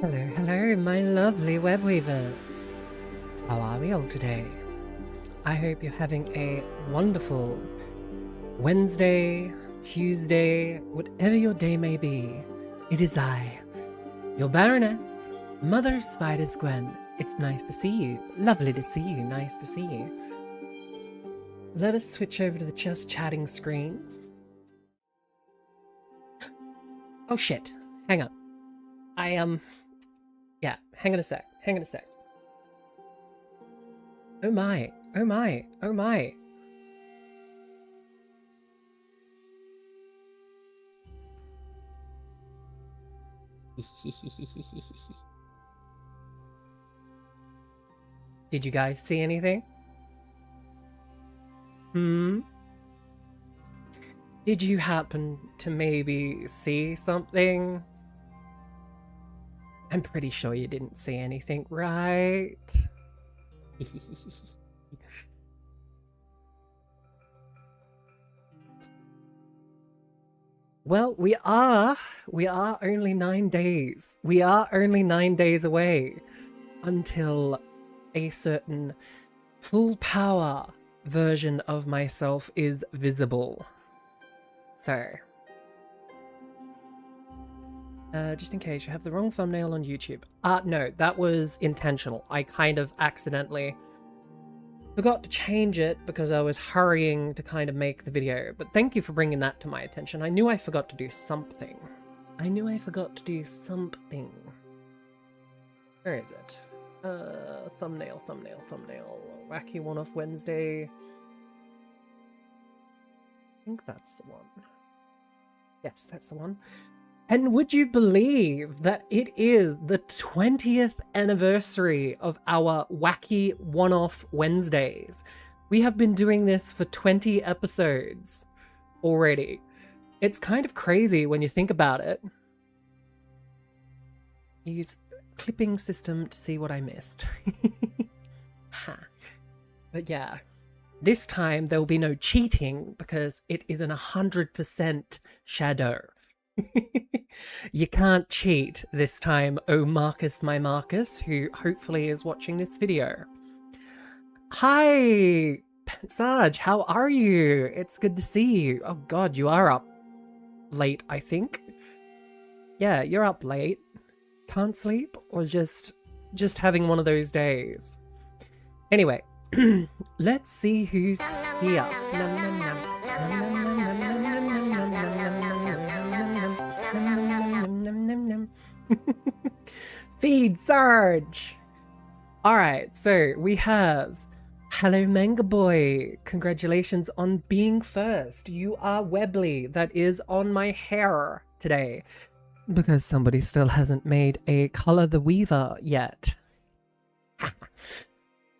Hello, hello, my lovely web weavers. How are we all today? I hope you're having a wonderful Wednesday, Tuesday, whatever your day may be. It is I, your baroness, Mother of Spiders Gwen. It's nice to see you. Lovely to see you. Nice to see you. Let us switch over to the just chatting screen. Oh shit. Hang on. Yeah, hang on a sec. Hang on a sec. Oh my. Oh my. Oh my. Did you guys see anything? Did you happen to maybe see something? I'm pretty sure you didn't see anything, right? Well, we are only 9 days. We are only 9 days away until a certain full power version of myself is visible. So, just in case, you have the wrong thumbnail on YouTube. No, that was intentional. I kind of accidentally forgot to change it because I was hurrying to kind of make the video, but thank you for bringing that to my attention. I knew I forgot to do something. Where is it? Thumbnail. Wacky one-off Wednesday. I think that's the one. Yes, that's the one. And would you believe that it is the 20th anniversary of our Wacky One-Off Wednesdays? We have been doing this for 20 episodes already. It's kind of crazy when you think about it. Use clipping system to see what I missed. Ha. But yeah, this time there will be no cheating because it is an 100% shadow. You can't cheat this time, oh Marcus, my Marcus, who hopefully is watching this video. Hi, Sarge, how are you? It's good to see you. Oh god, you are up late, I think. Yeah, you're up late. Can't sleep, or just having one of those days. Anyway, let's see who's here. Feed Sarge! Alright, so we have Hello Manga Boy. Congratulations on being first. You are Webley. That is on my hair today. Because somebody still hasn't made a Color the Weaver yet.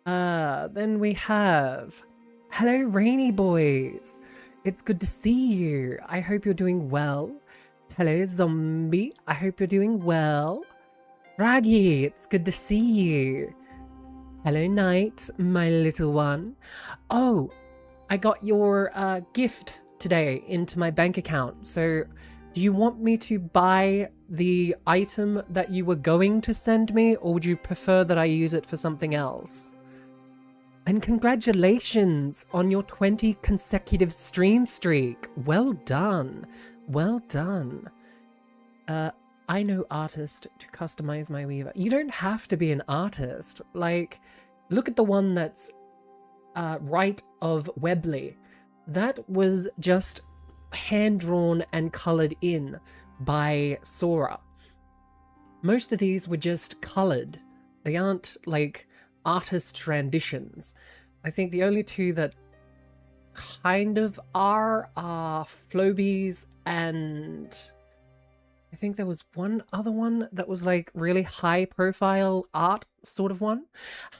Then we have Hello Rainy Boys. It's good to see you. I hope you're doing well. Hello Zombie. I hope you're doing well. Raggy, it's good to see you. Hello Knight, my little one. Oh, I got your gift today into my bank account. So do you want me to buy the item that you were going to send me, or would you prefer that I use it for something else? And congratulations on your 20 consecutive stream streak. Well done. Well done. I know artist to customize my weaver. You don't have to be an artist. Like, look at the one that's right of Webley. That was just hand-drawn and colored in by Sora. Most of these were just colored. They aren't like artist renditions. I think the only two that kind of are Flobies, and I think there was one other one that was like really high profile art sort of one.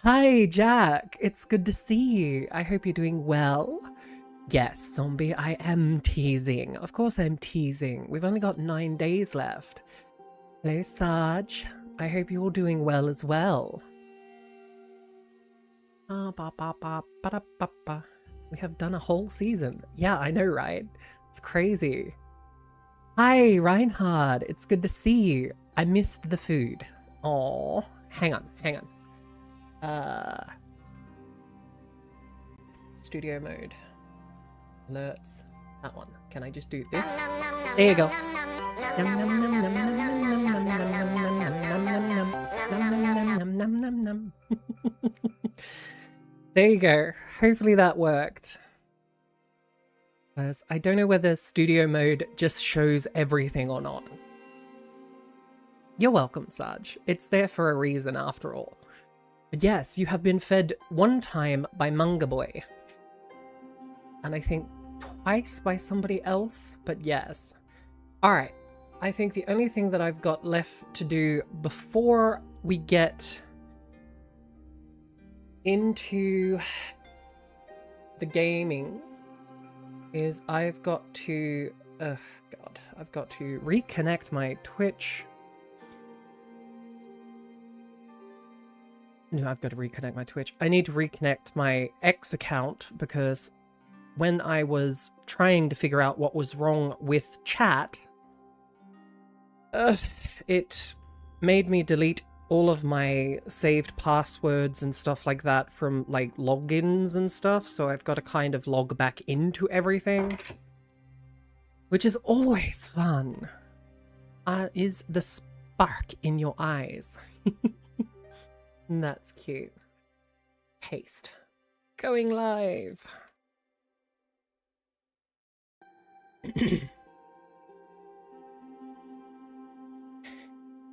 Hi Jack, it's good to see you. I hope you're doing well. Yes, Zombie, I am teasing. Of course I'm teasing. We've only got 9 days left. Hello Sarge, I hope you're all doing well as well. We have done a whole season. Yeah, I know, right? It's crazy. Hi, Reinhard. It's good to see you. I missed the food. Oh, hang on. Studio mode. Alerts. That one. Can I just do this? There you go. There you go. Hopefully that worked. I don't know whether studio mode just shows everything or not. You're welcome, Sarge. It's there for a reason after all. But yes, you have been fed one time by Manga Boy. And I think twice by somebody else, but yes. Alright, I think the only thing that I've got left to do before we get into the gaming is I've got to, I've got to reconnect my Twitch. No, I've got to reconnect my Twitch. I need to reconnect my X account because when I was trying to figure out what was wrong with chat, it made me delete all of my saved passwords and stuff like that from like logins and stuff, so I've got to kind of log back into everything, which is always fun. Is the spark in your eyes. That's cute. Paste. Going live.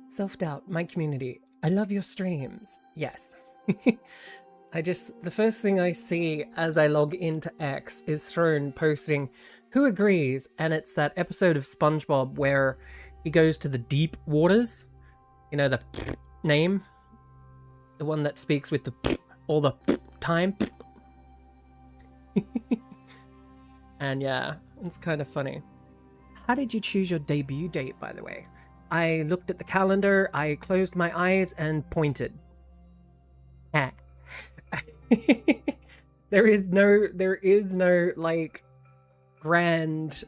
Self-doubt, my community. I love your streams. Yes. The first thing I see as I log into X is Throne posting, "Who agrees?" And it's that episode of SpongeBob where he goes to the deep waters. You know, the name? The one that speaks with the all the time. And yeah, it's kind of funny. How did you choose your debut date, by the way? I looked at the calendar, I closed my eyes and pointed. There is no like grand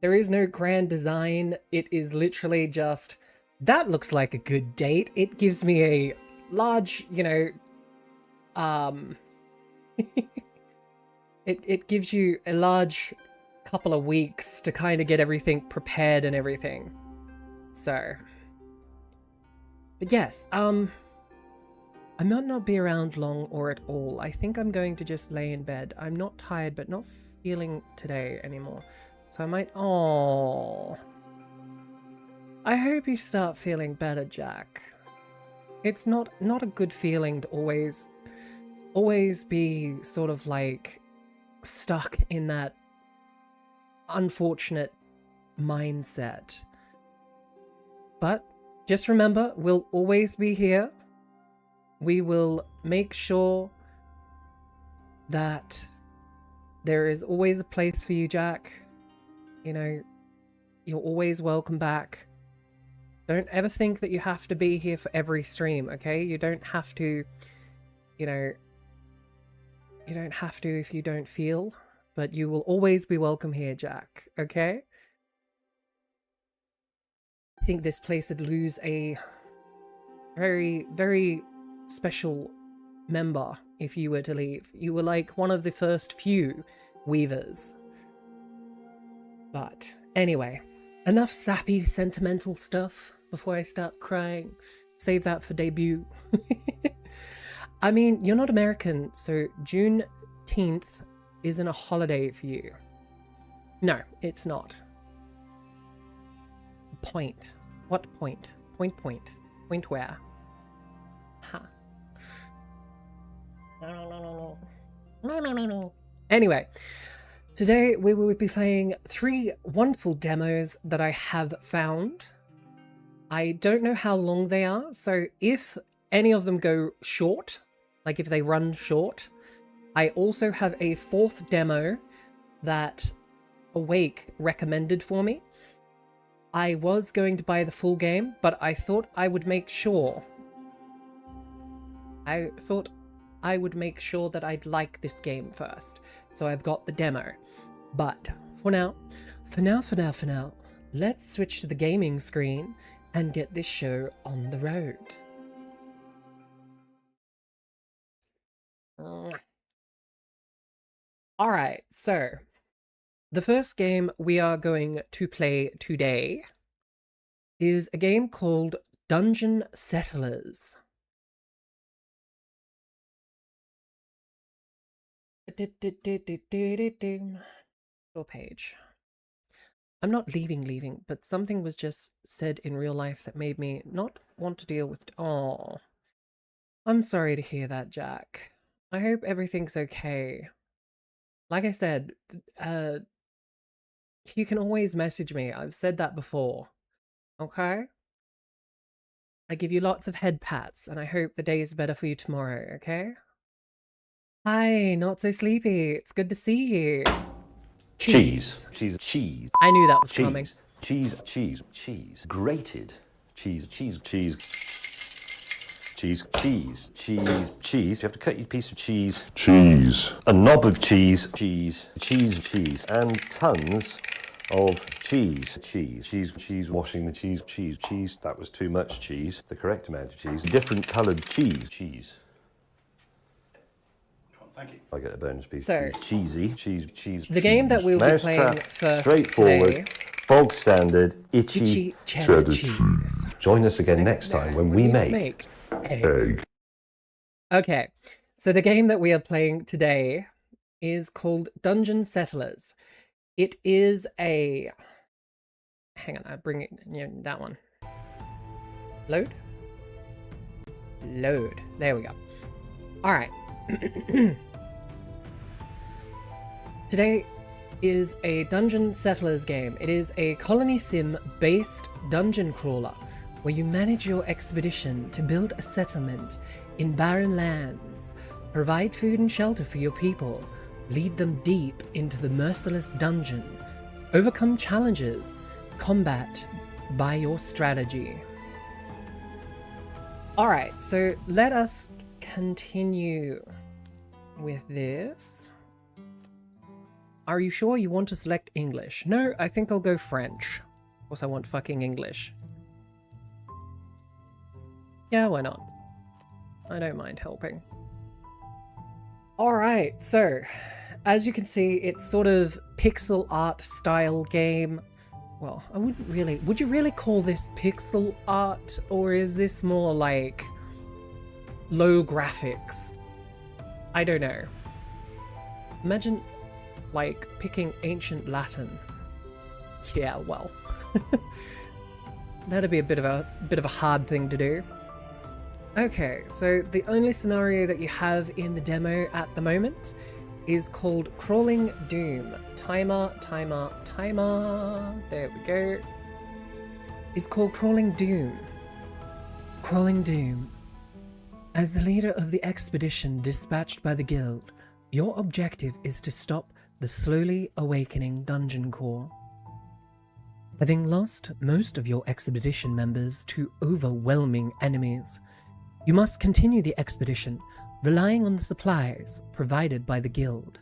there is no grand design. It is literally just, that looks like a good date. It gives me a large, you know, it gives you a large couple of weeks to kind of get everything prepared and everything. So, but yes, I might not be around long or at all. I think I'm going to just lay in bed. I'm not tired, but not feeling today anymore. So I might, I hope you start feeling better, Jack. It's not a good feeling to always be sort of like stuck in that unfortunate mindset. But just remember, we'll always be here. We will make sure that there is always a place for you, Jack. You know, you're always welcome back. Don't ever think that you have to be here for every stream, okay? You don't have to, you know, you don't have to if you don't feel, but you will always be welcome here, Jack, okay? I think this place would lose a very, very special member if you were to leave. You were like one of the first few weavers. But anyway, enough sappy, sentimental stuff before I start crying. Save that for debut. I mean, you're not American, so Juneteenth isn't a holiday for you. No, it's not. Point. What point? Point. Point where? Ha. No. Anyway, today we will be playing 3 wonderful demos that I have found. I don't know how long they are, so if any of them go short, like if they run short, I also have a 4th demo that Awake recommended for me. I was going to buy the full game, but I thought I would make sure. That I'd like this game first. So I've got the demo. But for now, let's switch to the gaming screen and get this show on the road. Alright, so the first game we are going to play today is a game called Dungeon Settlers. Your page. I'm not leaving, but something was just said in real life that made me not want to deal with... Oh, I'm sorry to hear that, Jack. I hope everything's okay. Like I said, you can always message me. I've said that before. Okay? I give you lots of head pats, and I hope the day is better for you tomorrow, okay? Hi, not so sleepy. It's good to see you. Cheese. I knew that was coming. Cheese. Grated. Cheese. You have to cut your piece of cheese. Cheese. A knob of cheese. Cheese. And tons of cheese. Washing the cheese. Cheese. That was too much cheese. The correct amount of cheese. Different coloured cheese. Thank you. I get a bonus piece. So, cheesy. The game that we'll be playing first straightforward, today, bog standard, itchy cheddar cheese. Join us again next time when we make egg. Okay, so the game that we are playing today is called Dungeon Settlers. It is a... Hang on, I bring it... that one. Load? There we go. Alright. Today is a Dungeon Settlers game. It is a colony sim based dungeon crawler where you manage your expedition to build a settlement in barren lands, provide food and shelter for your people, lead them deep into the merciless dungeon, overcome challenges, combat by your strategy. Alright, so let us continue with this. Are you sure you want to select English? No, I think I'll go French. Of course I want fucking English. Yeah, why not? I don't mind helping. Alright, so as you can see, it's sort of pixel art style game. Well, I wouldn't really... Would you really call this pixel art? Or is this more like low graphics? I don't know. Imagine like picking ancient Latin. Yeah, well. That'd be a bit of a hard thing to do. Okay, so the only scenario that you have in the demo at the moment is called Crawling Doom. Timer. There we go. It's called Crawling Doom. Crawling Doom. As the leader of the expedition dispatched by the guild, your objective is to stop the slowly awakening dungeon core. Having lost most of your expedition members to overwhelming enemies, you must continue the expedition, relying on the supplies provided by the guild.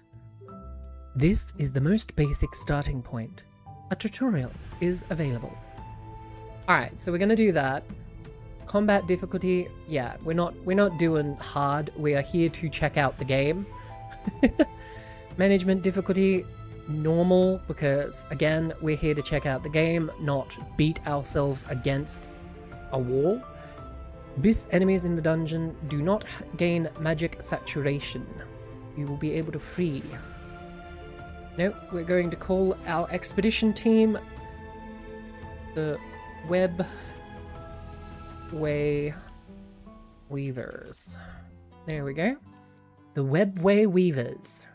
This is the most basic starting point. A tutorial is available. Alright, so we're gonna do that. Combat difficulty, yeah, we're not doing hard. We are here to check out the game. Management difficulty, normal, because again, we're here to check out the game, not beat ourselves against a wall. Abyss enemies in the dungeon do not gain magic saturation. You will be able to free. Nope, we're going to call our expedition team the Webway Weavers. There we go. The Webway Weavers.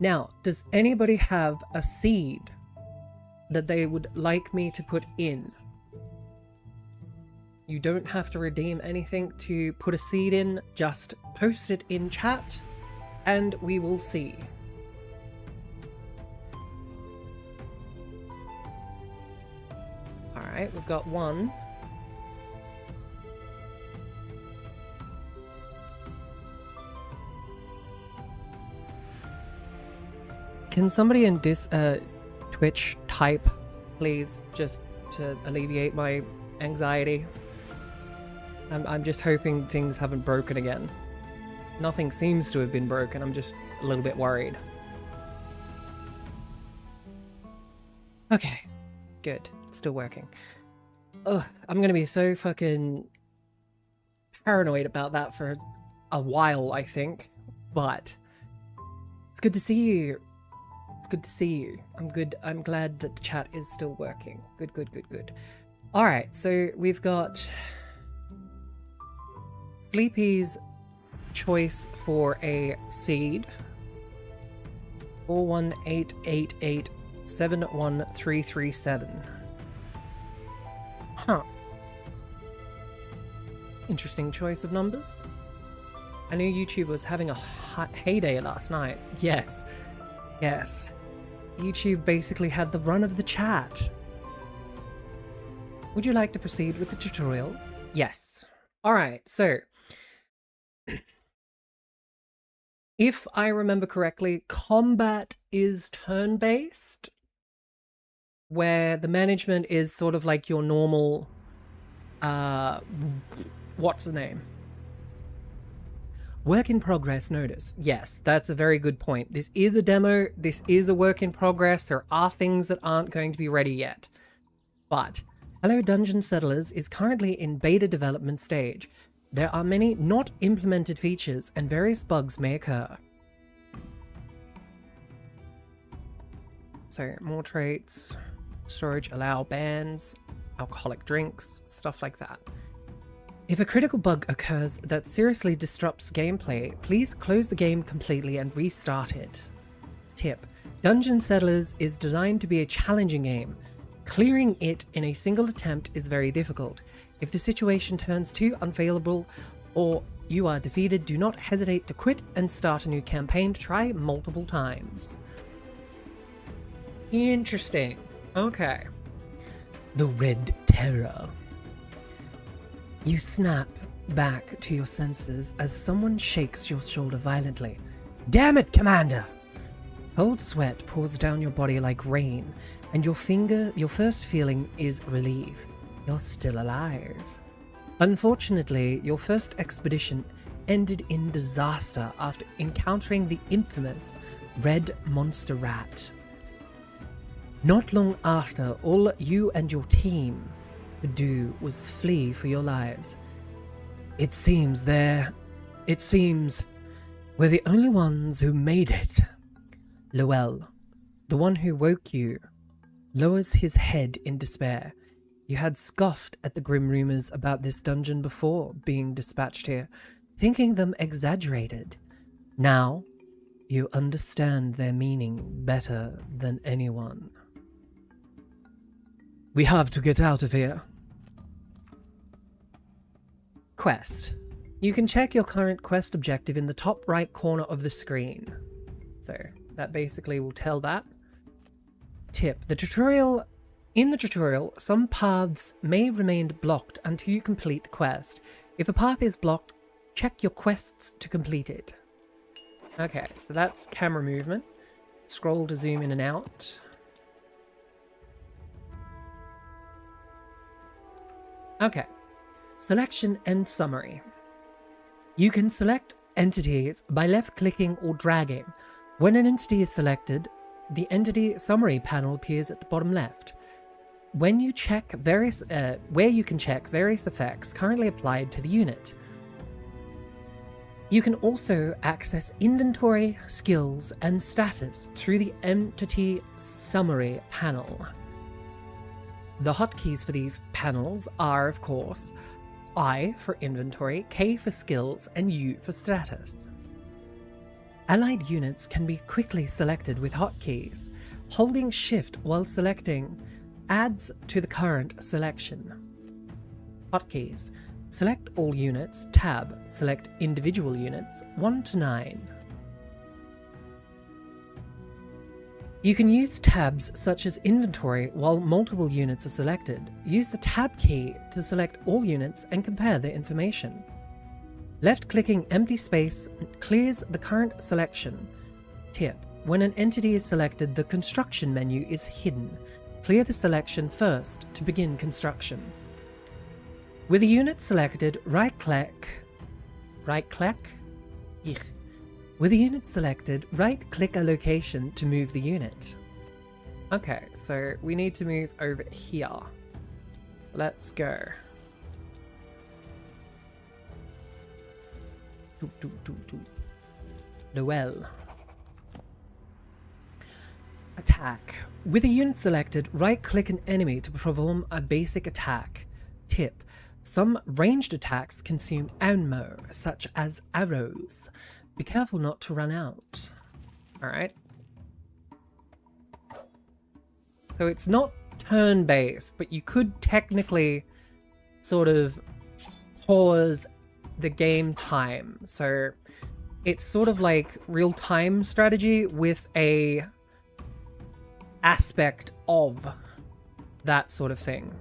Now, does anybody have a seed that they would like me to put in? You don't have to redeem anything to put a seed in, just post it in chat and we will see. Alright, we've got one. Can somebody in Twitch type, please, just to alleviate my anxiety? I'm just hoping things haven't broken again. Nothing seems to have been broken. I'm just a little bit worried. Okay, good. Still working. Ugh, I'm gonna be so fucking paranoid about that for a while, I think. But it's good to see you. It's good to see you. I'm good. I'm glad that the chat is still working. Good, good, good, good. All right, so we've got Sleepy's choice for a seed. 418887137. Huh. Interesting choice of numbers. I knew YouTube was having a heyday last night. Yes. Yes. YouTube basically had the run of the chat. Would you like to proceed with the tutorial? Yes. Alright, so if I remember correctly, combat is turn-based, where the management is sort of like your normal, what's the name? Work in progress notice. Yes, that's a very good point. This is a demo, this is a work in progress, there are things that aren't going to be ready yet. But Hello Dungeon Settlers is currently in beta development stage. There are many not implemented features and various bugs may occur. So, more traits, storage, allow bans, alcoholic drinks, stuff like that. If a critical bug occurs that seriously disrupts gameplay, please close the game completely and restart it. Tip: Dungeon Settlers is designed to be a challenging game. Clearing it in a single attempt is very difficult. If the situation turns too unfavorable or you are defeated, do not hesitate to quit and start a new campaign. Try multiple times. Interesting. Okay. The Red Terror. You snap back to your senses as someone shakes your shoulder violently. Damn it, Commander! Cold sweat pours down your body like rain, and your first feeling is relief. You're still alive. Unfortunately, your first expedition ended in disaster after encountering the infamous Red Monster Rat. Not long after, all you and your team could do was flee for your lives. It seems we're the only ones who made it. Lowell, the one who woke you, lowers his head in despair. You had scoffed at the grim rumors about this dungeon before being dispatched here, thinking them exaggerated. Now, you understand their meaning better than anyone. We have to get out of here. Quest. You can check your current quest objective in the top right corner of the screen. So, that basically will tell that. Tip: in the tutorial, some paths may remain blocked until you complete the quest. If a path is blocked, check your quests to complete it. Okay, so that's camera movement. Scroll to zoom in and out. Okay, selection and summary. You can select entities by left-clicking or dragging. When an entity is selected, the entity summary panel appears at the bottom left. Where you can check various effects currently applied to the unit. You can also access inventory, skills, and status through the entity summary panel. The hotkeys for these panels are, of course, I for inventory, K for skills, and U for status. Allied units can be quickly selected with hotkeys. Holding Shift while selecting adds to the current selection. Hotkeys. Select all units, tab, select individual units, 1 to 9. You can use tabs such as inventory while multiple units are selected. Use the tab key to select all units and compare their information. Left-clicking empty space clears the current selection. Tip: when an entity is selected, the construction menu is hidden. Clear the selection first to begin construction. With a unit selected, right-click. With a unit selected, right-click a location to move the unit. Okay, so we need to move over here. Let's go. Noel. Attack. With a unit selected, right-click an enemy to perform a basic attack. Tip. Some ranged attacks consume ammo, such as arrows. Be careful not to run out. Alright. So it's not turn-based, but you could technically sort of pause the game time. So it's sort of like real-time strategy with a aspect of that sort of thing.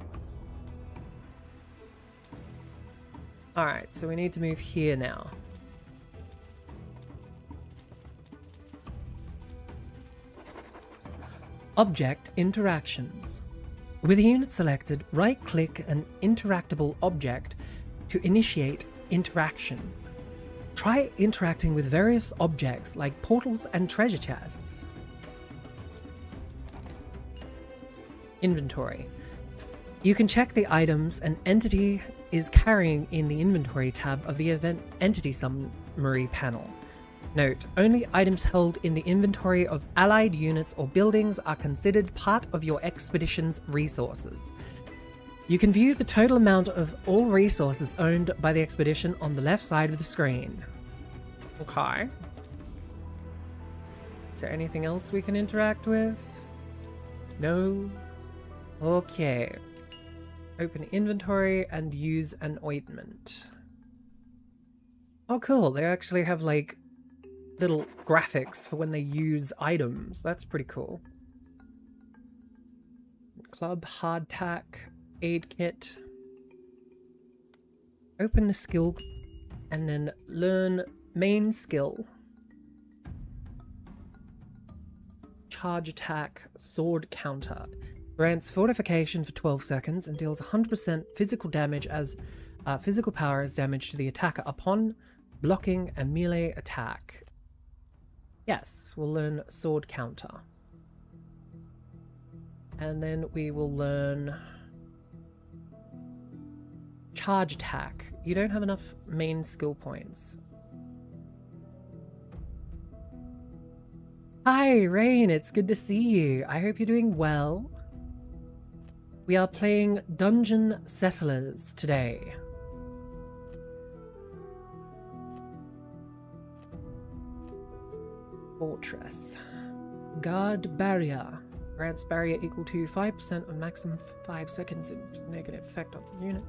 Alright, so we need to move here now. Object interactions. With a unit selected, right-click an interactable object to initiate interaction. Try interacting with various objects like portals and treasure chests. Inventory. You can check the items an entity is carrying in the inventory tab of the event entity summary panel. Note, only items held in the inventory of allied units or buildings are considered part of your expedition's resources. You can view the total amount of all resources owned by the expedition on the left side of the screen. Okay. Is there anything else we can interact with? No? Okay. Open inventory and use an ointment. Oh cool, they actually have like little graphics for when they use items. That's pretty cool. Club, hardtack, aid kit. Open the skill and then learn main skill. Charge attack, sword counter. Grants fortification for 12 seconds and deals 100% physical damage as physical power is damage to the attacker upon blocking a melee attack. Yes, we'll learn sword counter. And then we will learn charge attack. You don't have enough main skill points. Hi, Rain, it's good to see you. I hope you're doing well. We are playing Dungeon Settlers today. Fortress. Guard barrier. Grants barrier equal to 5% of maximum 5 seconds in negative effect on the unit.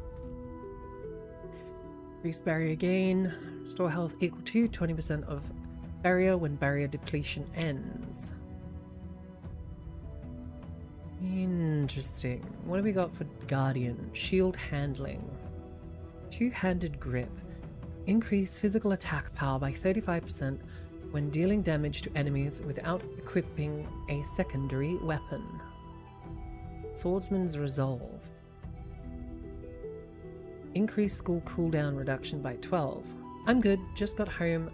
Increase barrier gain. Restore health equal to 20% of barrier when barrier depletion ends. Interesting. What have we got for Guardian? Shield handling. Two-handed grip. Increase physical attack power by 35% when dealing damage to enemies without equipping a secondary weapon. Swordsman's resolve. Increase school cooldown reduction by 12. I'm good, just got home.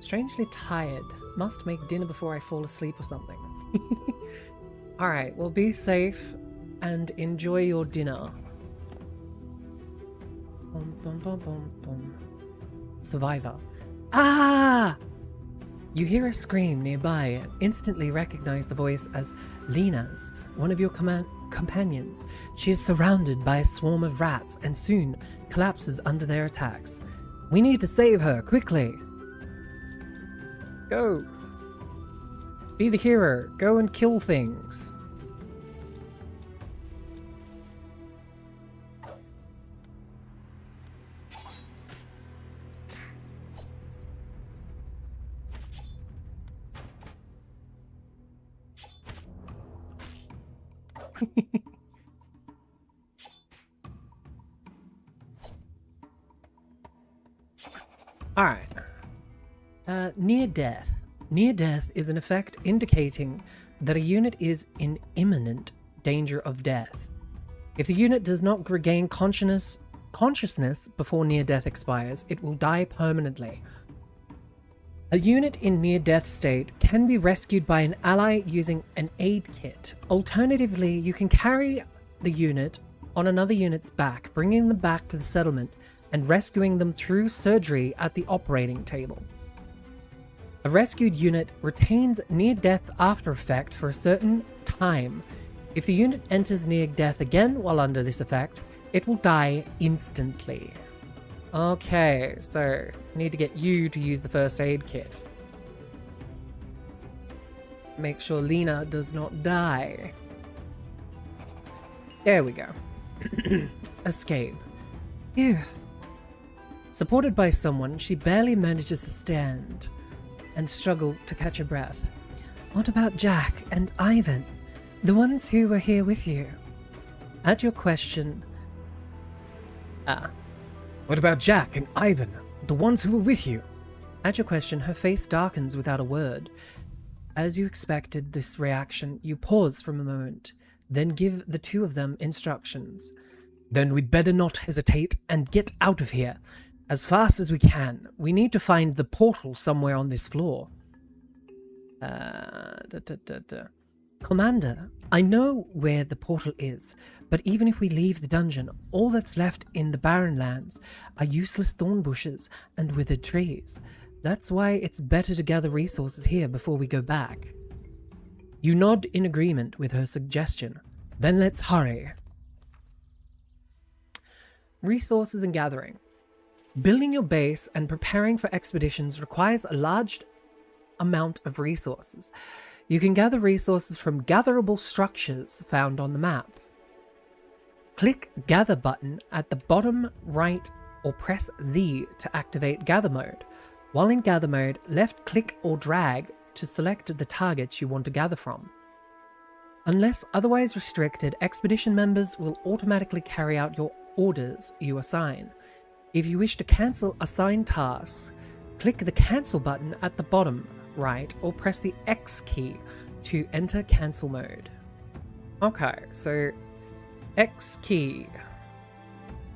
Strangely tired. Must make dinner before I fall asleep or something. Alright, well be safe and enjoy your dinner. Bum, bum, bum, bum, bum. Survivor. Ah! You hear a scream nearby and instantly recognize the voice as Lena's, one of your companions. She is surrounded by a swarm of rats and soon collapses under their attacks. We need to save her, quickly! Go! Be the hero. Go and kill things. Alright. Near death. Near death is an effect indicating that a unit is in imminent danger of death. If the unit does not regain consciousness before near-death expires, it will die permanently. A unit in near-death state can be rescued by an ally using an aid kit. Alternatively, you can carry the unit on another unit's back, bringing them back to the settlement and rescuing them through surgery at the operating table. A rescued unit retains near-death after effect for a certain time. If the unit enters near-death again while under this effect, it will die instantly. Okay, so I need to get you to use the first aid kit. Make sure Lena does not die. There we go. Escape. Phew. Supported by someone, she barely manages to stand and struggle to catch her breath. What about Jack and Ivan? The ones who were here with you? At your question... What about Jack and Ivan? The ones who were with you? At your question, her face darkens without a word. As you expected this reaction, you pause for a moment, then give the two of them instructions. Then we'd better not hesitate and get out of here. As fast as we can. We need to find the portal somewhere on this floor. Commander, I know where the portal is, but even if we leave the dungeon, all that's left in the barren lands are useless thorn bushes and withered trees. That's why it's better to gather resources here before we go back. You nod in agreement with her suggestion. Then let's hurry. Resources and gathering. Building your base and preparing for expeditions requires a large amount of resources. You can gather resources from gatherable structures found on the map. Click Gather button at the bottom right or press Z to activate Gather mode. While in Gather mode, left click or drag to select the targets you want to gather from. Unless otherwise restricted, expedition members will automatically carry out your orders you assign. If you wish to cancel assigned tasks, click the Cancel button at the bottom right or press the X key to enter cancel mode. Okay, so X key.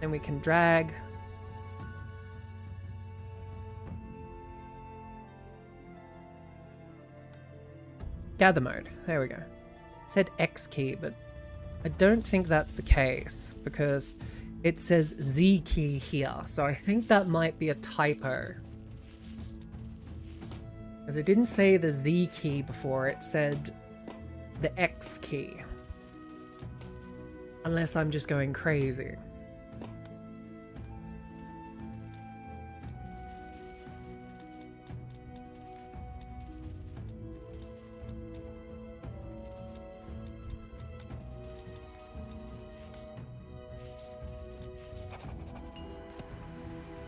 Then we can drag. Gather mode. There we go. It said X key, but I don't think that's the case because it says Z key here, so I think that might be a typo. Because it didn't say the Z key before, it said the X key. Unless I'm just going crazy.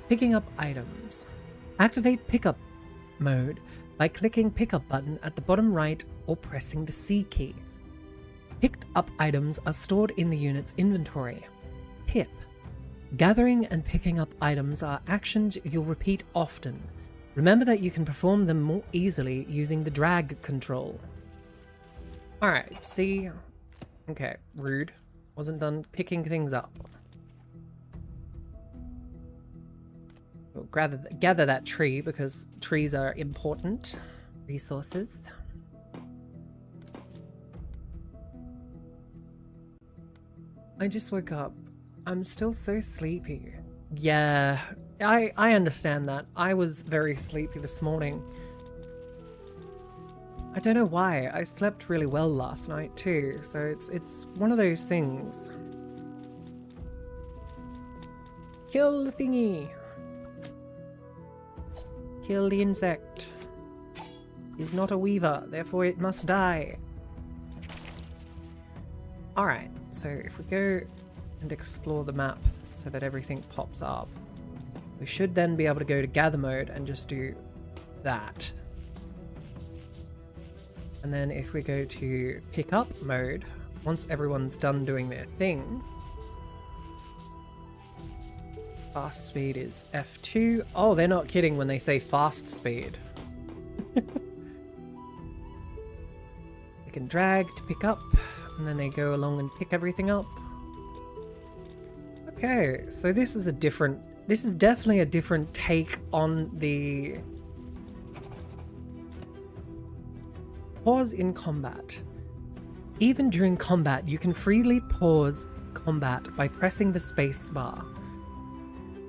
Picking up items. Activate pickup mode by clicking pickup button at the bottom right or pressing the C key. Picked up items are stored in the unit's inventory. Tip: gathering and picking up items are actions you'll repeat often. Remember that you can perform them more easily using the drag control. Alright, see. Okay, rude. Wasn't done picking things up. We'll gather that tree because trees are important resources. I just woke up. I'm still so sleepy. Yeah, I understand that. I was very sleepy this morning. I don't know why. I slept really well last night too, so it's one of those things. Kill the thingy. Kill the insect. He's not a weaver, therefore it must die. Alright, so if we go and explore the map so that everything pops up, we should then be able to go to gather mode and just do that. And then if we go to pick up mode, once everyone's done doing their thing, fast speed is F2. Oh, they're not kidding when they say fast speed. drag to pick up, and then they go along and pick everything up. Okay, so this is definitely a different take on the pause in combat. Even during combat, you can freely pause combat by pressing the space bar.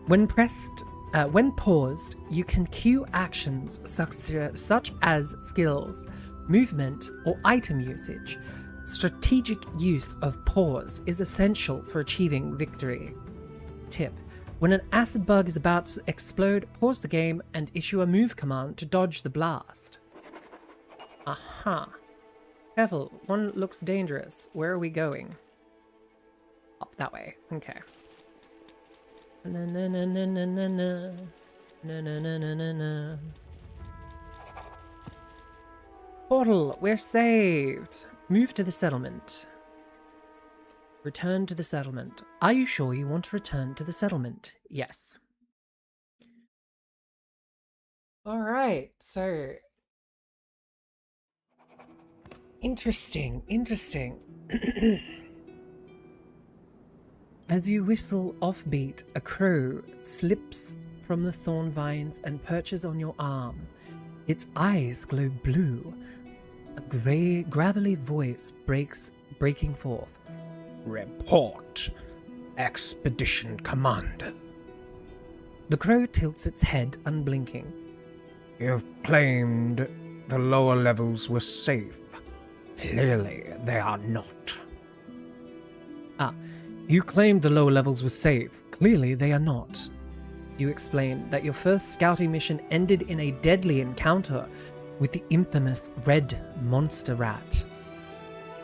When paused, you can cue actions such as skills, movement, or item usage. Strategic use of pause is essential for achieving victory. Tip: when an acid bug is about to explode, pause the game and issue a move command to dodge the blast. Aha. Careful, one looks dangerous. Where are we going? Up that way. Okay. Na na na na na na na. Na na na na na na. Portal, we're saved. Move to the settlement. Return to the settlement. Are you sure you want to return to the settlement? Yes. Alright, so... Interesting. As you whistle offbeat, a crow slips from the thorn vines and perches on your arm. Its eyes glow blue. A gravelly voice breaking forth. Report, Expedition Commander. The crow tilts its head, unblinking. You've claimed the lower levels were safe. Clearly, they are not. You claimed the lower levels were safe. Clearly, they are not. You explain that your first scouting mission ended in a deadly encounter with the infamous red monster rat,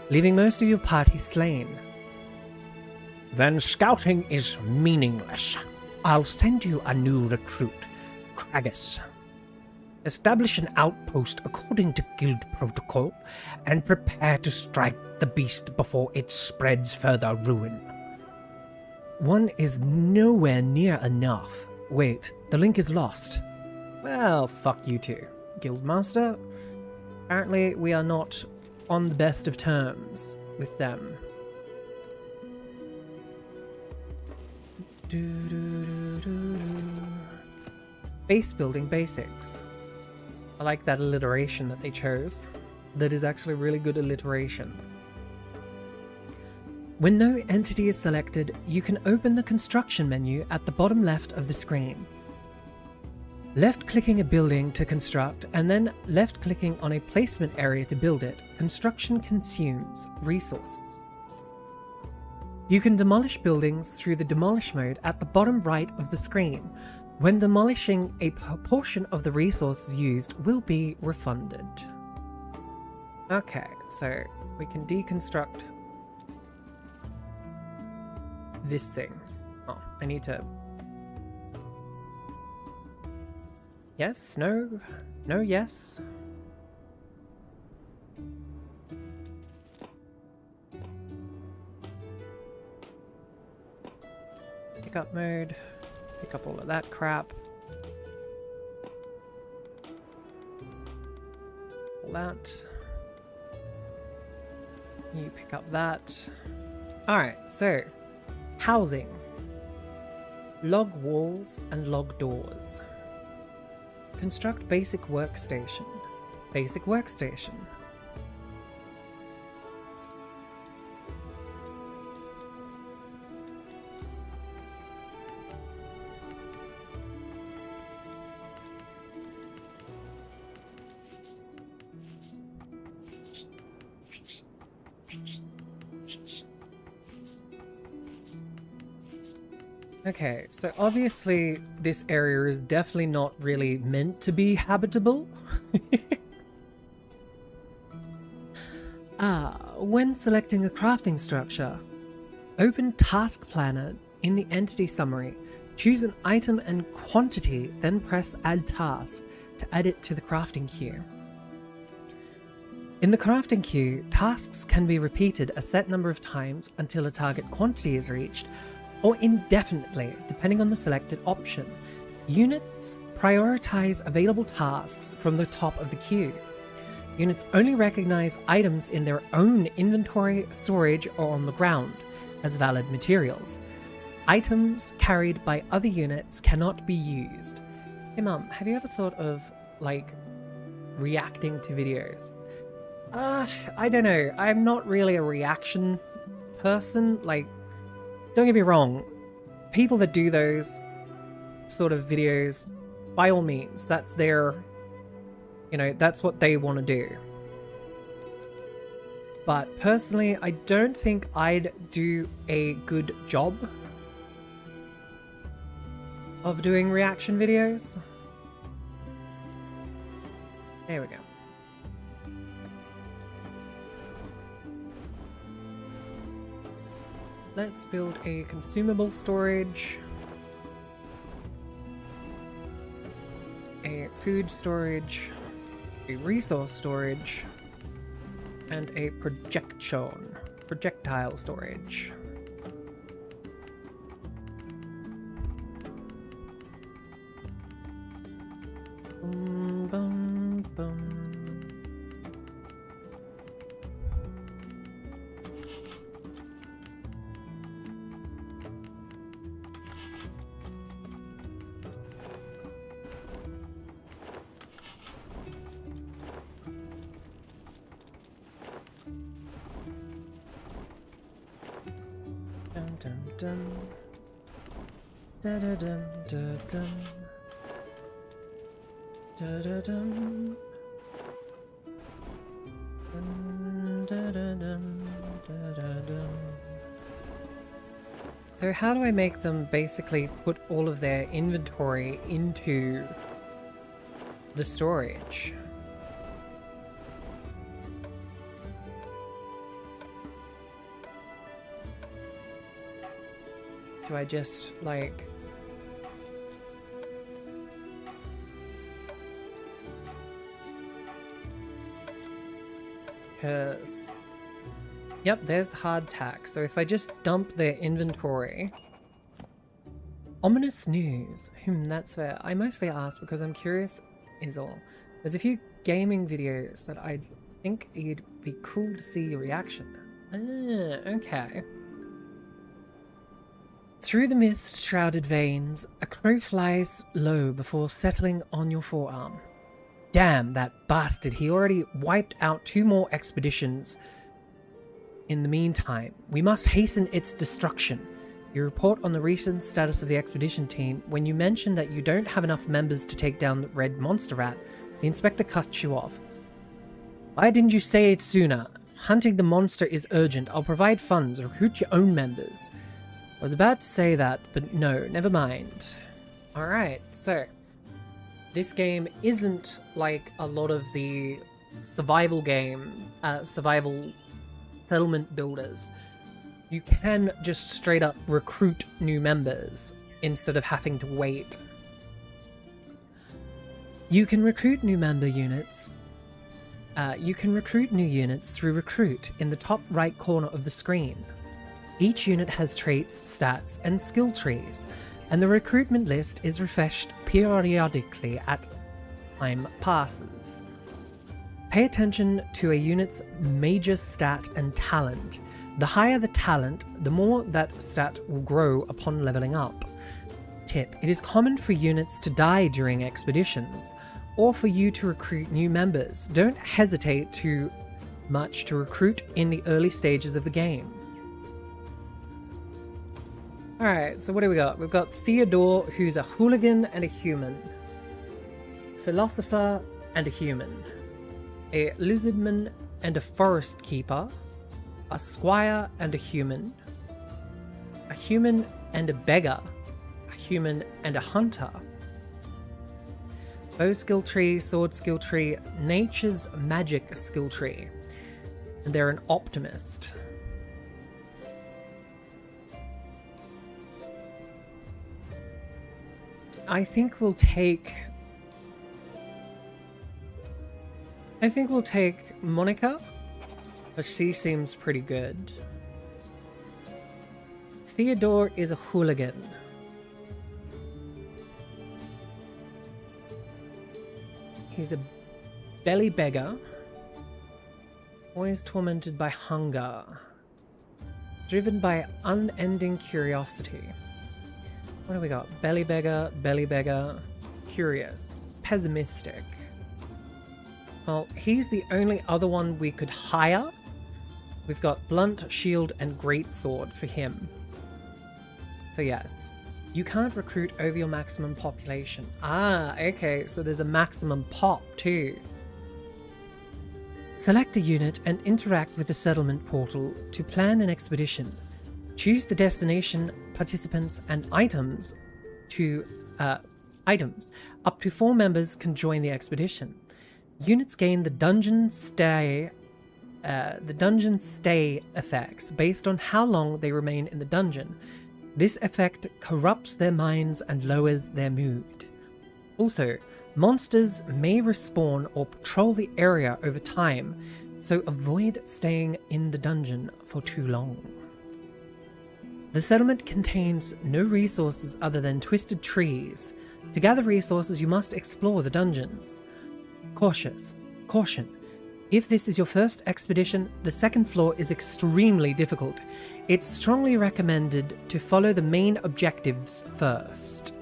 leaving most of your party slain. Then scouting is meaningless. I'll send you a new recruit, Kragus. Establish an outpost according to guild protocol and prepare to strike the beast before it spreads further ruin. One is nowhere near enough. Wait, the link is lost. Well, fuck you two, Guildmaster. Apparently we are not on the best of terms with them. Base building basics. I like that alliteration that they chose. That is actually really good alliteration. When no entity is selected, you can open the construction menu at the bottom left of the screen. Left-clicking a building to construct, and then left-clicking on a placement area to build it, construction consumes resources. You can demolish buildings through the demolish mode at the bottom right of the screen. When demolishing, a portion of the resources used will be refunded. Okay, so we can deconstruct this thing. Oh, I need to... Yes? No? No? Yes? Pick up mode. Pick up all of that crap. All that. You pick up that. Alright, so housing. Log walls and log doors. Construct basic workstation. Basic workstation. Okay, so obviously this area is definitely not really meant to be habitable. When selecting a crafting structure, open Task Planner in the Entity Summary, choose an item and quantity, then press Add Task to add it to the crafting queue. In the crafting queue, tasks can be repeated a set number of times until a target quantity is reached, or indefinitely, depending on the selected option. Units prioritize available tasks from the top of the queue. Units only recognize items in their own inventory, storage, or on the ground as valid materials. Items carried by other units cannot be used. Hey Mum, have you ever thought of, like, reacting to videos? I don't know. I'm not really a reaction person. Like, don't get me wrong. People that do those sort of videos, by all means, that's their, that's what they want to do. But personally, I don't think I'd do a good job of doing reaction videos. There we go. Let's build a consumable storage, a food storage, a resource storage, and a projectile storage. Boom, boom, boom. Dun dun dun. Da da dum da dum. Da da dum. Dun, da da dum da da dum. So how do I make them basically put all of their inventory into the storage? Do I just, like... Because... Yep, there's the hard tack. So if I just dump their inventory... Ominous news. That's fair. I mostly ask because I'm curious is all. There's a few gaming videos that I think it'd be cool to see your reaction. Okay. Through the mist-shrouded veins, a crow flies low before settling on your forearm. Damn, that bastard. He already wiped out 2 more expeditions. In the meantime, we must hasten its destruction. You report on the recent status of the expedition team. When you mention that you don't have enough members to take down the red monster rat, the inspector cuts you off. Why didn't you say it sooner? Hunting the monster is urgent. I'll provide funds. Recruit your own members. I was about to say that, but no, never mind. Alright, so this game isn't like a lot of the survival settlement builders. You can just straight up recruit new members instead of having to wait. You can recruit new member units. You can recruit new units through Recruit in the top right corner of the screen. Each unit has traits, stats, and skill trees, and the recruitment list is refreshed periodically as time passes. Pay attention to a unit's major stat and talent. The higher the talent, the more that stat will grow upon leveling up. Tip: it is common for units to die during expeditions, or for you to recruit new members. Don't hesitate too much to recruit in the early stages of the game. Alright, so what do we got? We've got Theodore, who's a hooligan and a human. Philosopher and a human. A lizardman and a forest keeper. A squire and a human and a beggar. A human and a hunter. Bow skill tree, sword skill tree, nature's magic skill tree. And they're an optimist. I think we'll take Monica, but she seems pretty good. Theodore is a hooligan. He's a belly beggar. Always tormented by hunger. Driven by unending curiosity. What do we got? Belly beggar, curious, pessimistic. Well, he's the only other one we could hire. We've got blunt, shield, and greatsword for him. So yes, you can't recruit over your maximum population. Ah, okay, so there's a maximum pop too. Select a unit and interact with the settlement portal to plan an expedition. Choose the destination, participants, and items to items. Up to 4 members can join the expedition. Units gain the dungeon stay effects based on how long they remain in the dungeon. This effect corrupts their minds and lowers their mood. Also, monsters may respawn or patrol the area over time, so avoid staying in the dungeon for too long. The settlement contains no resources other than twisted trees. To gather resources, you must explore the dungeons. Caution. If this is your first expedition, the second floor is extremely difficult. It's strongly recommended to follow the main objectives first.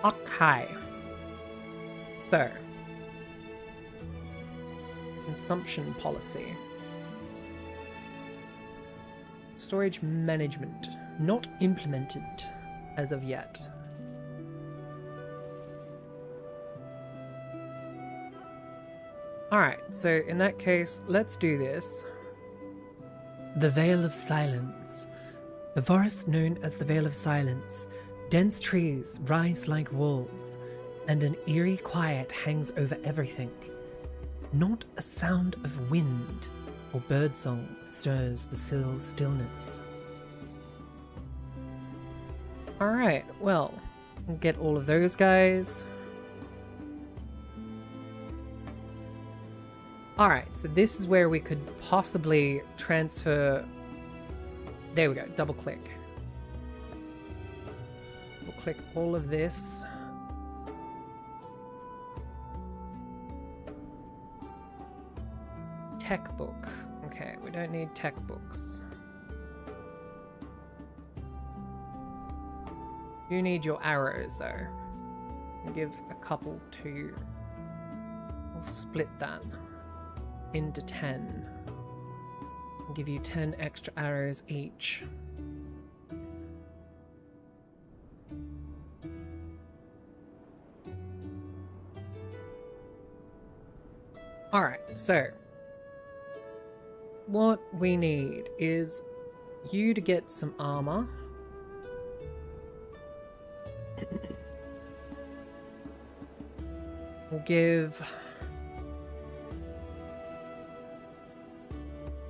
Okay. So, consumption policy. Storage management, not implemented as of yet. Alright, so in that case, let's do this. The Veil of Silence. The forest known as the Veil of Silence. Dense trees rise like walls, and an eerie quiet hangs over everything. Not a sound of wind or birdsong stirs the stillness. Alright, well, we'll get all of those guys. Alright, so this is where we could possibly transfer... There we go, double click. We'll click all of this. Tech book. Okay, we don't need tech books. You need your arrows though. I'll give a couple to... We'll split that into 10. I'll give you 10 extra arrows each. Alright, so what we need is you to get some armor. We'll give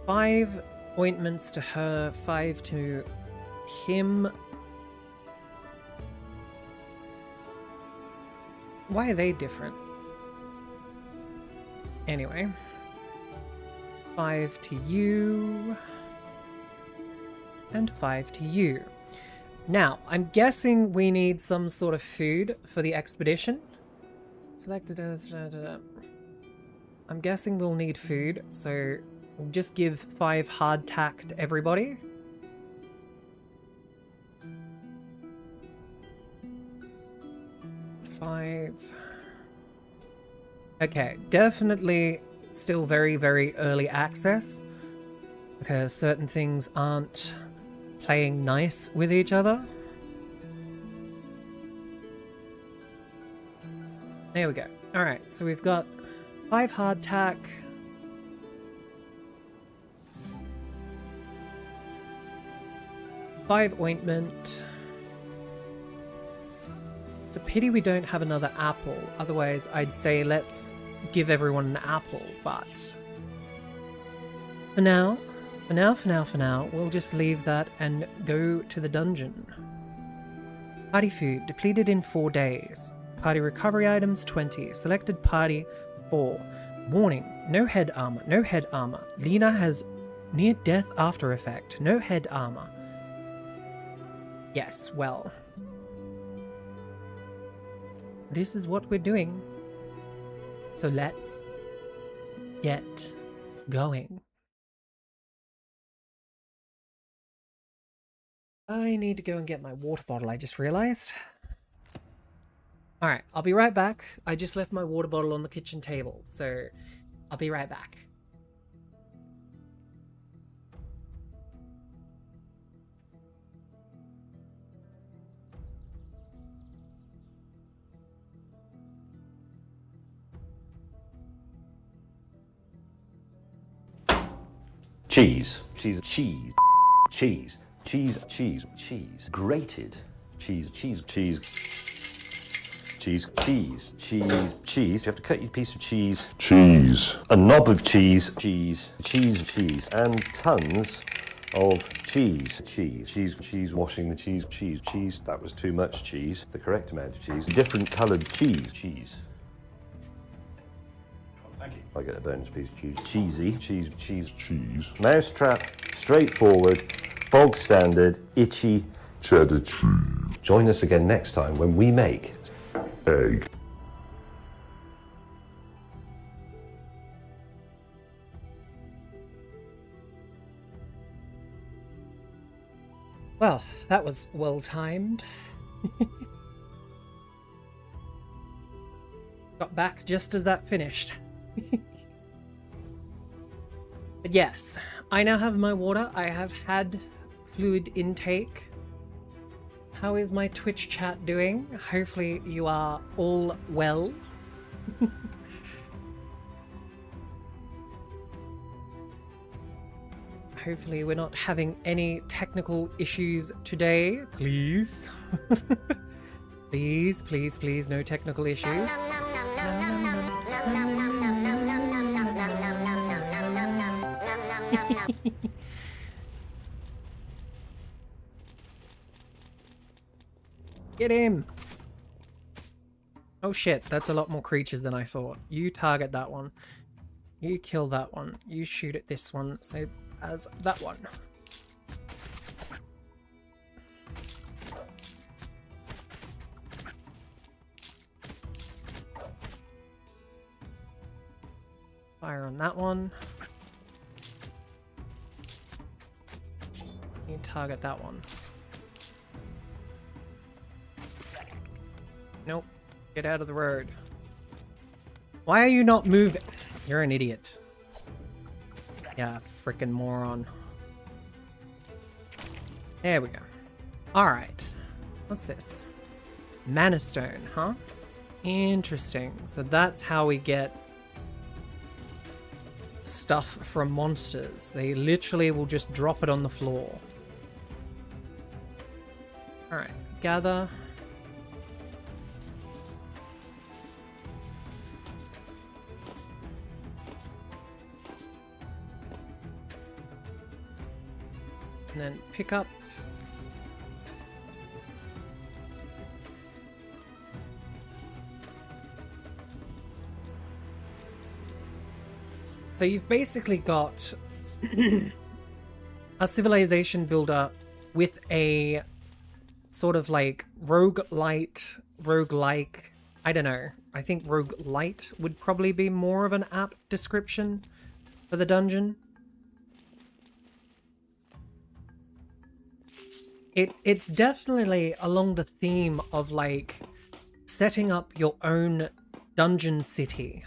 5 ointments to her, 5 to him. Why are they different? Anyway. 5 to you. And 5 to you. Now, I'm guessing we need some sort of food for the expedition. Selected as... I'm guessing we'll need food, so we'll just give 5 hardtack to everybody. Okay, definitely still very, very early access, because certain things aren't playing nice with each other. There we go. Alright, so we've got 5 hardtack. Five ointment. It's a pity we don't have another apple. Otherwise, I'd say let's give everyone an apple, but for now, we'll just leave that and go to the dungeon. Party food, depleted in 4 days. Party recovery items, 20. Selected party, 4. Warning, no head armor. Lena has near death after effect, no head armor. Yes, well, this is what we're doing. So let's get going. I need to go and get my water bottle, I just realized. Alright, I'll be right back. I just left my water bottle on the kitchen table, so I'll be right back. Cheese. Cheese. Cheese. Cheese. Cheese. Cheese. Cheese. Grated. Cheese. Cheese. Cheese. Cheese. Cheese. Cheese. Cheese. You have to cut your piece of cheese. Cheese. A knob of cheese. Cheese. Cheese. Cheese. And tons of cheese. Cheese. Cheese. Cheese. Washing the cheese. Cheese. Cheese. That was too much cheese. The correct amount of cheese. Different coloured cheese. Cheese. Thank you. I get a bonus piece of cheese. Cheesy. Cheese. Cheese. Cheese. Mousetrap. Straightforward. Bog standard. Itchy. Cheddar cheese. Join us again next time when we make egg. Well, that was well timed. Got back just as that finished. But yes, I now have my water. I have had fluid intake. How is my Twitch chat doing? Hopefully you are all well. Hopefully we're not having any technical issues today. Please. Please, please, please, no technical issues. Get him! Oh shit, that's a lot more creatures than I thought. You target that one. You kill that one. You shoot at this one, same as that one. Fire on that one. You target that one. Nope. Get out of the road. Why are you not moving? You're an idiot. Yeah, frickin' moron. There we go. Alright. What's this? Mana stone, huh? Interesting. So that's how we get stuff from monsters. They literally will just drop it on the floor. Alright. Gather. And then pick up. So you've basically got a civilization builder with a sort of like roguelite, I don't know. I think roguelite would probably be more of an apt description for the dungeon. It's definitely along the theme of like setting up your own dungeon city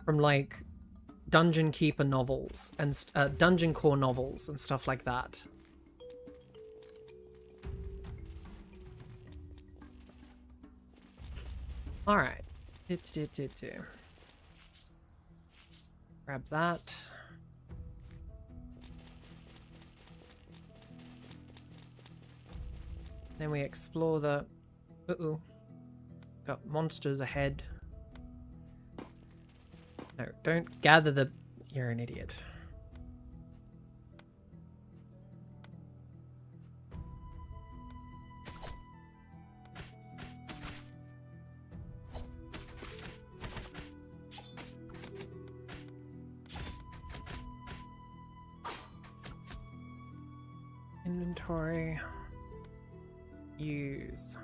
from like Dungeon Keeper novels and Dungeon Core novels and stuff like that. All right, grab that. Then we explore the... Uh-oh. Got monsters ahead. No, don't gather the... You're an idiot. Inventory. Use.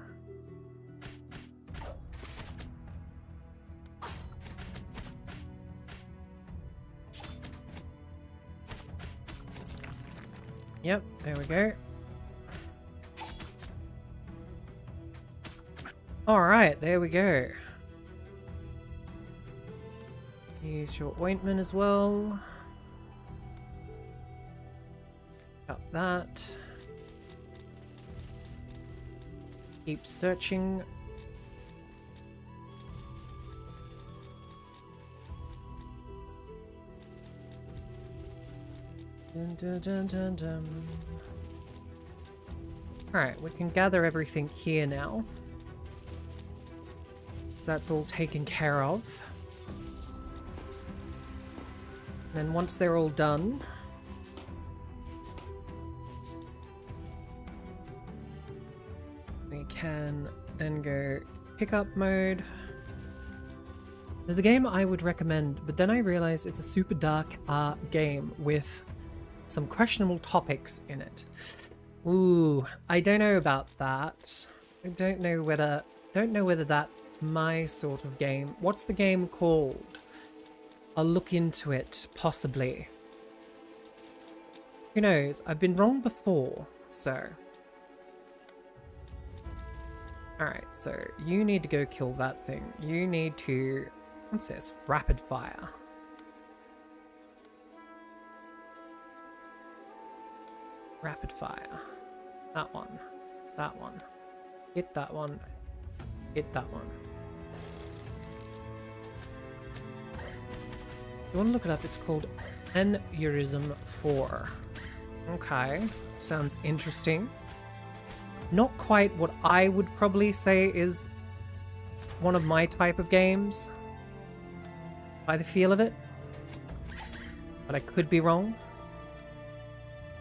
Yep, there we go. Alright, there we go. Use your ointment as well. Got that. Keep searching. Dun, dun, dun, dun, dun. Alright, we can gather everything here now. So that's all taken care of. And then once they're all done, we can then go pickup mode. There's a game I would recommend, but then I realized it's a super dark game with some questionable topics in it. Ooh, I don't know about that. I don't know whether that's my sort of game. What's the game called? I'll look into it, possibly. Who knows? I've been wrong before, so. Alright, so you need to go kill that thing. You need to... What's this? Rapid fire. Rapid fire. That one. That one. Hit that one. Hit that one. You want to look it up, it's called Aneurysm 4. Okay, sounds interesting. Not quite what I would probably say is one of my type of games, by the feel of it. But I could be wrong.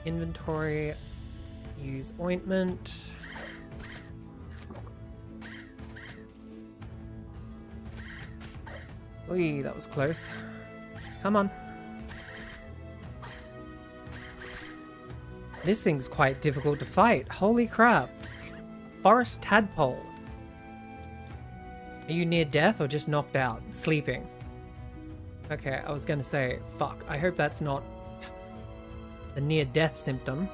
Inventory, use ointment. Oy, that was close. Come on. This thing's quite difficult to fight. Holy crap. Forest tadpole. Are you near death or just knocked out? Sleeping. Okay, I was gonna say, fuck. I hope that's not the near-death symptom.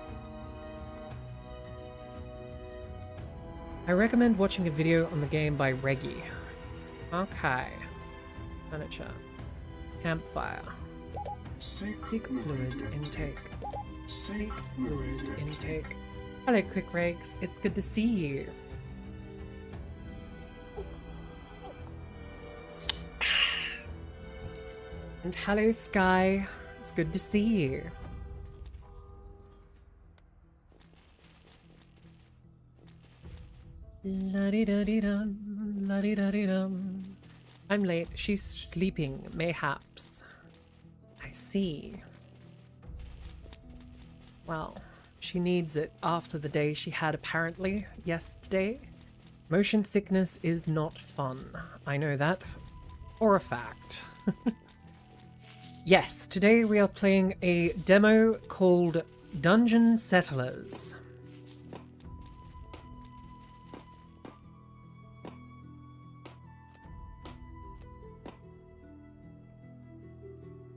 I recommend watching a video on the game by Reggie. Okay. Furniture. Campfire. Seek fluid intake. Seek fluid intake. Hello, Quick Regs. It's good to see you. And hello, Sky. It's good to see you. La-di-da-di-dum, la-di-da-di-dum. I'm late. She's sleeping, mayhaps. I see. Well, she needs it after the day she had apparently yesterday. Motion sickness is not fun. I know that for a fact. Yes, today we are playing a demo called Dungeon Settlers.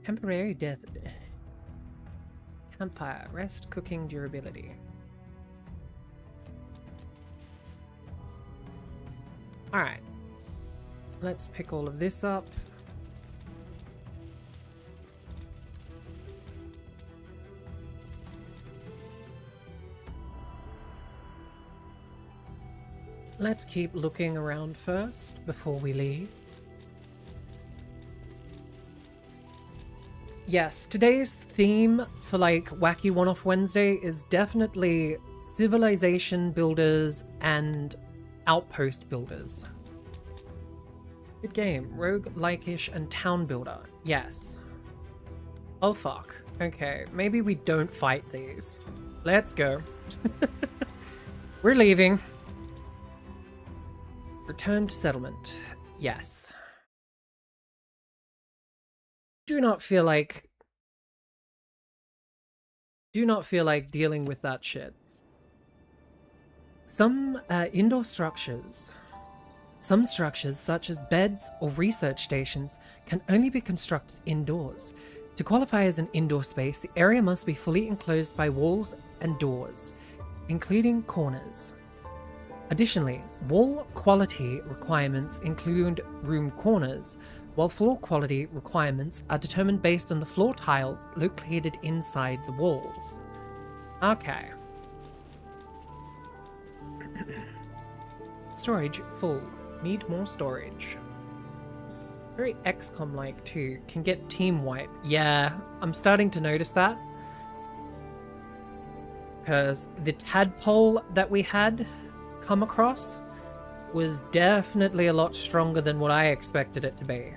Temporary death. Campfire. Rest, cooking, durability. Alright. Let's pick all of this up. Let's keep looking around first before we leave. Yes, today's theme for like Wacky One-Off Wednesday is definitely civilization builders and outpost builders. Good game. Rogue-like-ish and town builder. Yes. Oh fuck. Okay, maybe we don't fight these. Let's go. We're leaving. Return to settlement. Yes. Do not feel like dealing with that shit. Some indoor structures. Some structures, such as beds or research stations, can only be constructed indoors. To qualify as an indoor space, the area must be fully enclosed by walls and doors, including corners. Additionally, wall quality requirements include room corners, while floor quality requirements are determined based on the floor tiles located inside the walls. Okay. Storage full. Need more storage. Very XCOM-like too. Can get team wipe. Yeah, I'm starting to notice that. Because the tadpole that we had come across was definitely a lot stronger than what I expected it to be.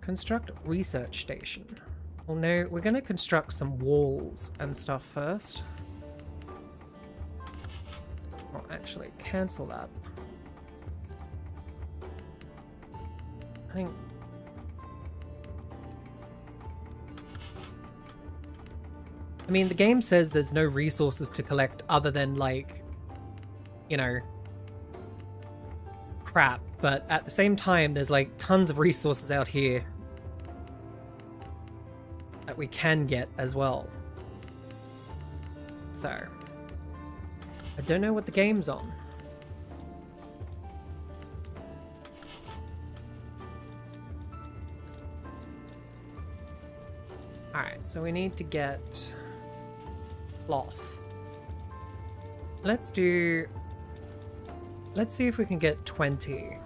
Construct research station. Well, no, we're going to construct some walls and stuff first. Oh, actually, cancel that. I think... I mean, the game says there's no resources to collect other than, like, you know, crap. But at the same time, there's, like, tons of resources out here that we can get as well. So, I don't know what the game's on. Alright, so we need to get cloth. Let's see if we can get 20.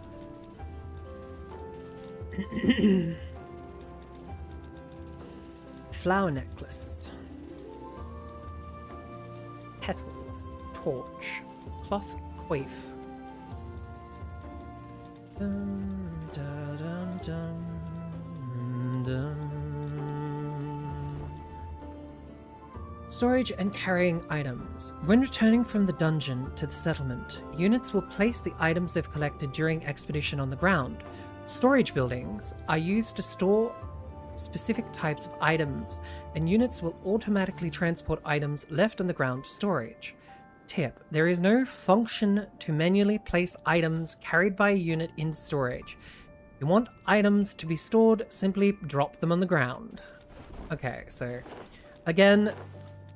Flower necklace. Petals. Torch. Cloth coif. Dun, dun, dun, dun, dun. Storage and carrying items. When returning from the dungeon to the settlement, units will place the items they've collected during expedition on the ground. Storage buildings are used to store specific types of items, and units will automatically transport items left on the ground to storage. Tip: there is no function to manually place items carried by a unit in storage. If you want items to be stored, simply drop them on the ground. Okay, so again,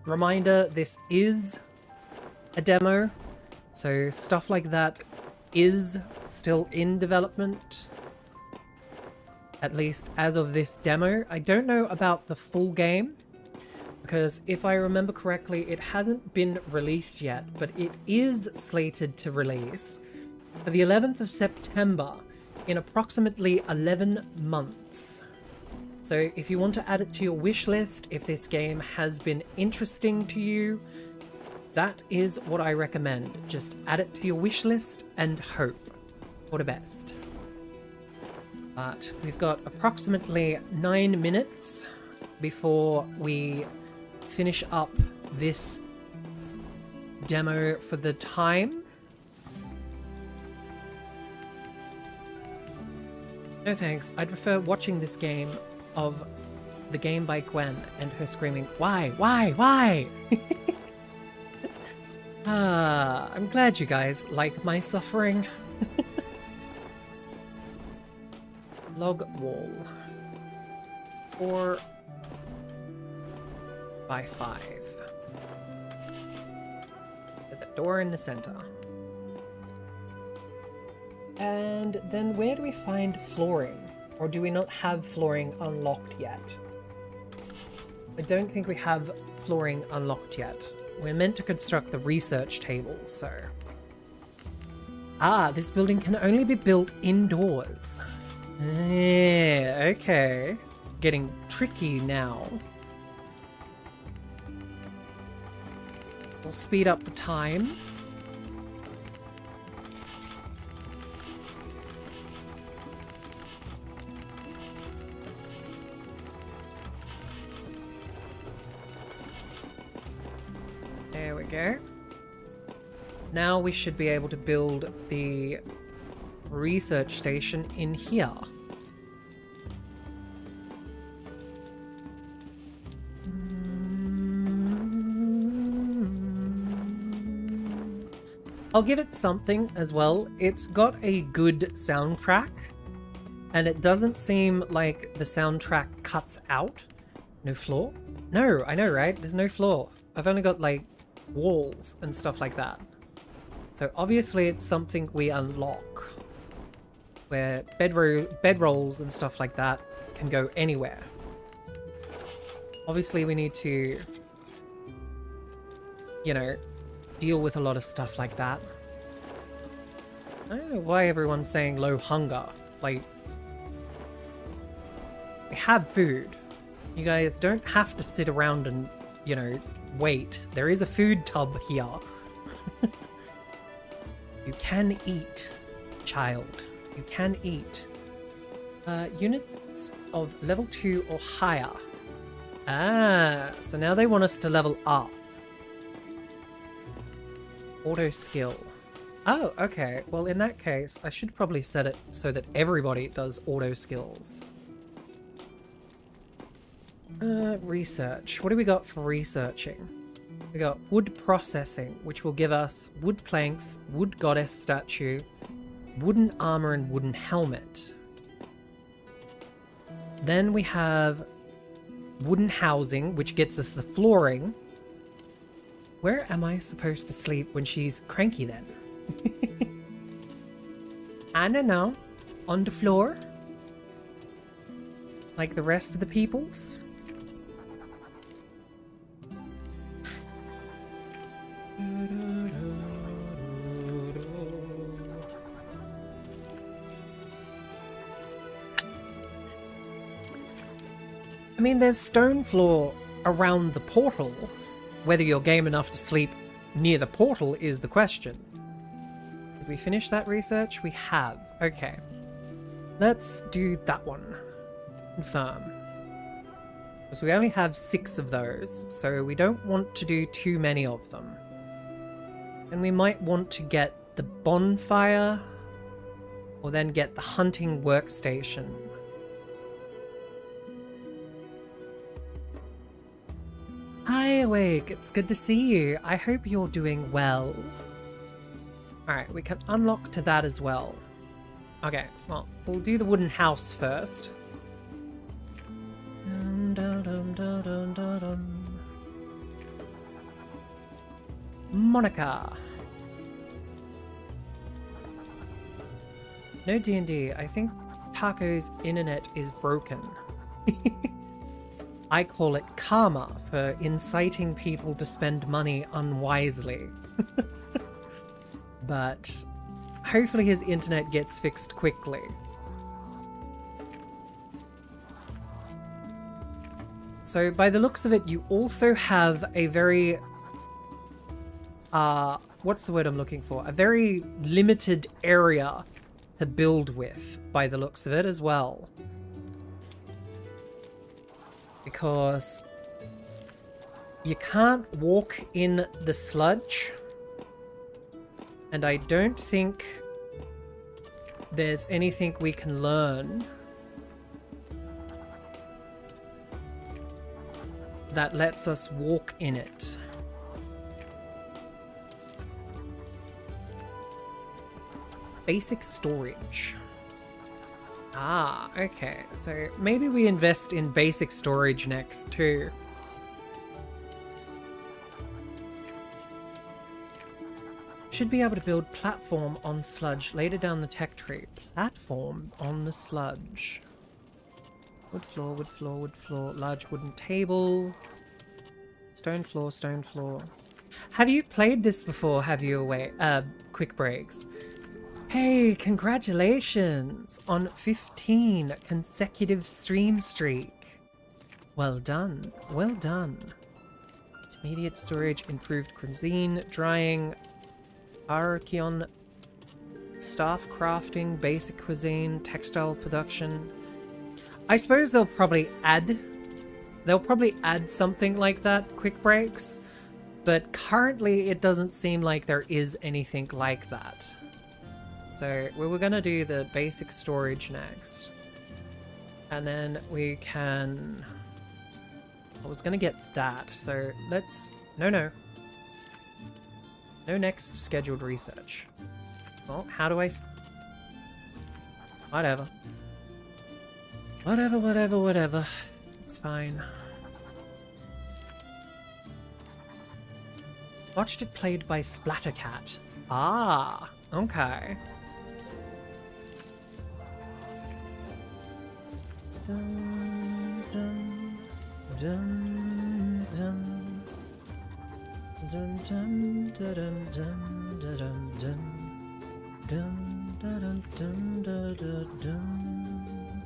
reminder, this is a demo, so stuff like that is still in development. At least as of this demo. I don't know about the full game, because if I remember correctly, it hasn't been released yet, but it is slated to release for the 11th of September in approximately 11 months. So if you want to add it to your wish list, if this game has been interesting to you, that is what I recommend. Just add it to your wish list and hope for the best. But we've got approximately 9 minutes before we finish up this demo for the time. No thanks, I'd prefer watching this game of the game by Gwen and her screaming, "Why? Why? Why?" I'm glad you guys like my suffering. Log wall. 4 by 5. Put the door in the center. And then where do we find flooring? Or do we not have flooring unlocked yet? I don't think we have flooring unlocked yet. We're meant to construct the research table, so... Ah, this building can only be built indoors. Yeah, okay. Getting tricky now. We'll speed up the time. There we go. Now we should be able to build the research station in here. I'll give it something as well. It's got a good soundtrack, and it doesn't seem like the soundtrack cuts out. No flaw. No, I know, right? There's no floor. I've only got, like, walls and stuff like that. So obviously it's something we unlock. Where bedrolls and stuff like that can go anywhere. Obviously we need to, you know, deal with a lot of stuff like that. I don't know why everyone's saying low hunger. Like, we have food. You guys don't have to sit around and, you know, wait. There is a food tub here. You can eat, child. You can eat. Units of level 2 or higher. Ah, so now they want us to level up. Auto skill. Oh, okay. Well, in that case, I should probably set it so that everybody does auto skills. Research. What do we got for researching? We got wood processing, which will give us wood planks, wood goddess statue, wooden armor, and wooden helmet. Then we have wooden housing, which gets us the flooring. Where am I supposed to sleep when she's cranky then? I don't know. On the floor? Like the rest of the peoples? I mean, there's stone floor around the portal. Whether you're game enough to sleep near the portal is the question. Did we finish that research? We have. Okay. Let's do that one. Confirm. Because we only have 6 of those, so we don't want to do too many of them. And we might want to get the bonfire, or then get the hunting workstation. Hi, Awake. It's good to see you. I hope you're doing well. Alright, we can unlock to that as well. Okay, well, we'll do the wooden house first. Monica. No D&D. I think Taco's internet is broken. I call it karma for inciting people to spend money unwisely. But hopefully his internet gets fixed quickly. So by the looks of it, you also have a very... what's the word I'm looking for? A very limited area to build with, by the looks of it as well. Because you can't walk in the sludge, and I don't think there's anything we can learn that lets us walk in it. Basic storage. Ah, okay. So maybe we invest in basic storage next too. Should be able to build platform on sludge later down the tech tree. Platform on the sludge. Wood floor, wood floor, wood floor. Large wooden table. Stone floor, stone floor. Have you played this before? Have you quick breaks? Hey, congratulations on 15 consecutive stream streak. Well done, well done. Intermediate storage, improved cuisine, drying, archeon, staff crafting, basic cuisine, textile production. I suppose they'll probably add something like that, quick breaks, but currently it doesn't seem like there is anything like that. So we were gonna do the basic storage next. And then we can... I was gonna get that, so let's... No next scheduled research. Well, how do I... Whatever. Whatever. It's fine. Watched it played by Splattercat. Ah, okay. Dun, dun, dun, dun. Dun, dun, dun, dun, dun, dun, dun. Dun, dun, dun, dun, dun, dun.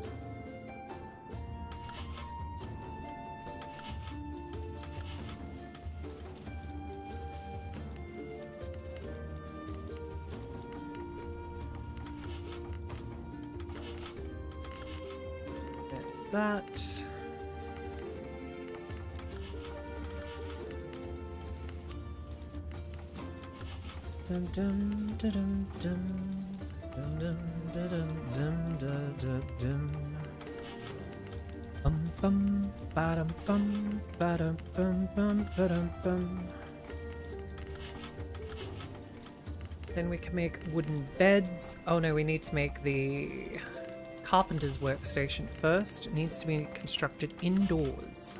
There's that. Dun dun dun dun dun dun dun dun dun dun dun. Bum bum ba-dum bum ba-dum bum bum ba-dum bum. Then we can make wooden beds. Oh no, we need to make the carpenter's workstation first. It needs to be constructed indoors.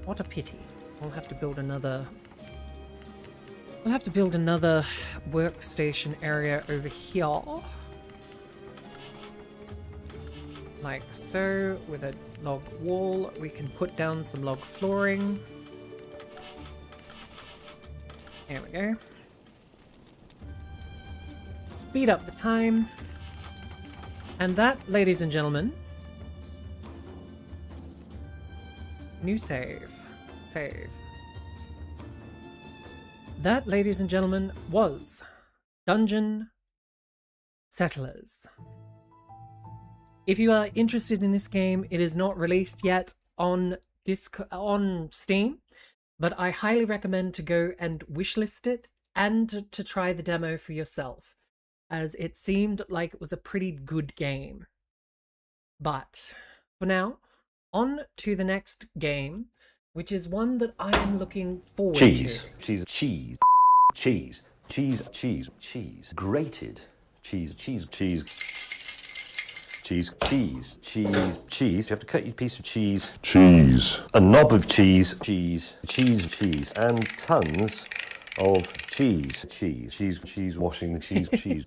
What a pity. We'll have to build another... We'll have to build another workstation area over here. Like so, with a log wall. We can put down some log flooring. There we go. Speed up the time. And that, ladies and gentlemen... New save. Save. That, ladies and gentlemen, was Dungeon Settlers. If you are interested in this game, it is not released yet on Steam, but I highly recommend to go and wishlist it and to try the demo for yourself, as it seemed like it was a pretty good game. But for now, on to the next game, which is one that I am looking forward to. Cheese, grated cheese, cheese. You have to cut your piece of cheese. A knob of cheese, and tons of cheese. Washing the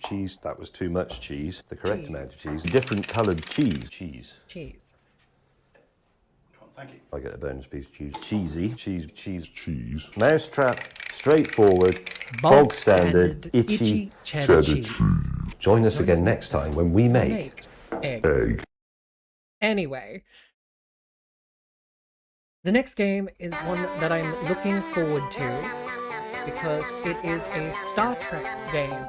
cheese. That was too much cheese. The correct amount of cheese. Different coloured cheese. Thank you. I get a bonus piece of cheese. Cheese. Mousetrap, straightforward, bog standard, itchy cheddar cheese. Join us again next time when we make egg. Anyway, the next game is one that I'm looking forward to because it is a Star Trek game.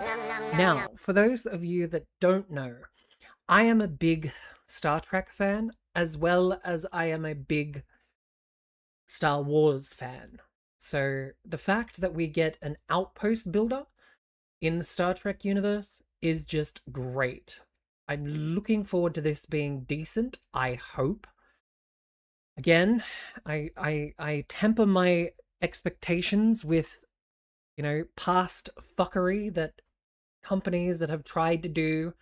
Now, for those of you that don't know, I am a big Star Trek fan, as well as I am a big Star Wars fan. So the fact that we get an outpost builder in the Star Trek universe is just great. I'm looking forward to this being decent, I hope. Again, I temper my expectations with, you know, past fuckery that companies that have tried to do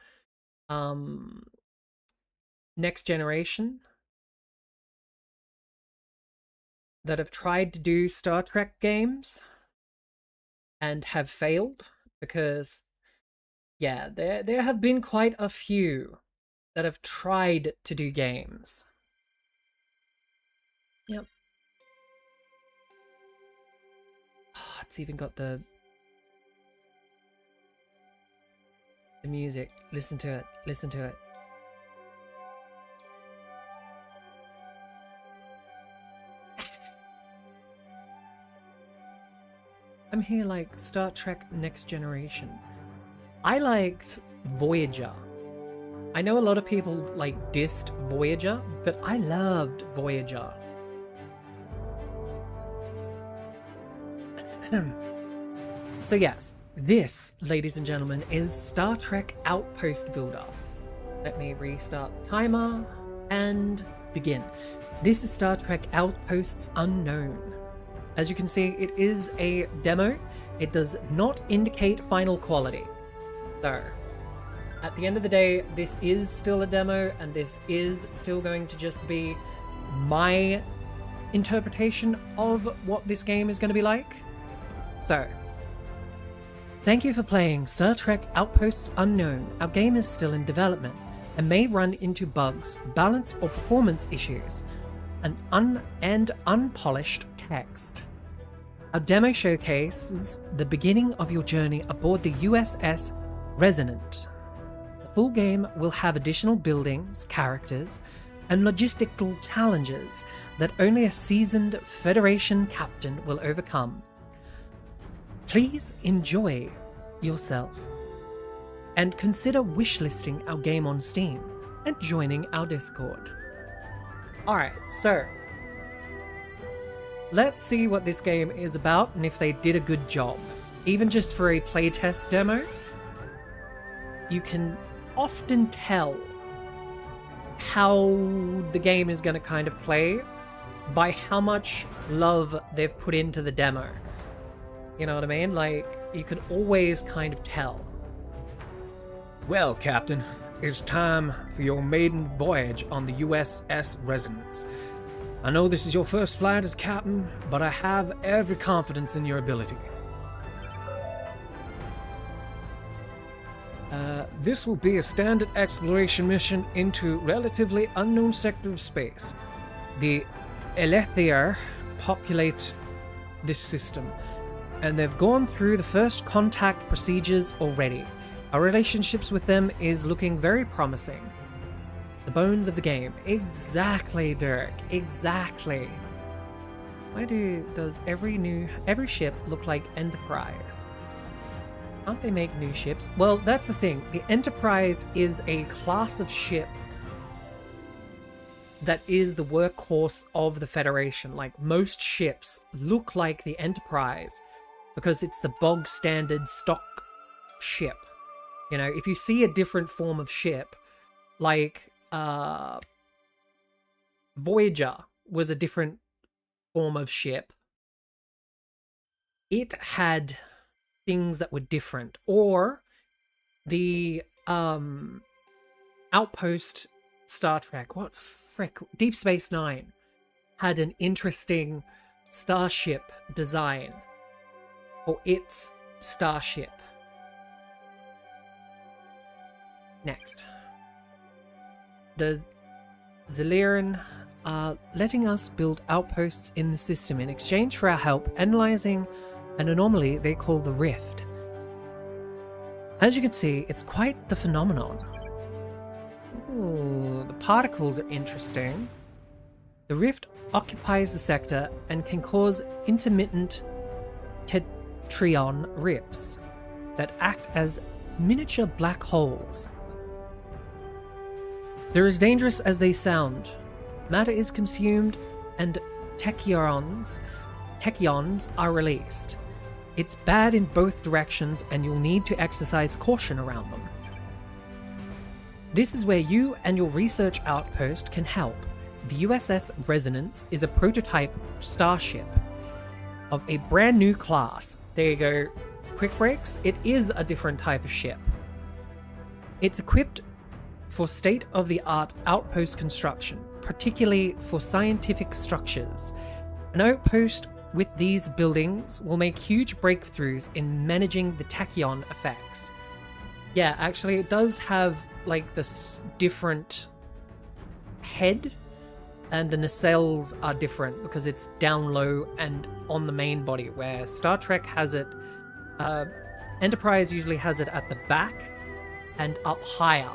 Next Generation, that have tried to do Star Trek games and have failed, because yeah, there have been quite a few that have tried to do games. Yep. Oh, it's even got the music. Listen to it. Listen to it. I'm here like Star Trek Next Generation. I liked Voyager. I know a lot of people like dissed Voyager, but I loved Voyager. So yes, this, ladies and gentlemen, is Star Trek Outpost Builder. Let me restart the timer and begin. This is Star Trek Outposts Unknown. As you can see, it is a demo. It does not indicate final quality. So, at the end of the day, this is still a demo, and this is still going to just be my interpretation of what this game is going to be like. So, thank you for playing Star Trek Outposts Unknown. Our game is still in development and may run into bugs, balance or performance issues, and unpolished text. Our demo showcases the beginning of your journey aboard the USS Resonant. The full game will have additional buildings, characters, and logistical challenges that only a seasoned Federation captain will overcome. Please enjoy yourself and consider wishlisting our game on Steam and joining our Discord. Alright, so let's see what this game is about and if they did a good job. Even just for a playtest demo, you can often tell how the game is going to kind of play by how much love they've put into the demo. You know what I mean? Like, you can always kind of tell. Well, Captain, it's time for your maiden voyage on the USS Resonance. I know this is your first flight as captain, but I have every confidence in your ability. This will be a standard exploration mission into relatively unknown sector of space. The Elethir populate this system, and they've gone through the first contact procedures already. Our relationships with them is looking very promising. The bones of the game. Exactly, Dirk. Exactly. Why does every ship look like Enterprise? Can't they make new ships? Well, that's the thing. The Enterprise is a class of ship that is the workhorse of the Federation. Like, most ships look like the Enterprise because it's the bog standard stock ship. You know, if you see a different form of ship, like Voyager was a different form of ship, it had things that were different. Or the Outpost Star Trek, what frick, Deep Space Nine had an interesting starship design for its starship. Next, the Zeliran are letting us build outposts in the system in exchange for our help analyzing an anomaly they call the Rift. As you can see, it's quite the phenomenon. Ooh, the particles are interesting. The Rift occupies the sector and can cause intermittent tetryon rifts that act as miniature black holes. They're as dangerous as they sound. Matter is consumed and tachyons are released. It's bad in both directions and you'll need to exercise caution around them. This is where you and your research outpost can help. The USS Resonance is a prototype starship of a brand new class. There you go. Quick breaks. It is a different type of ship. It's equipped for state-of-the-art outpost construction, particularly for scientific structures. An outpost with these buildings will make huge breakthroughs in managing the tachyon effects. Yeah, actually it does have like this different head, and the nacelles are different because it's down low and on the main body, where Star Trek has it, Enterprise usually has it at the back and up higher.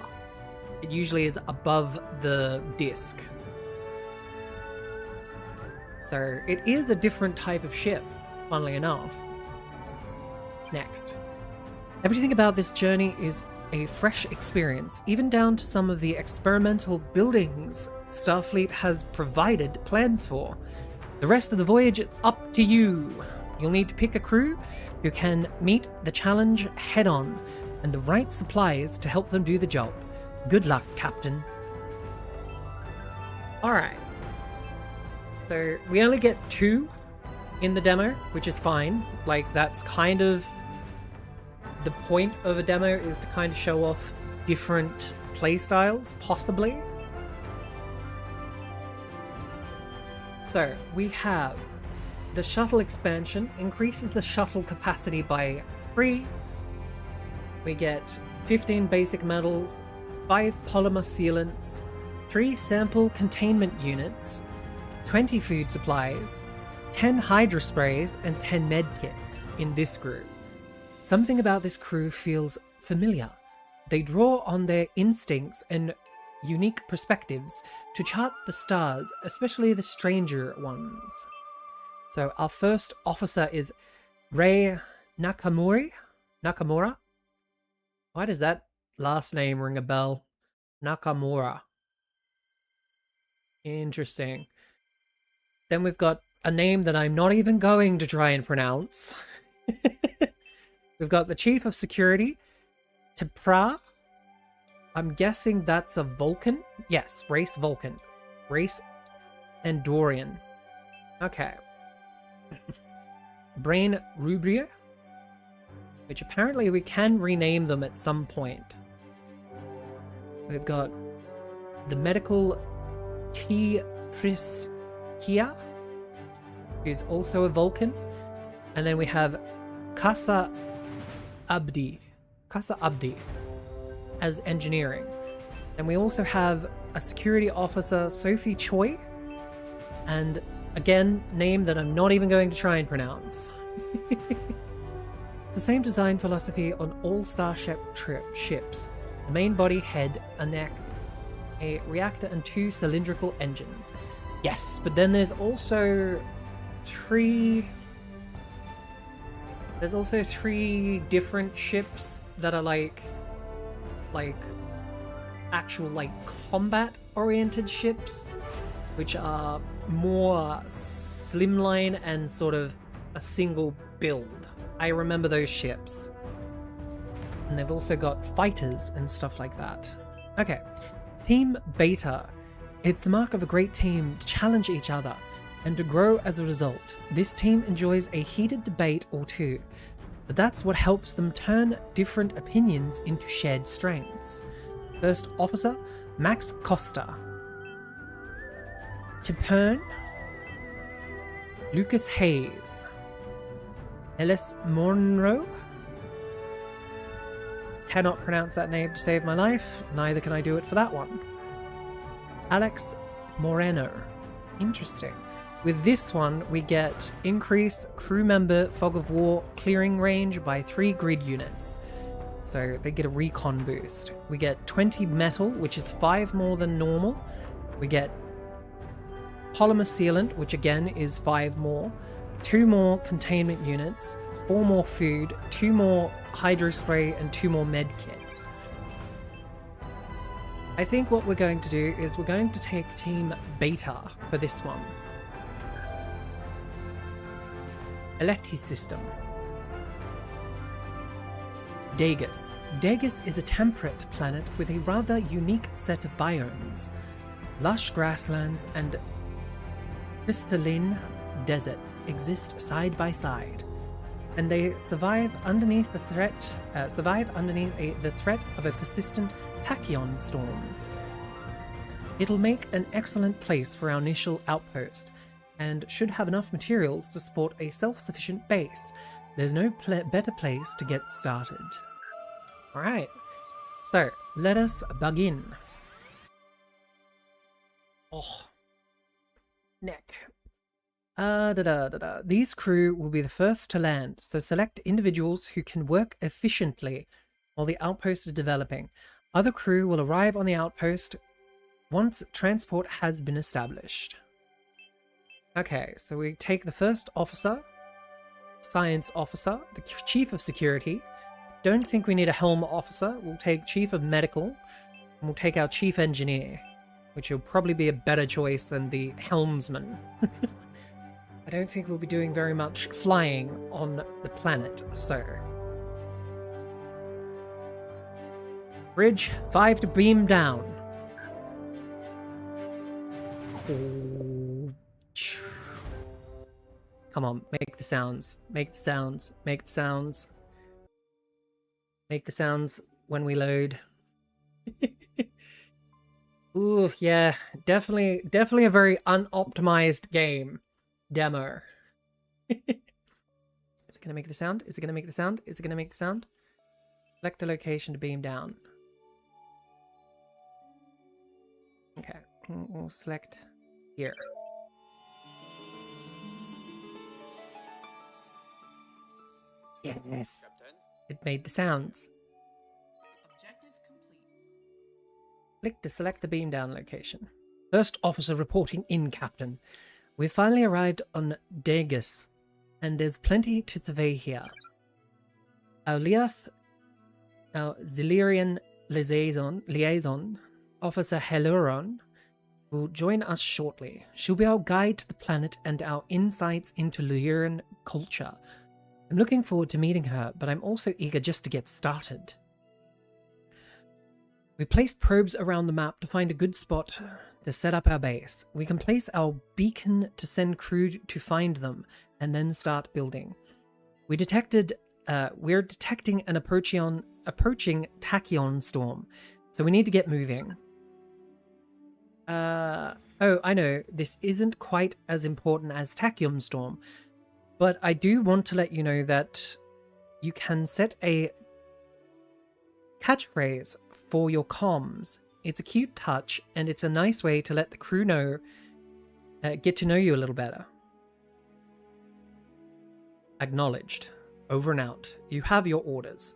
It usually is above the disc. So it is a different type of ship, funnily enough. Next. Everything about this journey is a fresh experience, even down to some of the experimental buildings Starfleet has provided plans for. The rest of the voyage is up to you. You'll need to pick a crew who can meet the challenge head-on and the right supplies to help them do the job. Good luck, Captain. Alright. So we only get 2 in the demo, which is fine. Like, that's kind of the point of a demo, is to kind of show off different playstyles, possibly. So we have the shuttle expansion increases the shuttle capacity by 3. We get 15 basic metals, 5 polymer sealants, 3 sample containment units, 20 food supplies, 10 hydro sprays, and 10 med kits in this group. Something about this crew feels familiar. They draw on their instincts and unique perspectives to chart the stars, especially the stranger ones. So our first officer is Rei Nakamura? Why does that last name ring a bell? Nakamura. Interesting. Then we've got a name that I'm not even going to try and pronounce. We've got the Chief of Security, Tepra. I'm guessing that's a Vulcan? Yes, race Vulcan. Race Andorian. Okay. Brain Rubrier, which apparently we can rename them at some point. We've got the medical T Priskia, who's also a Vulcan. And then we have Kasa Abdi as engineering. And we also have a security officer, Sophie Choi, and again, name that I'm not even going to try and pronounce. It's the same design philosophy on all Starship ships. The main body, head, a neck, a reactor, and 2 cylindrical engines. Yes, but then there's also 3 different ships that are like actual combat oriented ships, which are more slimline and sort of a single build. I remember those ships. And they've also got fighters and stuff like that. Okay, Team Beta. It's the mark of a great team to challenge each other and to grow as a result. This team enjoys a heated debate or two, but that's what helps them turn different opinions into shared strengths. First Officer, Max Costa. Tipern, Lucas Hayes. Ellis Monroe. Cannot pronounce that name to save my life, neither can I do it for that one. Alex Moreno. Interesting. With this one, we get increase crew member fog of war clearing range by 3 grid units. So they get a recon boost. We get 20 metal, which is 5 more than normal. We get polymer sealant, which again is 5 more. 2 more containment units, 4 more food, 2 more hydro spray, and 2 more med kits. I think what we're going to do is we're going to take Team Beta for this one. Electi system. Degas. Degas is a temperate planet with a rather unique set of biomes. Lush grasslands and crystalline deserts exist side by side, and they survive underneath the threat of a persistent tachyon storms. It'll make an excellent place for our initial outpost, and should have enough materials to support a self-sufficient base. There's no better place to get started. Alright, so let us begin. Oh, neck. These crew will be the first to land, so select individuals who can work efficiently while the outpost is developing. Other crew will arrive on the outpost once transport has been established. Okay, so we take the first officer, science officer, the chief of security. Don't think we need a helm officer. We'll take chief of medical, and we'll take our chief engineer, which will probably be a better choice than the helmsman. I don't think we'll be doing very much flying on the planet, so. Bridge 5 to beam down. Come on, make the sounds. Make the sounds. Make the sounds. Make the sounds when we load. Ooh, yeah, definitely a very unoptimized game. Demo. Is it gonna make the sound? Is it gonna make the sound? Is it gonna make the sound? Select a location to beam down. Okay, we'll select here. Yes, it made the sounds. Objective complete. Click to select the beam down location. First officer reporting in, Captain. We've finally arrived on Degas, and there's plenty to survey here. Our Zilirian liaison, Officer Heluron, will join us shortly. She'll be our guide to the planet and our insights into Lyran culture. I'm looking forward to meeting her, but I'm also eager just to get started. We placed probes around the map to find a good spot to set up our base. We can place our beacon to send crew to find them, and then start building. We're detecting an approaching tachyon storm, so we need to get moving. Oh, I know, this isn't quite as important as tachyon storm, but I do want to let you know that you can set a catchphrase for your comms. It's a cute touch, and it's a nice way to let the crew know, get to know you a little better. Acknowledged. Over and out. You have your orders.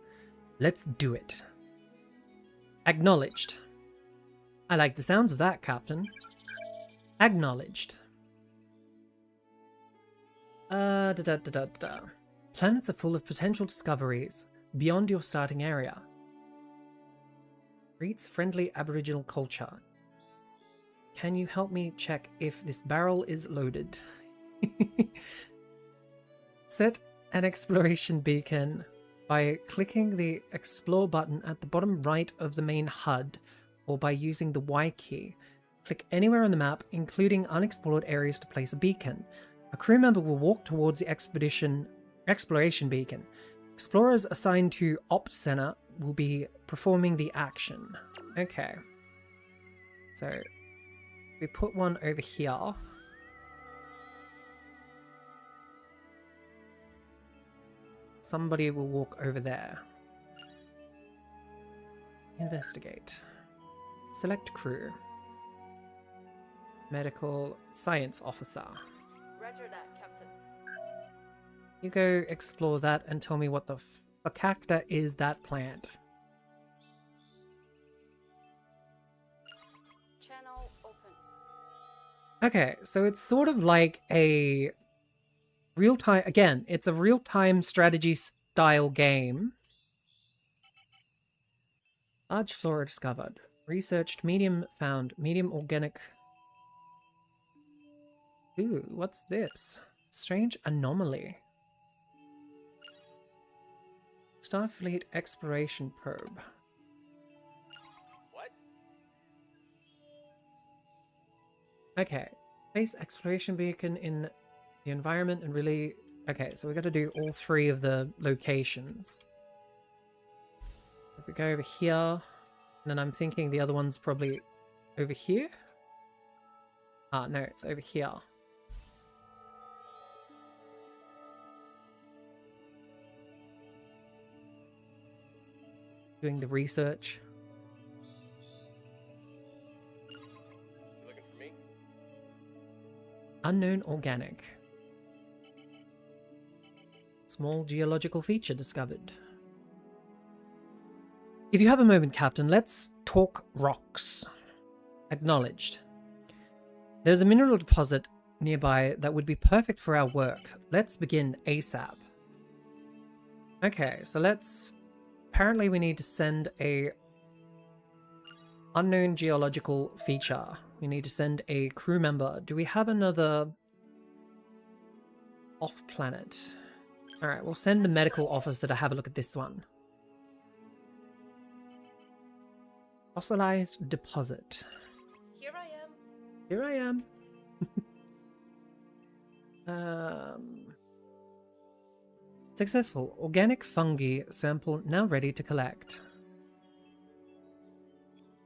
Let's do it. Acknowledged. I like the sounds of that, Captain. Acknowledged. Planets are full of potential discoveries beyond your starting area. Greets friendly Aboriginal culture. Can you help me check if this barrel is loaded? Set an exploration beacon by clicking the explore button at the bottom right of the main HUD, or by using the Y key. Click anywhere on the map, including unexplored areas, to place a beacon. A crew member will walk towards the exploration beacon. Explorers assigned to Opt Center will be performing the action. Okay. So, we put one over here. Somebody will walk over there. Investigate. Select crew. Medical science officer. Roger that, Captain. You go explore that and tell me what the fakakta is that plant. Channel open. Okay, so it's sort of like a real-time... Again, it's a real-time strategy style game. Large flora discovered. Researched, medium found. Medium organic... Ooh, what's this? Strange anomaly. Starfleet exploration probe. What? Okay. Place exploration beacon in the environment and really... Okay, so we got to do all three of the locations. If we go over here, and then I'm thinking the other one's probably over here? Ah, no, it's over here. Doing the research. You looking for me? Unknown organic. Small geological feature discovered. If you have a moment, Captain, let's talk rocks. Acknowledged. There's a mineral deposit nearby that would be perfect for our work. Let's begin ASAP. Okay, so let's... Apparently we need to send a unknown geological feature. We need to send a crew member. Do we have another off-planet? Alright, we'll send the medical officer to have a look at this one. Fossilized deposit. Here I am. Here I am. Successful. Organic fungi sample now ready to collect.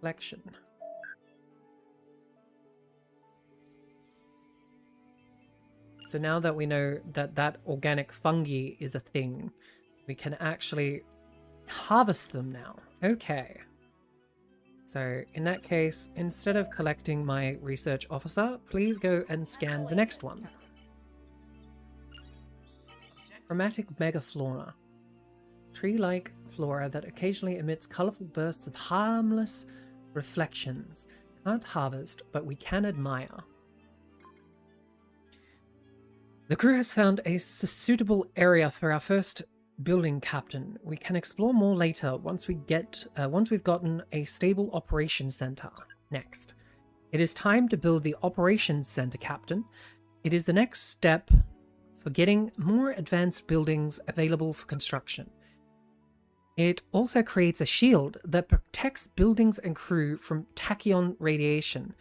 Collection. So now that we know that that organic fungi is a thing, we can actually harvest them now. Okay. So in that case, instead of collecting my research officer, please go and scan the next one. Chromatic megaflora. Tree-like flora that occasionally emits colorful bursts of harmless reflections. Can't harvest, but we can admire. The crew has found a suitable area for our first building, Captain. We can explore more later once we've gotten a stable operations center. Next, it is time to build the operations center, Captain. It is the next step for getting more advanced buildings available for construction. It also creates a shield that protects buildings and crew from tachyon radiation.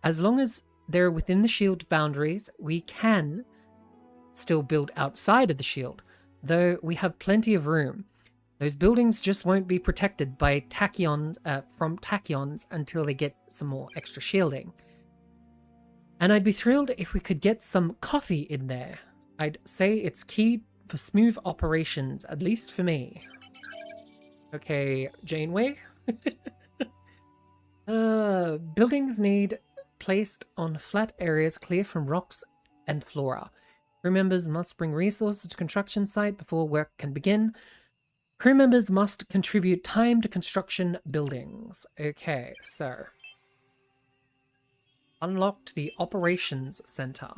As long as they're within the shield boundaries, we can still build outside of the shield, though we have plenty of room. Those buildings just won't be protected by from tachyons until they get some more extra shielding. And I'd be thrilled if we could get some coffee in there. I'd say it's key for smooth operations, at least for me. Okay, Janeway. Buildings need placed on flat areas clear from rocks and flora. Crew members must bring resources to construction site before work can begin. Crew members must contribute time to construction buildings. Okay, so unlocked the operations center.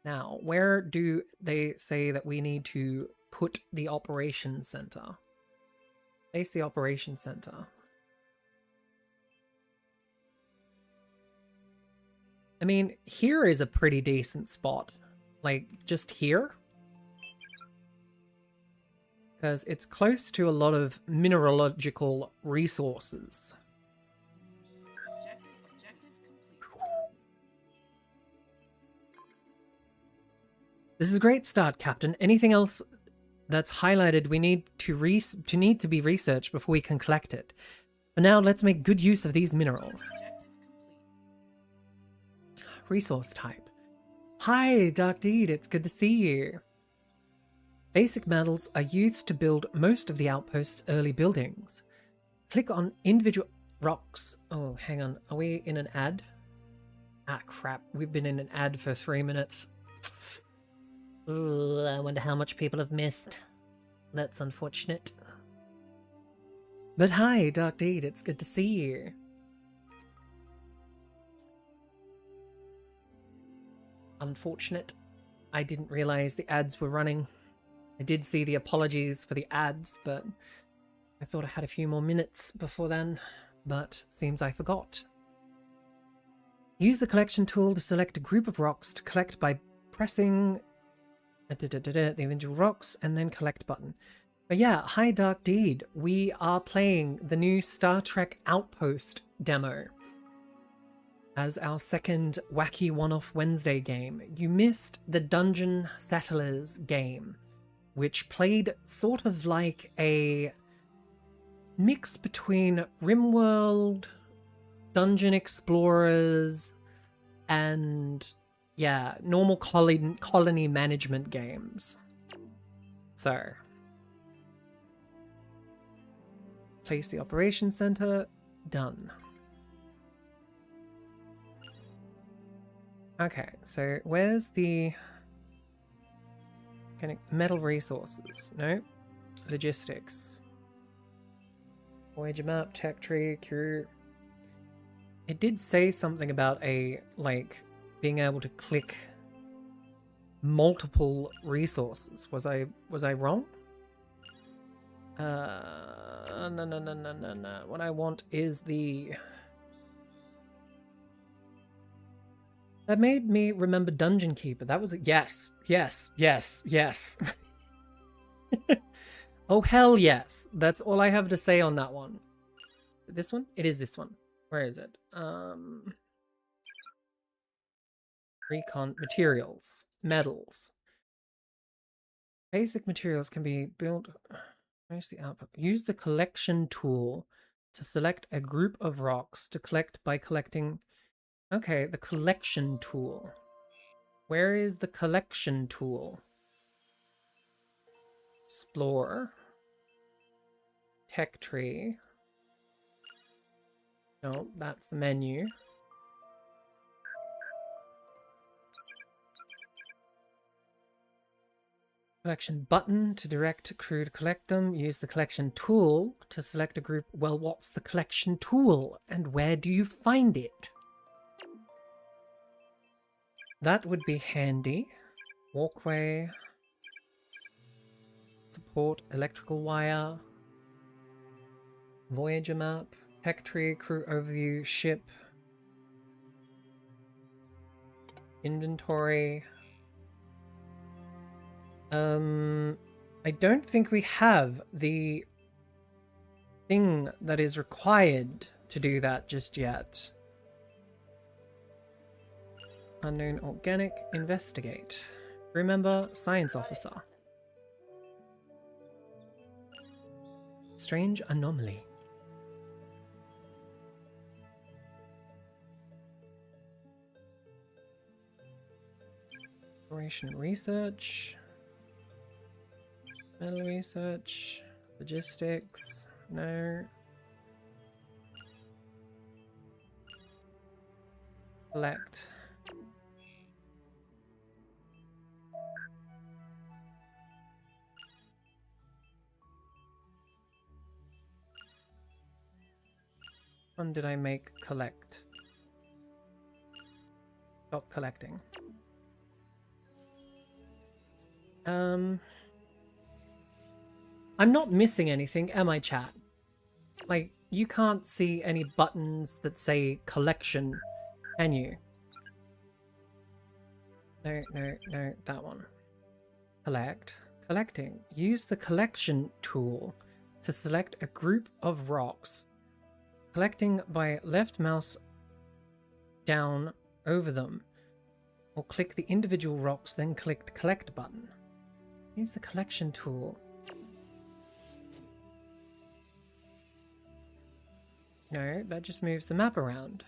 Now, where do they say that we need to put the operations center? Place the operations center. I mean, here is a pretty decent spot. Like, just here. Because it's close to a lot of mineralogical resources. This is a great start, Captain. Anything else that's highlighted we need to be researched before we can collect it. For now, let's make good use of these minerals. Resource type. Hi, Dark Deed, it's good to see you. Basic metals are used to build most of the outpost's early buildings. Click on individual rocks. Oh, hang on. Are we in an ad? Ah, crap. We've been in an ad for 3 minutes. Ooh, I wonder how much people have missed. That's unfortunate. But hi, Dark Deed, it's good to see you. Unfortunate. I didn't realize the ads were running. I did see the apologies for the ads, but I thought I had a few more minutes before then, but seems I forgot. Use the collection tool to select a group of rocks to collect by pressing the individual rocks and then collect button. But yeah, hi Dark Deed. We are playing the new Star Trek Outpost demo as our second wacky one-off Wednesday game. You missed the Dungeon Settlers game, which played sort of like a mix between RimWorld, Dungeon Explorers, and yeah, normal colony management games. So, place the operations center, done. Okay, so where's the metal resources? No. Logistics. Voyager map, tech tree, crew. It did say something about being able to click multiple resources. Was I wrong? No. What I want is the... That made me remember Dungeon Keeper. That was a... Yes. Oh, hell yes. That's all I have to say on that one. This one? It is this one. Where is it? Recon materials. Metals. Basic materials can be built... Where's the output? Use the collection tool to select a group of rocks to collect by collecting... Okay, the collection tool. Where is the collection tool? Explore. Tech tree. No, that's the menu. Collection button to direct a crew to collect them. Use the collection tool to select a group. Well, what's the collection tool and where do you find it? That would be handy. Walkway. Support, electrical wire. Voyager map. Tech tree, crew overview, ship. Inventory. I don't think we have the thing that is required to do that just yet. Unknown organic, investigate. Remember, science officer. Strange anomaly. Operation research. Metal research. Logistics. No. Collect. One did I make collect? Stop collecting. I'm not missing anything, am I, chat? Like, you can't see any buttons that say collection, can you? No, that one. Collect. Collecting. Use the collection tool to select a group of rocks. Collecting by left mouse down over them. Or click the individual rocks, then click the collect button. Use the collection tool. No, that just moves the map around.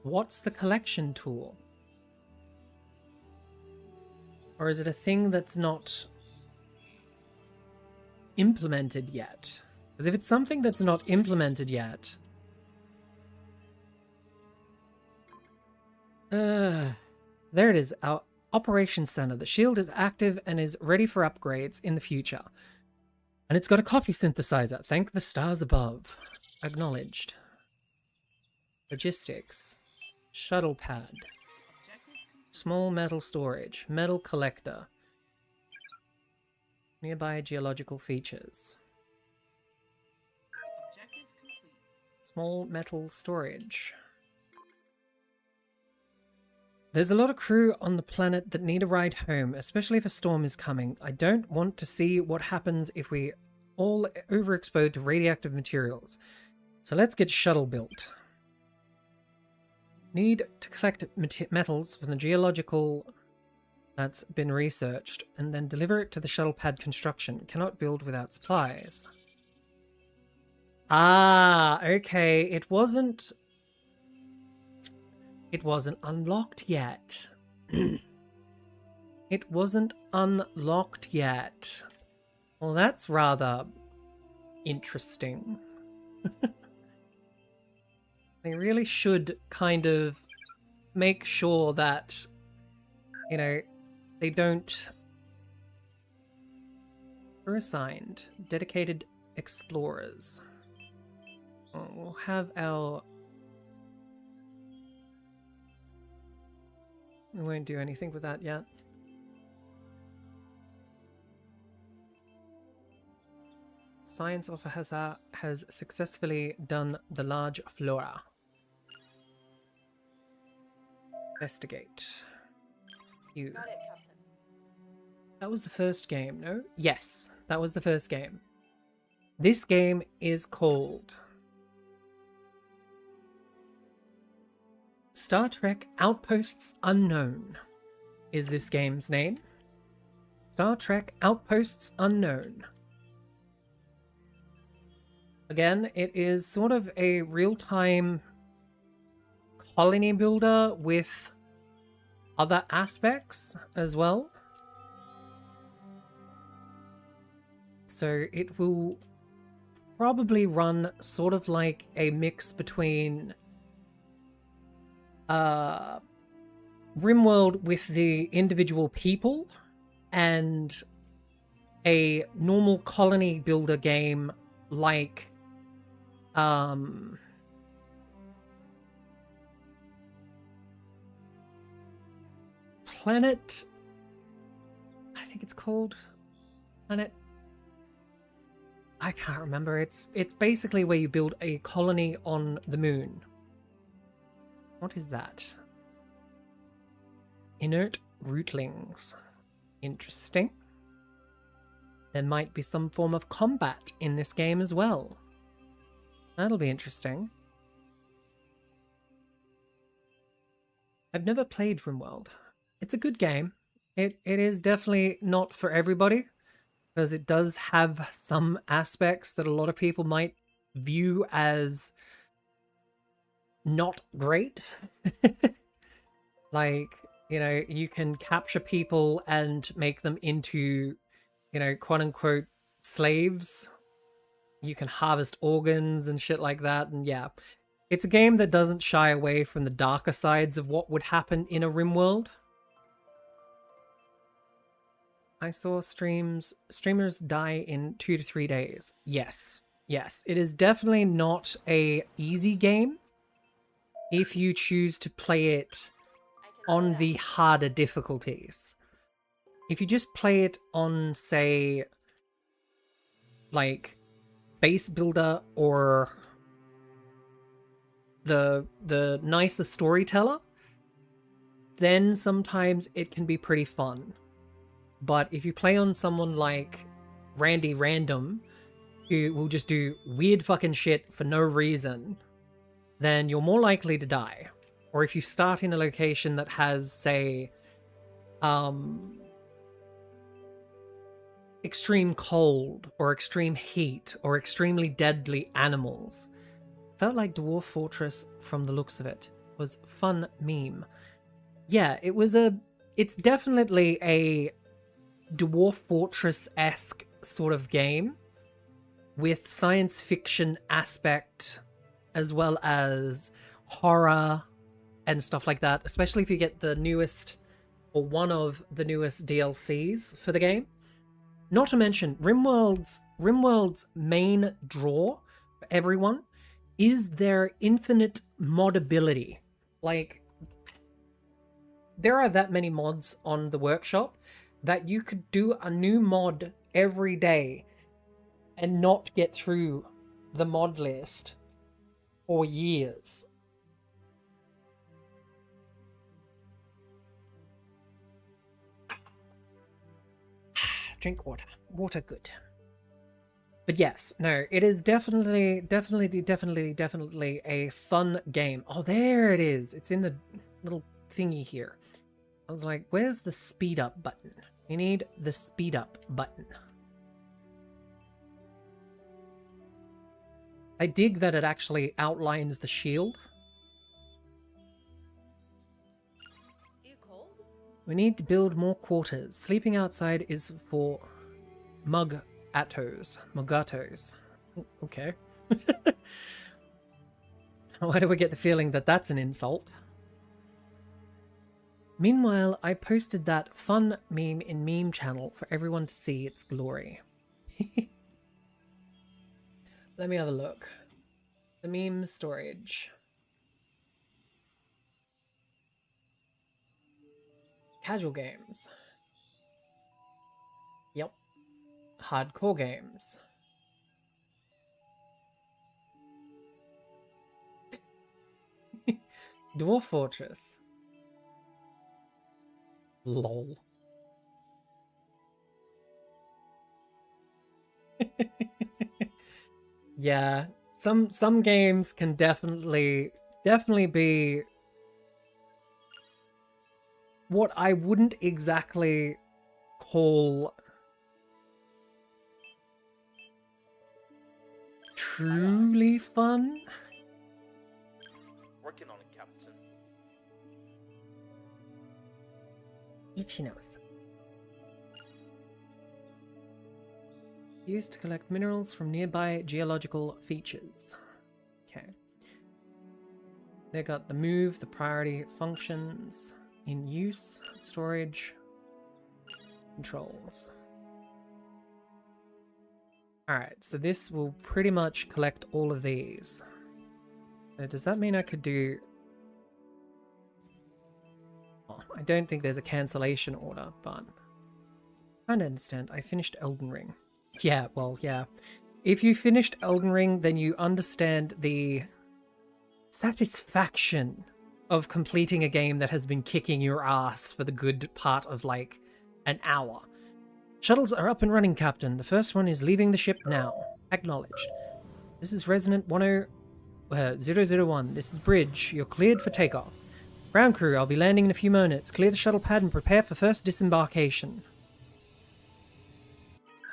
What's the collection tool? Or is it a thing that's not implemented yet? Because if it's something that's not implemented yet... there it is, our operations center. The shield is active and is ready for upgrades in the future. And it's got a coffee synthesizer. Thank the stars above. Acknowledged. Logistics. Shuttle pad. Small metal storage. Metal collector. Nearby geological features. Objective complete. Small metal storage. There's a lot of crew on the planet that need a ride home, especially if a storm is coming. I don't want to see what happens if we all overexpose to radioactive materials. So let's get shuttle built. Need to collect metals from the geological that's been researched and then deliver it to the shuttle pad construction. Cannot build without supplies. Ah, okay. It wasn't unlocked yet. It wasn't unlocked yet. Well, that's rather interesting. They really should kind of make sure that, you know, they don't... We're assigned dedicated explorers. Oh, we'll have our... We won't do anything with that yet. Science officer has successfully done the large flora. Investigate. You. Got it, Captain. That was the first game, no? Yes, that was the first game. This game is called Star Trek Outposts Unknown is this game's name. Star Trek Outposts Unknown. Again, it is sort of a real-time colony builder with other aspects as well. So it will probably run sort of like a mix between RimWorld with the individual people and a normal colony builder game like Planet, I think it's called Planet, I can't remember. It's basically where you build a colony on the moon. What is that? Inert rootlings. Interesting. There might be some form of combat in this game as well. That'll be interesting. I've never played RimWorld. It's a good game. It is definitely not for everybody, because it does have some aspects that a lot of people might view as not great. Like, you know, you can capture people and make them into, you know, quote unquote slaves. You can harvest organs and shit like that. And yeah, it's a game that doesn't shy away from the darker sides of what would happen in a RimWorld. I saw streamers die in 2 to 3 days. Yes. Yes. It is definitely not a easy game if you choose to play it on the harder difficulties. If you just play it on, say, like base builder or the nicer storyteller, then sometimes it can be pretty fun. But if you play on someone like Randy Random, who will just do weird fucking shit for no reason, then you're more likely to die. Or if you start in a location that has, say, extreme cold, or extreme heat, or extremely deadly animals. Felt like Dwarf Fortress from the looks of it. Was fun meme. Yeah, it's definitely a Dwarf Fortress-esque sort of game with science fiction aspect as well as horror and stuff like that, especially if you get the newest or one of the newest DLCs for the game. Not to mention, RimWorld's main draw for everyone is their infinite modability. Like, there are that many mods on the workshop that you could do a new mod every day and not get through the mod list for years. Drink water. Water good. But yes, no, it is definitely a fun game. Oh, there it is. It's in the little thingy here. I was like, where's the speed up button? We need the speed up button. I dig that it actually outlines the shield. You cold? We need to build more quarters. Sleeping outside is for mugatos. Okay. Why do we get the feeling that that's an insult? Meanwhile, I posted that fun meme in Meme Channel for everyone to see its glory. Let me have a look. The meme storage. Casual games. Yep. Hardcore games. Dwarf Fortress. Lol. Yeah, some games can definitely be what I wouldn't exactly call truly fun. Working on it, Captain. Itchy nose. Used to collect minerals from nearby geological features. Okay. They got the move, the priority functions, in use, storage, controls. Alright, so this will pretty much collect all of these. So does that mean I could do... Oh, I don't think there's a cancellation order, but... I don't understand. I finished Elden Ring. Yeah, well, yeah. If you finished Elden Ring, then you understand the satisfaction of completing a game that has been kicking your ass for the good part of, like, an hour. Shuttles are up and running, Captain. The first one is leaving the ship now. Acknowledged. This is Resident 001. This is Bridge. You're cleared for takeoff. Ground crew, I'll be landing in a few moments. Clear the shuttle pad and prepare for first disembarkation.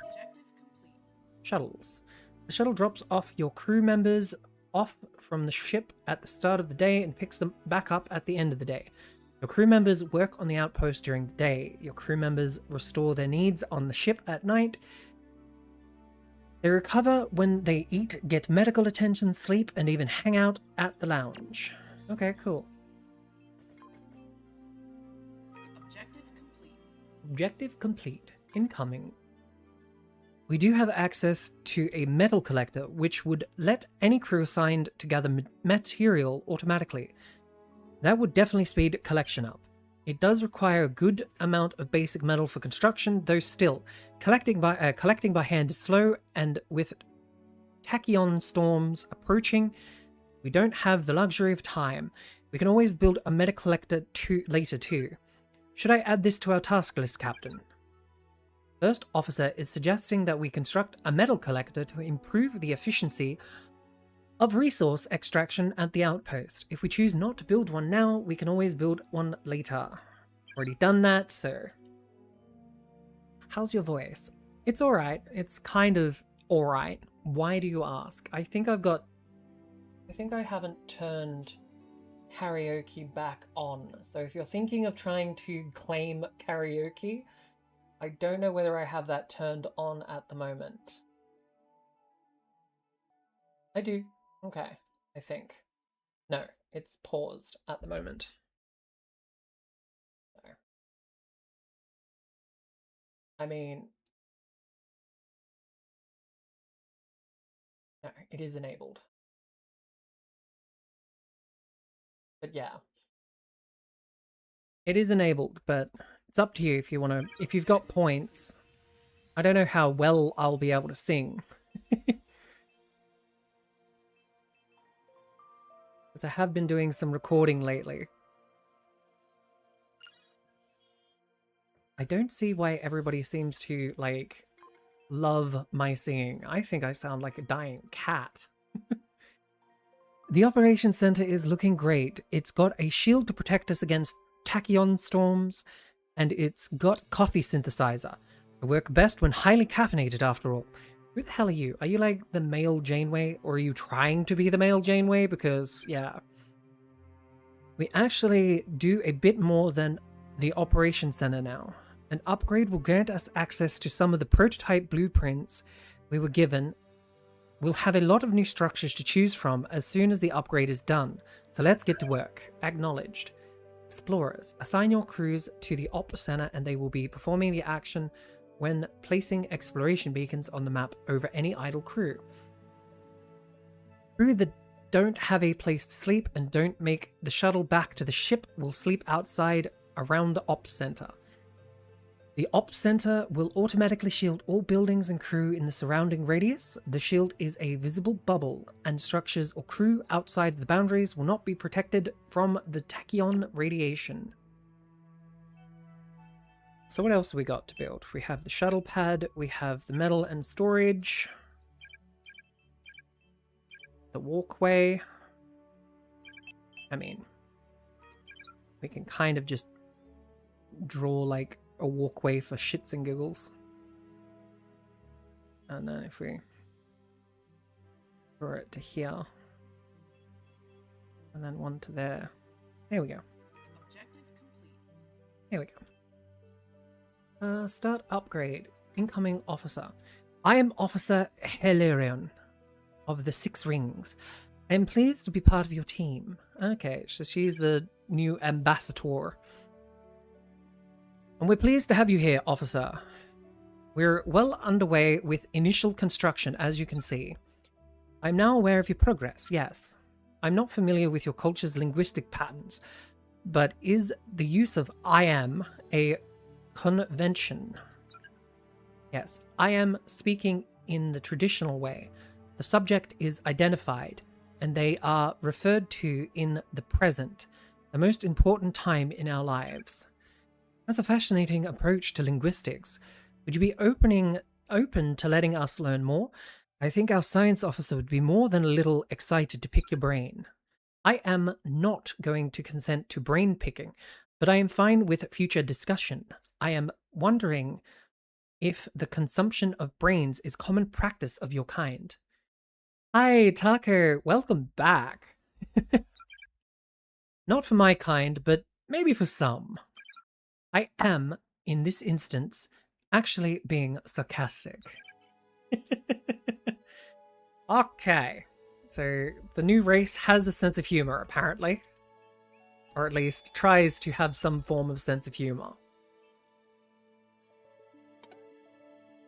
Objective complete. Shuttles. The shuttle drops off your crew members off from the ship at the start of the day and picks them back up at the end of the day. Your crew members work on the outpost during the day. Your crew members restore their needs on the ship at night. They recover when they eat, get medical attention, sleep, and even hang out at the lounge. Okay, cool. Objective complete. Objective complete. Incoming. We do have access to a metal collector, which would let any crew assigned to gather material automatically. That would definitely speed collection up. It does require a good amount of basic metal for construction, though still, collecting by hand is slow, and with tachyon storms approaching, we don't have the luxury of time. We can always build a meta collector later too. Should I add this to our task list, Captain? First Officer is suggesting that we construct a metal collector to improve the efficiency of resource extraction at the outpost. If we choose not to build one now, we can always build one later. Already done that, so... How's your voice? It's alright. It's kind of alright. Why do you ask? I think I haven't turned karaoke back on. So if you're thinking of trying to claim karaoke, I don't know whether I have that turned on at the moment. I do. Okay, I think. No, it's paused at the moment. So. I mean... No, it is enabled. But yeah. It is enabled, but it's up to you if you want to... If you've got points. I don't know how well I'll be able to sing. Because I have been doing some recording lately. I don't see why everybody seems to, like, love my singing. I think I sound like a dying cat. The operations center is looking great. It's got a shield to protect us against tachyon storms, and it's got coffee synthesizer. They work best when highly caffeinated, after all. Who the hell are you? Are you like the male Janeway, or are you trying to be the male Janeway? Because, yeah. We actually do a bit more than the operations center now. An upgrade will grant us access to some of the prototype blueprints we were given. We'll have a lot of new structures to choose from as soon as the upgrade is done. So let's get to work. Acknowledged. Explorers, assign your crews to the Op Center and they will be performing the action when placing exploration beacons on the map over any idle crew. Crew that don't have a place to sleep and don't make the shuttle back to the ship will sleep outside around the Op Center. The Op Center will automatically shield all buildings and crew in the surrounding radius. The shield is a visible bubble, and structures or crew outside the boundaries will not be protected from the tachyon radiation. So what else have we got to build? We have the shuttle pad, we have the metal and storage, the walkway. I mean, we can kind of just draw like a walkway for shits and giggles. And then if we draw it to here, and then one to there. There we go. Objective complete. There we go. Start upgrade. Incoming officer. I am Officer Hilarion of the Six Rings. I am pleased to be part of your team. Okay, so she's the new ambassador. And we're pleased to have you here, officer. We're well underway with initial construction, as you can see. I'm now aware of your progress, yes. I'm not familiar with your culture's linguistic patterns, but is the use of I am a convention? Yes, I am speaking in the traditional way. The subject is identified, and they are referred to in the present, the most important time in our lives. That's a fascinating approach to linguistics. Would you be open to letting us learn more? I think our science officer would be more than a little excited to pick your brain. I am not going to consent to brain picking, but I am fine with future discussion. I am wondering if the consumption of brains is common practice of your kind. Hi, Taco. Welcome back. Not for my kind, but maybe for some. I am, in this instance, actually being sarcastic. Okay. So the new race has a sense of humor, apparently. Or at least tries to have some form of sense of humor.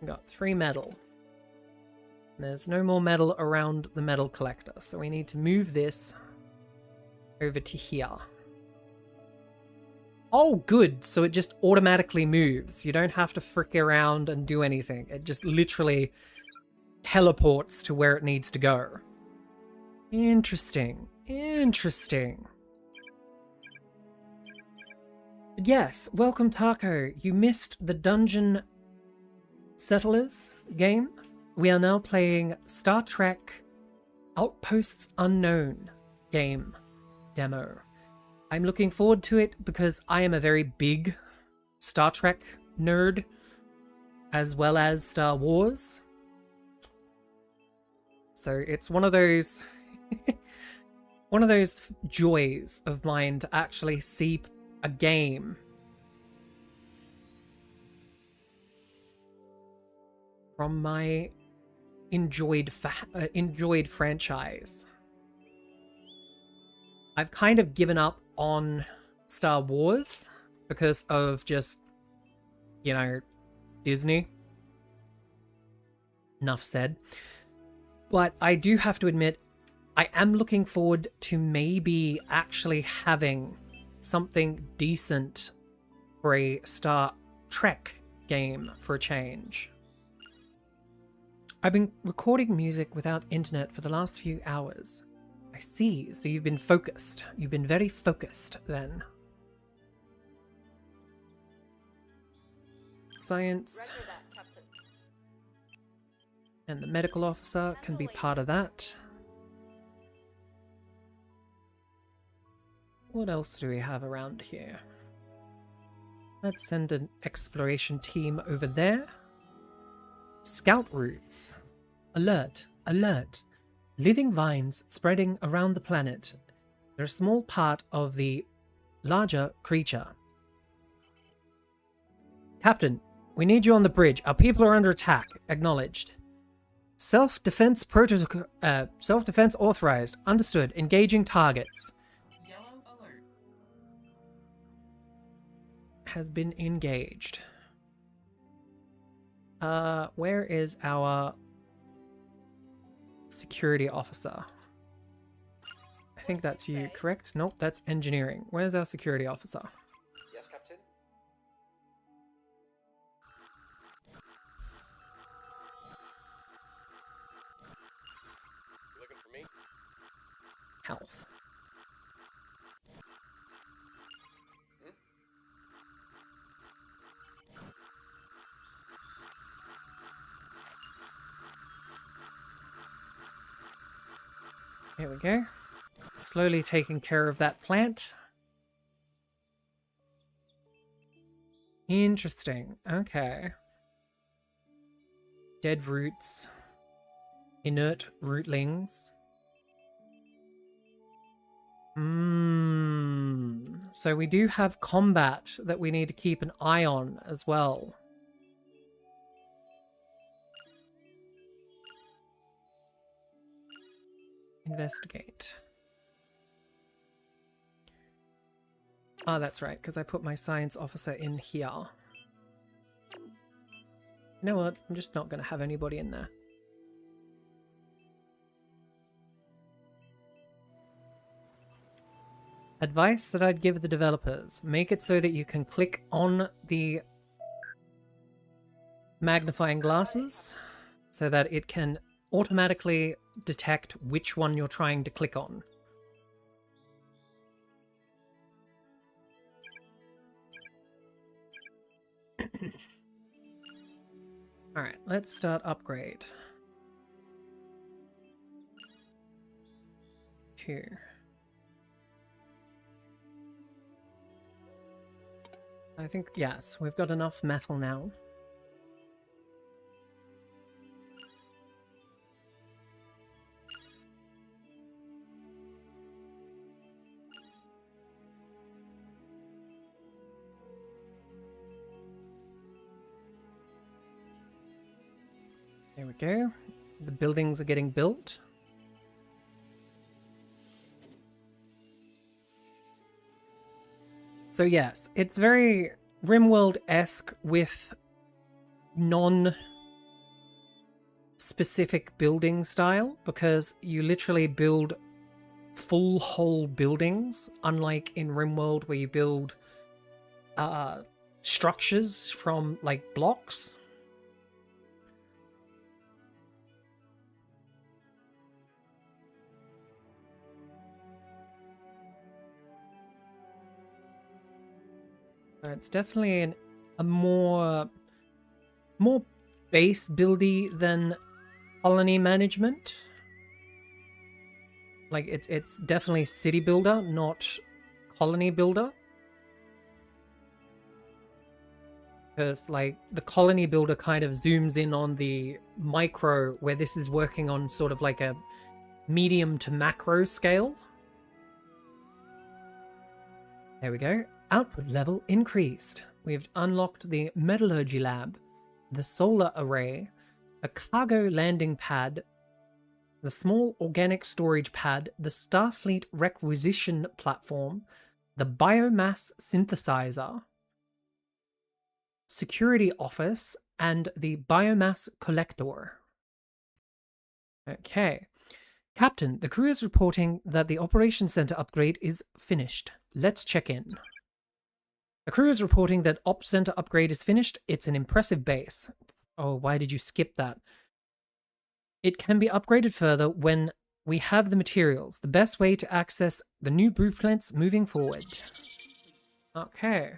We got 3 metal. There's no more metal around the metal collector, so we need to move this over to here. Oh, good. So it just automatically moves. You don't have to frick around and do anything. It just literally teleports to where it needs to go. Interesting. Interesting. Yes, welcome, Taco. You missed the Dungeon Settlers game. We are now playing Star Trek Outposts Unknown game demo. I'm looking forward to it because I am a very big Star Trek nerd, as well as Star Wars. So it's one of those joys of mine to actually see a game from my enjoyed franchise. I've kind of given up on Star Wars because of just, you know, Disney. Enough said. But I do have to admit, I am looking forward to maybe actually having something decent for a Star Trek game for a change. I've been recording music without internet for the last few hours. I see, so you've been focused. You've been very focused then. Science. Roger that, Captain. And the medical officer can be part of that. What else do we have around here? Let's send an exploration team over there. Scout routes. Alert, alert. Living vines spreading around the planet. They're a small part of the larger creature. Captain, we need you on the bridge. Our people are under attack. Acknowledged. Self-defense self-defense authorized. Understood. Engaging targets. Yellow alert. Has been engaged. Where is our security officer? I think that's you, correct? Nope, that's engineering. Where's our security officer? Yes, Captain. You looking for me? Health. Here we go. Slowly taking care of that plant. Interesting. Okay. Dead roots. Inert rootlings. So we do have combat that we need to keep an eye on as well. Investigate. Oh, that's right, because I put my science officer in here. You know what? I'm just not going to have anybody in there. Advice that I'd give the developers. Make it so that you can click on the magnifying glasses so that it can automatically detect which one you're trying to click on. Alright, let's start upgrade. Here. I think, yes, we've got enough metal now. There we go. The buildings are getting built. So yes, it's very RimWorld-esque with non-specific building style, because you literally build full whole buildings, unlike in RimWorld where you build structures from like blocks. It's definitely a more base buildy than colony management. Like it's definitely city builder, not colony builder. Because like the colony builder kind of zooms in on the micro, where this is working on sort of like a medium to macro scale. There we go. Output level increased. We've unlocked the metallurgy lab, the solar array, a cargo landing pad, the small organic storage pad, the Starfleet requisition platform, the biomass synthesizer, security office, and the biomass collector. Okay. Captain, the crew is reporting that the operations center upgrade is finished. Let's check in. The crew is reporting that Op Center upgrade is finished. It's an impressive base. Oh, why did you skip that? It can be upgraded further when we have the materials. The best way to access the new blueprints moving forward. Okay.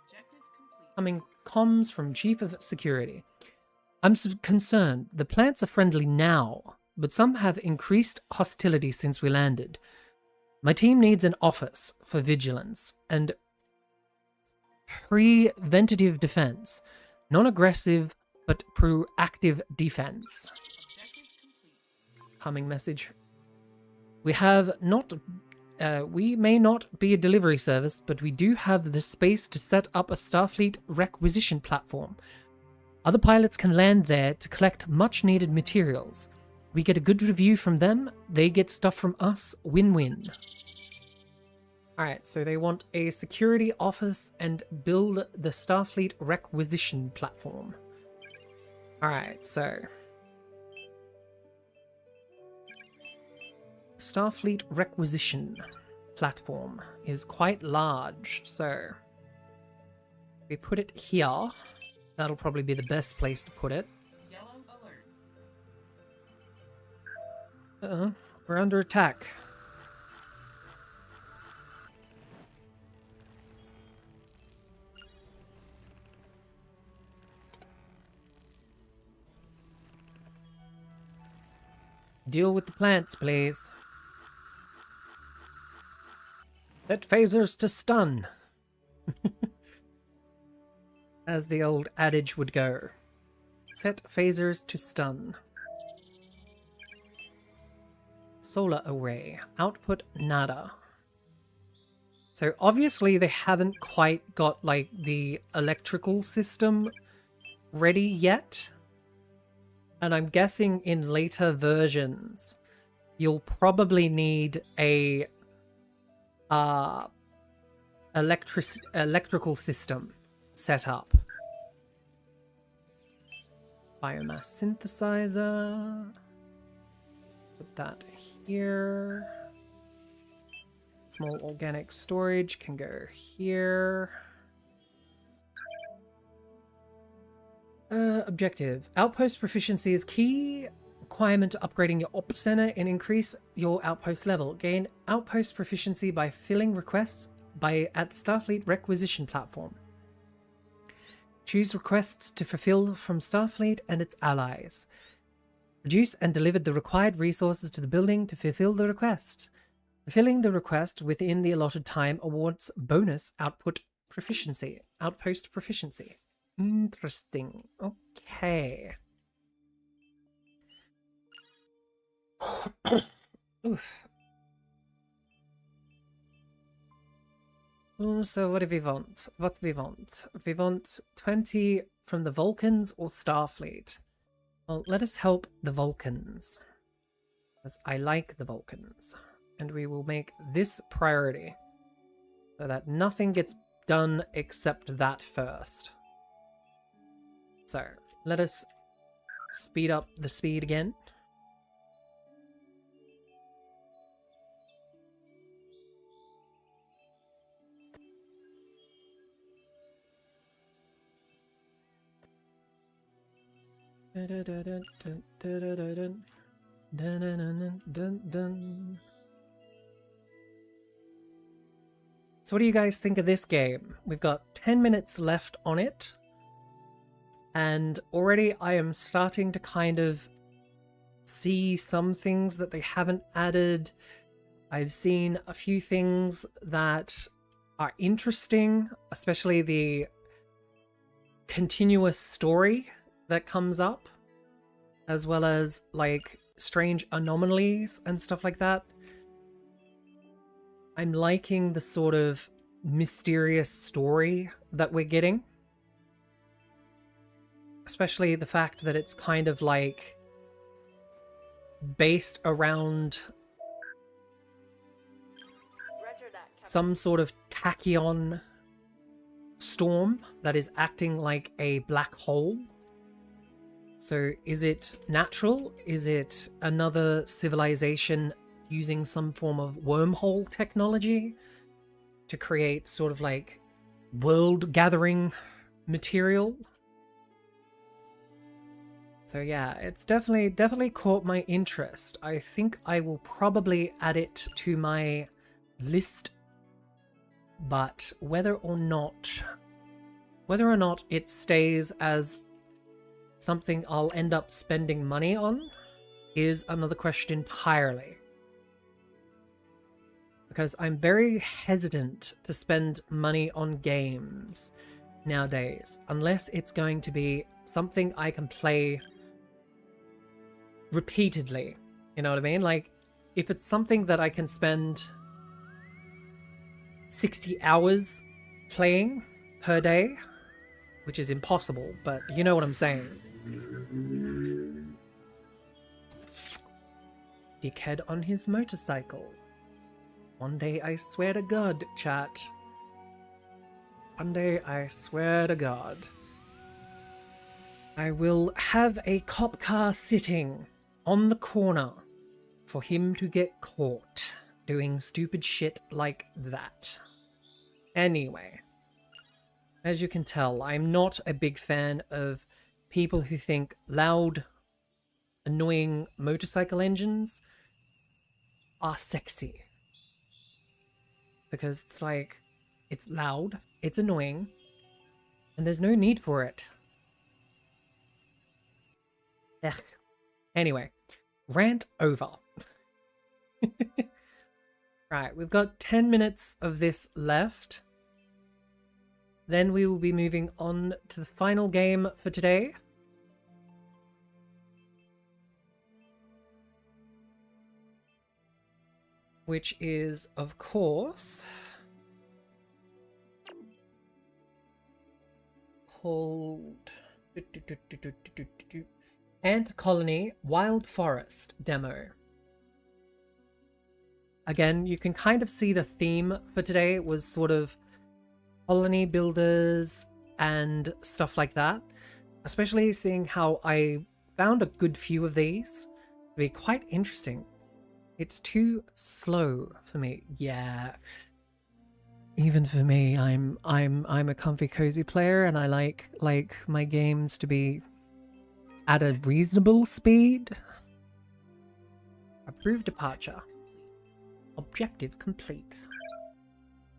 Objective complete. Coming comms from Chief of Security. I'm concerned. The plants are friendly now, but some have increased hostility since we landed. My team needs an office for vigilance and preventative defense. Non-aggressive, but proactive defense. Objective complete. Coming message. We may not be a delivery service, but we do have the space to set up a Starfleet requisition platform. Other pilots can land there to collect much-needed materials. We get a good review from them, they get stuff from us, win-win. Alright, so they want a security office and build the Starfleet requisition platform. Alright, so Starfleet requisition platform is quite large, so we put it here. That'll probably be the best place to put it. Yellow alert. We're under attack. Deal with the plants, please. Set phasers to stun. As the old adage would go. Set phasers to stun. Solar array. Output nada. So obviously they haven't quite got like the electrical system ready yet. And I'm guessing in later versions you'll probably need a electrical system set up. Biomass synthesizer. Put that here. Small organic storage can go here. Objective. Outpost proficiency is key requirement to upgrading your op center and increase your outpost level. Gain outpost proficiency by fulfilling requests at the Starfleet requisition platform. Choose requests to fulfill from Starfleet and its allies. Produce and deliver the required resources to the building to fulfill the request. Fulfilling the request within the allotted time awards bonus outpost proficiency. Interesting. Okay. Oof. So what do we want? What do we want? We want 20 from the Vulcans or Starfleet. Well, let us help the Vulcans. Because I like the Vulcans. And we will make this priority. So that nothing gets done except that first. So, let us speed up the speed again. So what do you guys think of this game? We've got 10 minutes left on it. And already I am starting to kind of see some things that they haven't added. I've seen a few things that are interesting, especially the continuous story that comes up, as well as like strange anomalies and stuff like that. I'm liking the sort of mysterious story that we're getting. Especially the fact that it's kind of like based around some sort of tachyon storm that is acting like a black hole. So is it natural? Is it another civilization using some form of wormhole technology to create sort of like world gathering material? So yeah, it's definitely caught my interest. I think I will probably add it to my list, but whether or not it stays as something I'll end up spending money on is another question entirely. Because I'm very hesitant to spend money on games nowadays, unless it's going to be something I can play repeatedly. You know what I mean? Like, if it's something that I can spend 60 hours playing per day, which is impossible, but you know what I'm saying. Dickhead on his motorcycle. One day I swear to God, chat. One day I swear to God. I will have a cop car sitting on the corner for him to get caught doing stupid shit like that. Anyway, as you can tell, I'm not a big fan of people who think loud, annoying motorcycle engines are sexy. Because it's like, it's loud, it's annoying, and there's no need for it. Ugh. Anyway, rant over. Right, we've got 10 minutes of this left. Then we will be moving on to the final game for today. Which is, of course, called Ant Colony Wild Forest Demo. Again, you can kind of see the theme for today was sort of colony builders and stuff like that. Especially seeing how I found a good few of these to be quite interesting. It's too slow for me. Yeah. Even for me, I'm a comfy cozy player and I like my games to be at a reasonable speed. Approved departure. Objective complete.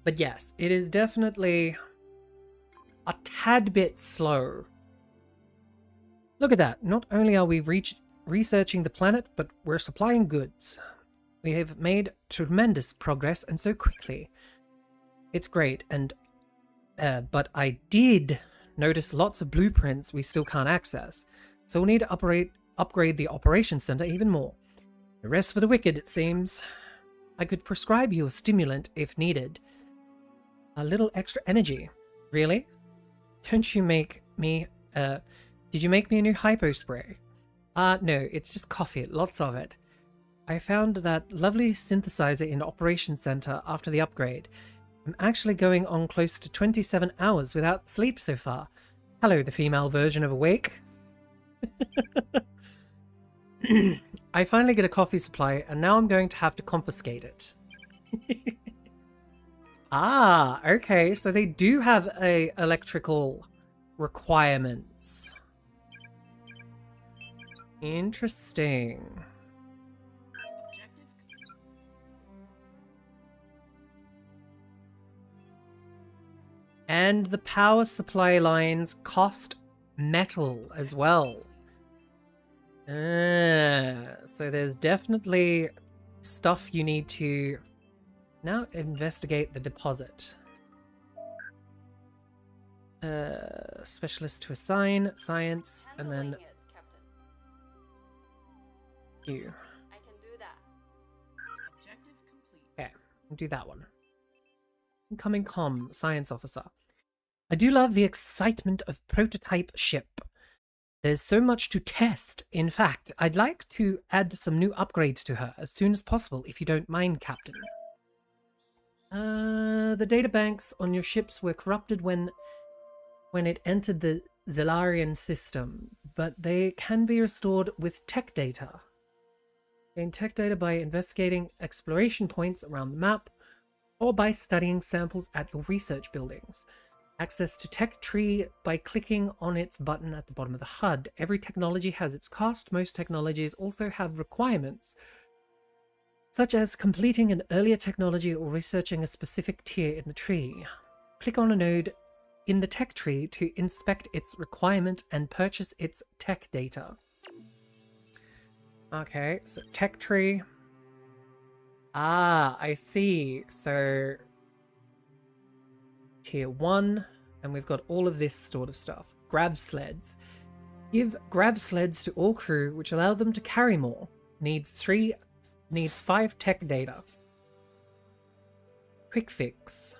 But yes, it is definitely a tad bit slow. Look at that. Not only are we researching the planet, but we're supplying goods. We have made tremendous progress and so quickly. It's great, and but I did notice lots of blueprints we still can't access. So we'll need to upgrade the operations center even more. The rest for the wicked, it seems. I could prescribe you a stimulant if needed. A little extra energy. Really? Don't you make me, did you make me a new hypo spray? No, it's just coffee, lots of it. I found that lovely synthesizer in Operations Center after the upgrade. I'm actually going on close to 27 hours without sleep so far. Hello, the female version of awake. I finally get a coffee supply, and now I'm going to have to confiscate it. Ah, okay, so they do have electrical requirements. Interesting. Objective complete. And the power supply lines cost metal as well. So there's definitely stuff you need to now investigate the deposit. Specialist to assign, science, and then Handling it, Captain. you. I can do that. Objective complete. Okay, we'll do that one. Incoming comm, science officer. I do love the excitement of prototype ship. There's so much to test. In fact, I'd like to add some new upgrades to her as soon as possible, if you don't mind, Captain. The databanks on your ships were corrupted when it entered the Zellarian system, but they can be restored with tech data. Gain tech data by investigating exploration points around the map, or by studying samples at your research buildings. Access to tech tree by clicking on its button at the bottom of the HUD. Every technology has its cost. Most technologies also have requirements, such as completing an earlier technology or researching a specific tier in the tree. Click on a node in the tech tree to inspect its requirement and purchase its tech data. Okay, so tech tree. Ah, I see. So tier 1, and we've got all of this sort of stuff. Grab sleds. Give grab sleds to all crew, which allow them to carry more. Needs 5 tech data. Quick fix.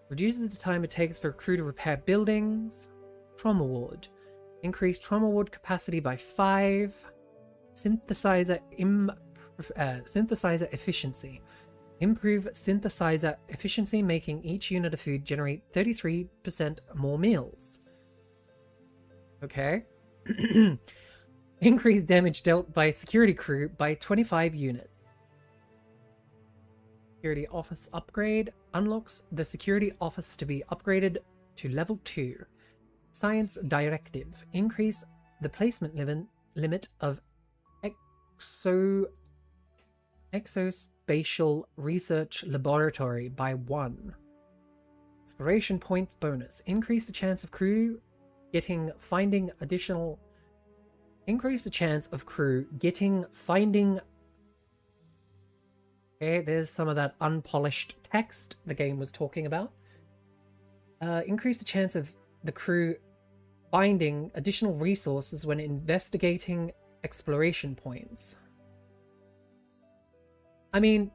Reduces the time it takes for a crew to repair buildings. Trauma ward. Increase trauma ward capacity by 5. Synthesizer efficiency. Improve synthesizer efficiency, making each unit of food generate 33% more meals. Okay. Increase damage dealt by security crew by 25 units. Security office upgrade. Unlocks the security office to be upgraded to level 2. Science directive. Increase the placement limit of exospatial research laboratory by 1. Exploration points bonus. Increase the chance of crew finding. Okay, there's some of that unpolished text the game was talking about. Increase the chance of the crew finding additional resources when investigating exploration points. I mean,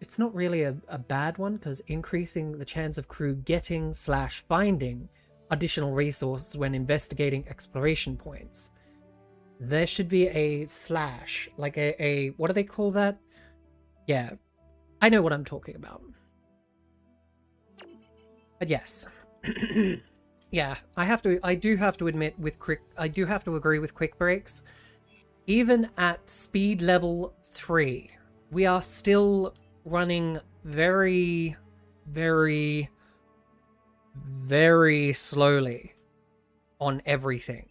it's not really a bad one, because increasing the chance of crew getting/finding additional resources when investigating exploration points. There should be a slash, like a what do they call that? Yeah, I know what I'm talking about. But yes. Yeah, I do have to admit I do have to agree with quick breaks. Even at speed level 3, we are still running very, very, very slowly on everything.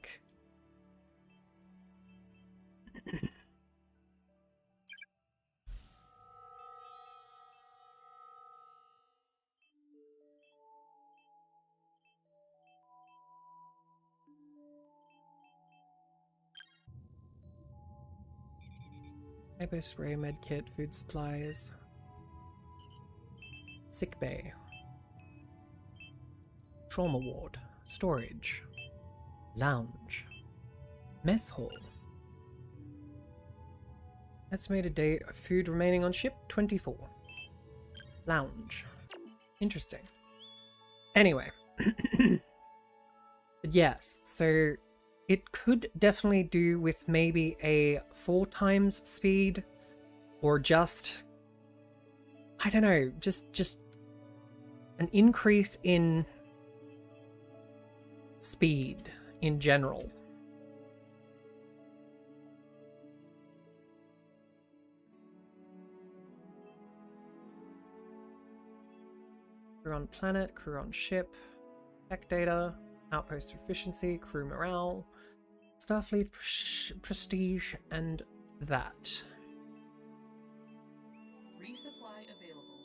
Hypo spray, medkit, food supplies. Sick bay. Trauma ward. Storage. Lounge. Mess hall. Estimated day of food remaining on ship, 24. Lounge. Interesting. Anyway. But yes, so it could definitely do with maybe a 4 times speed, or just, I don't know, just an increase in speed in general. Crew on planet, crew on ship, tech data, outpost efficiency, crew morale, Starfleet prestige, and that. Resupply available.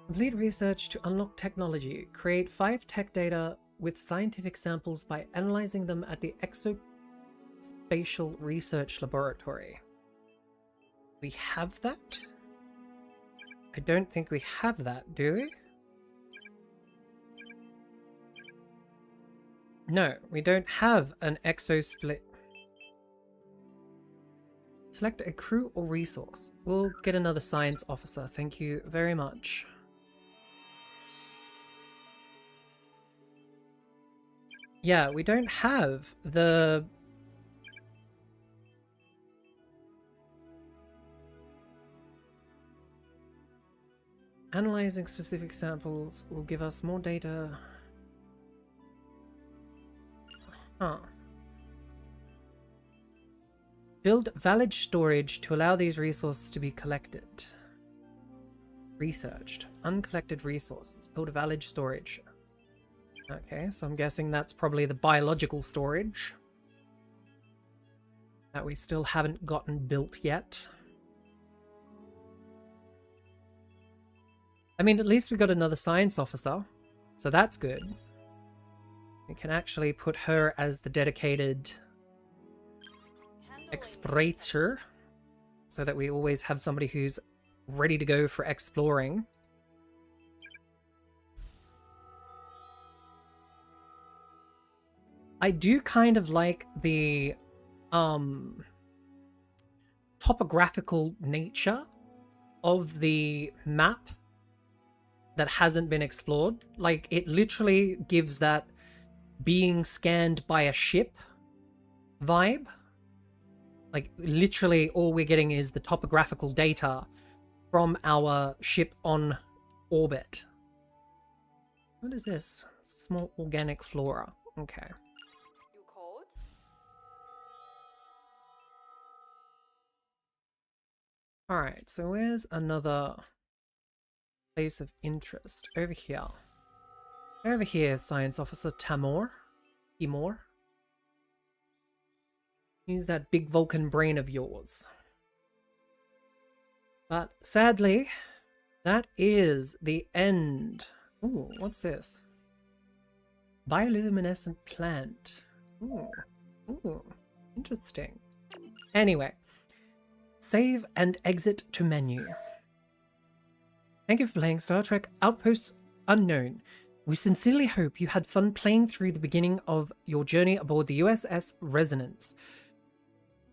Complete research to unlock technology. Create 5 tech data with scientific samples by analyzing them at the Exospatial Research Laboratory. We have that? I don't think we have that, do we? No, we don't have an exosplit. Select a crew or resource. We'll get another science officer. Thank you very much. Yeah, we don't have the... Analyzing specific samples will give us more data. Huh. Build valid storage to allow these resources to be collected. Researched. Uncollected resources. Build a valid storage. Okay, so I'm guessing that's probably the biological storage that we still haven't gotten built yet. I mean, at least we got another science officer, so that's good. We can actually put her as the dedicated explorer, so that we always have somebody who's ready to go for exploring. I do kind of like the topographical nature of the map that hasn't been explored. Like, it literally gives that being scanned by a ship vibe. Like, literally all we're getting is the topographical data from our ship on orbit. What is this? Small organic flora. Okay. You cold? Alright, so where's another place of interest? Over here. Over here, Science Officer Timor. Use that big Vulcan brain of yours. But sadly, that is the end. Ooh, what's this? Bioluminescent plant. Ooh, interesting. Anyway, save and exit to menu. Thank you for playing Star Trek Outposts Unknown. We sincerely hope you had fun playing through the beginning of your journey aboard the USS Resonance.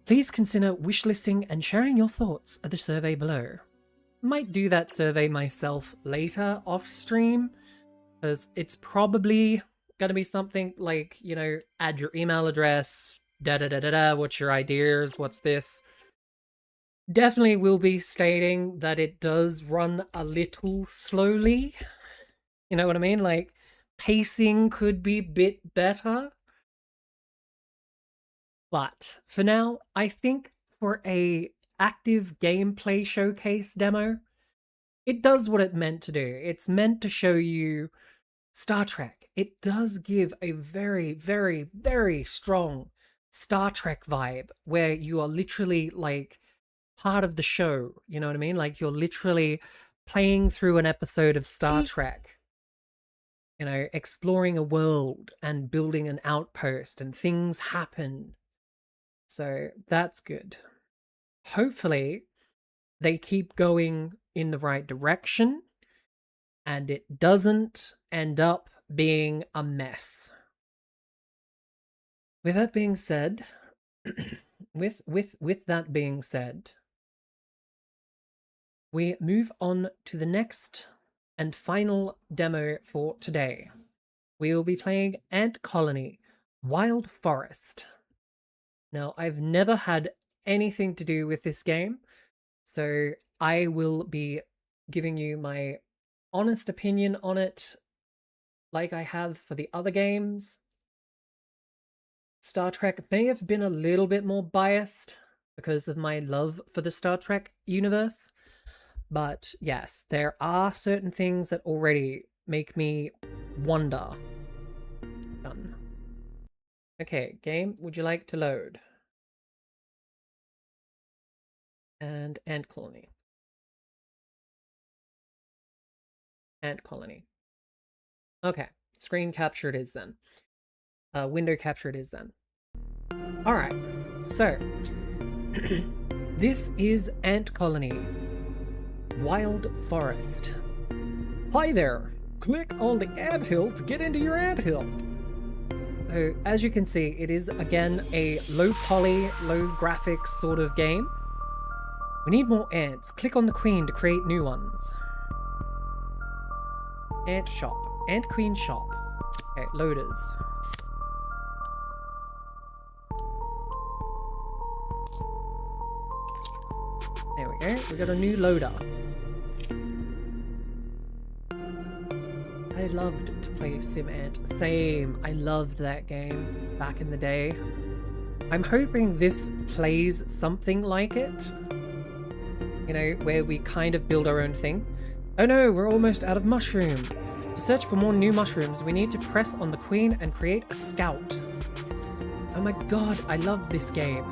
Please consider wishlisting and sharing your thoughts at the survey below. Might do that survey myself later off stream, because it's probably going to be something like, you know, add your email address, what's your ideas, what's this. definitely will be stating that it does run a little slowly. You know what I mean? Like, pacing could be a bit better. But for now, I think for a active gameplay showcase demo, it does what it meant to do. It's meant to show you Star Trek. It does give a very, very, very strong Star Trek vibe where you are literally like part of the show. You know what I mean? Like you're literally playing through an episode of Star Trek. You know, exploring a world and building an outpost and things happen. So that's good. Hopefully, they keep going in the right direction and it doesn't end up being a mess. With that being said, with that being said, we move on to the next and final demo for today. We will be playing Ant Colony Wild Forest. Now, I've never had anything to do with this game, so I will be giving you my honest opinion on it like I have for the other games. Star Trek may have been a little bit more biased because of my love for the Star Trek universe, but yes, there are certain things that already make me wonder. Done. Okay, game, would you like to load? And Ant Colony. Ant Colony. Okay, screen capture it is then. Window capture it is then. Alright, so this is Ant Colony Wild Forest. Hi there! Click on the anthill to get into your anthill. So, as you can see, it is again a low poly, low graphics sort of game. We need more ants. Click on the queen to create new ones. Ant shop. Ant queen shop. Okay, loaders. There we go. We got a new loader. I loved to play Sim Ant. Same. I loved that game back in the day. I'm hoping this plays something like it. You know, where we kind of build our own thing. Oh no, we're almost out of mushroom. To search for more new mushrooms, we need to press on the queen and create a scout. Oh my god, I love this game.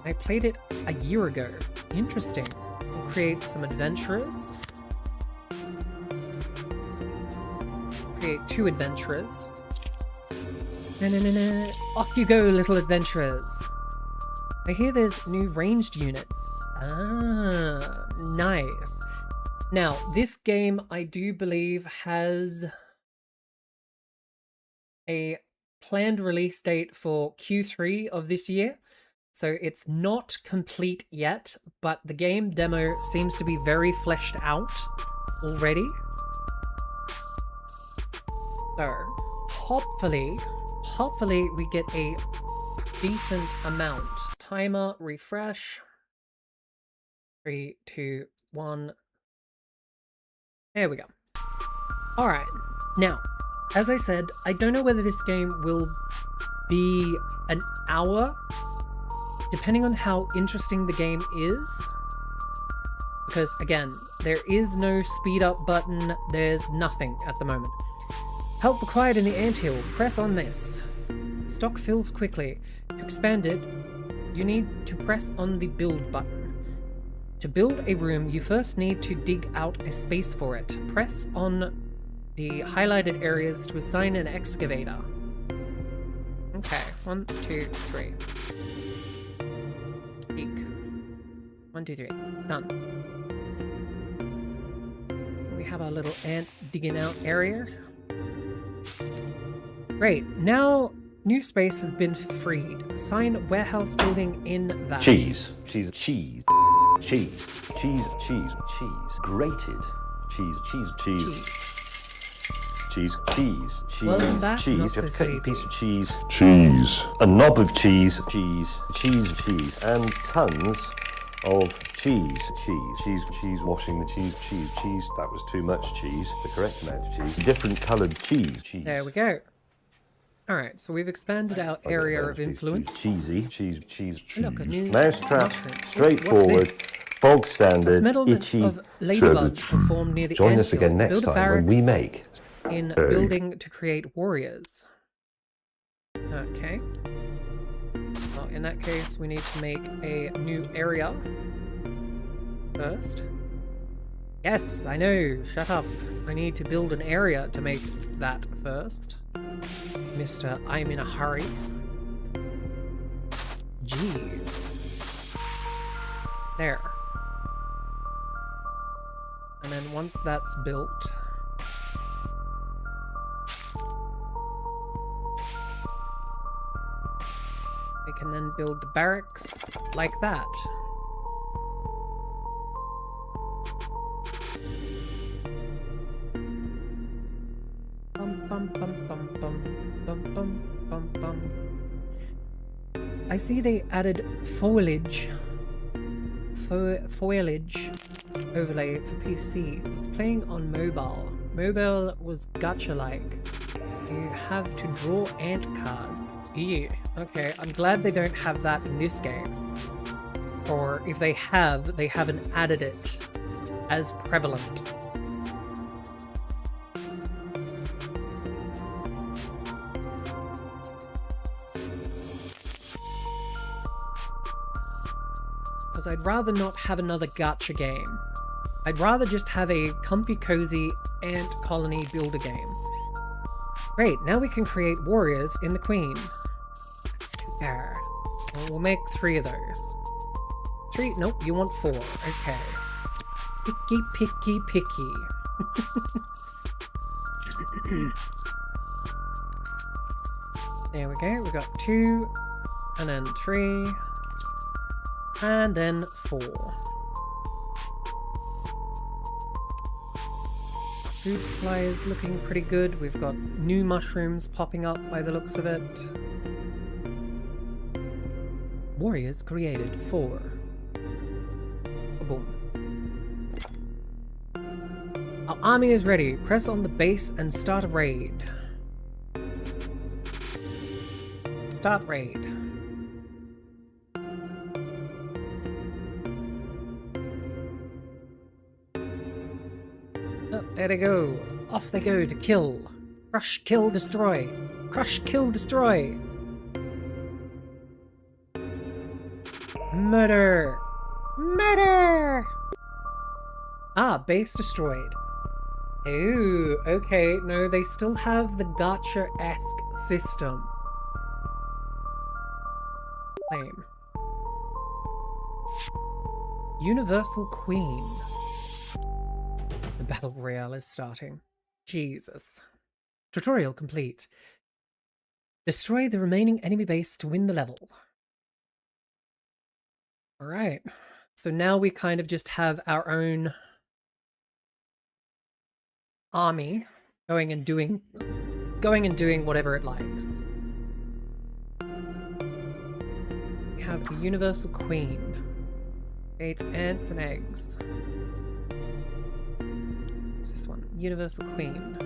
I played it a year ago. Interesting. We'll create some adventurers. Create 2 adventurers. Na-na-na-na. Off you go, little adventurers. I hear there's new ranged units. Ah, nice. Now, this game, I do believe, has a planned release date for Q3 of this year. So it's not complete yet, but the game demo seems to be very fleshed out already. So, hopefully we get a decent amount. Timer, refresh. 3, 2, 1. There we go. Alright, now, as I said, I don't know whether this game will be an hour, depending on how interesting the game is. Because, again, there is no speed up button, there's nothing at the moment. Help required in the anthill, press on this. Stock fills quickly. To expand it, you need to press on the build button. To build a room, you first need to dig out a space for it. Press on the highlighted areas to assign an excavator. Okay, 1, 2, 3. Peek. 1, 2, 3. Done. We have our little ants digging out area. Great. Now, new space has been freed. Assign warehouse building in that. Cheese. Cheese. Cheese. Cheese. Cheese. Cheese. Cheese. Grated. Cheese. Cheese. Cheese. Cheese. Cheese. Cheese. Well, that, cheese. You not have to so cut your piece of sleepy. cheese. Cheese. A knob of cheese. Cheese. Cheese. Cheese. And tons of cheese washing the cheese. That was too much cheese, the correct amount of cheese. Different coloured cheese. There we go. Alright, so we've expanded our area of influence. Cheese. Look, a new Mousetrap, mushroom. straightforward, What's this? bog A standard, settlement itchy. of ladybugs have formed near the Join us anthill. again next Build a time when barracks we make. in building to create warriors. Okay. Well, in that case, we need to make a new area first. Yes, I know. Shut up. I need to build an area to make that first. Mr. I'm in a hurry. Jeez. There. And then once that's built, we can then build the barracks like that. Bum, bum, bum, bum, bum, bum, bum, bum, bum. I see they added foliage overlay for PC. It was playing on mobile. Mobile was gacha-like. You have to draw ant cards. Yeah, okay. I'm glad they don't have that in this game. Or if they have, they haven't added it as prevalent. Because I'd rather not have another gacha game. I'd rather just have a comfy cozy ant colony builder game. Great, now we can create warriors in the queen. There. Well, we'll make 3 of those. 3? Nope, you want 4. Okay. Picky, picky, picky. There we go, we got 2, and then 3, and then 4. Food supply is looking pretty good. We've got new mushrooms popping up by the looks of it. Warriors created 4. Boom. Our army is ready. Press on the base and start a raid. Start raid. Oh, there they go. Off they go to kill. Crush, kill, destroy. Crush, kill, destroy. Murder. Murder! Ah, base destroyed. Ooh, okay. No, they still have the gacha-esque system. Lame. Universal Queen. The Battle Royale is starting. Jesus. Tutorial complete. Destroy the remaining enemy base to win the level. Alright. So now we kind of just have our own army going and doing whatever it likes. We have the Universal Queen. Creates ants and eggs. What's this one? Universal Queen.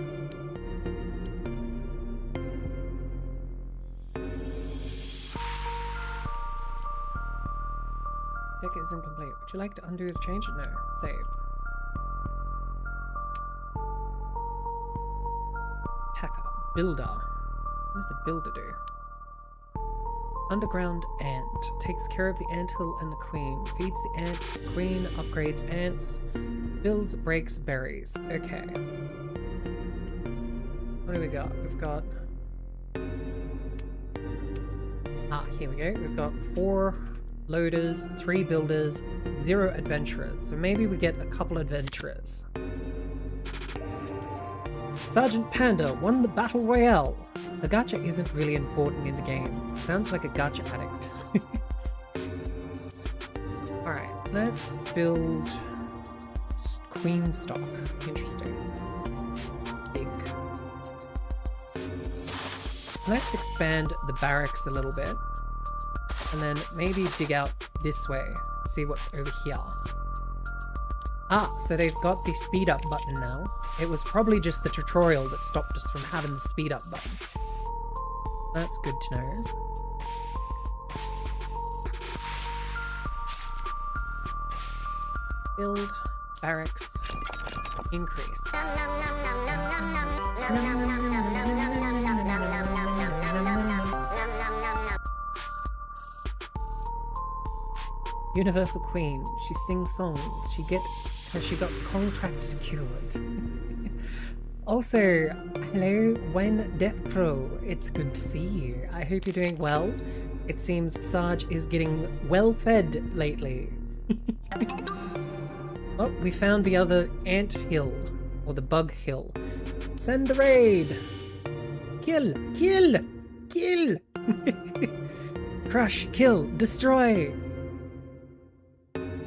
Check is incomplete. Would you like to undo the change? No. Save. Attacker. Builder. What does a builder do? Underground ant. Takes care of the anthill and the queen. Feeds the ant. The queen upgrades ants. Builds, breaks, berries. Okay. What do we got? We've got... Ah, here we go. We've got 4 loaders, 3 builders, 0 adventurers. So maybe we get a couple adventurers. Sergeant Panda won the Battle Royale. The gacha isn't really important in the game. Sounds like a gacha addict. Alright, let's build queen stock. Interesting. Big. Let's expand the barracks a little bit. And then maybe dig out this way. See what's over here. Ah, so they've got the speed up button now. It was probably just the tutorial that stopped us from having the speed up button. That's good to know. Build, barracks, increase. Universal Queen. She sings songs. She got contract secured. Also, hello, Gwen Deathcrow. It's good to see you. I hope you're doing well. It seems Sarge is getting well fed lately. Oh, we found the other ant hill, or the bug hill. Send the raid! Kill! Kill! Kill! Crush, kill, destroy!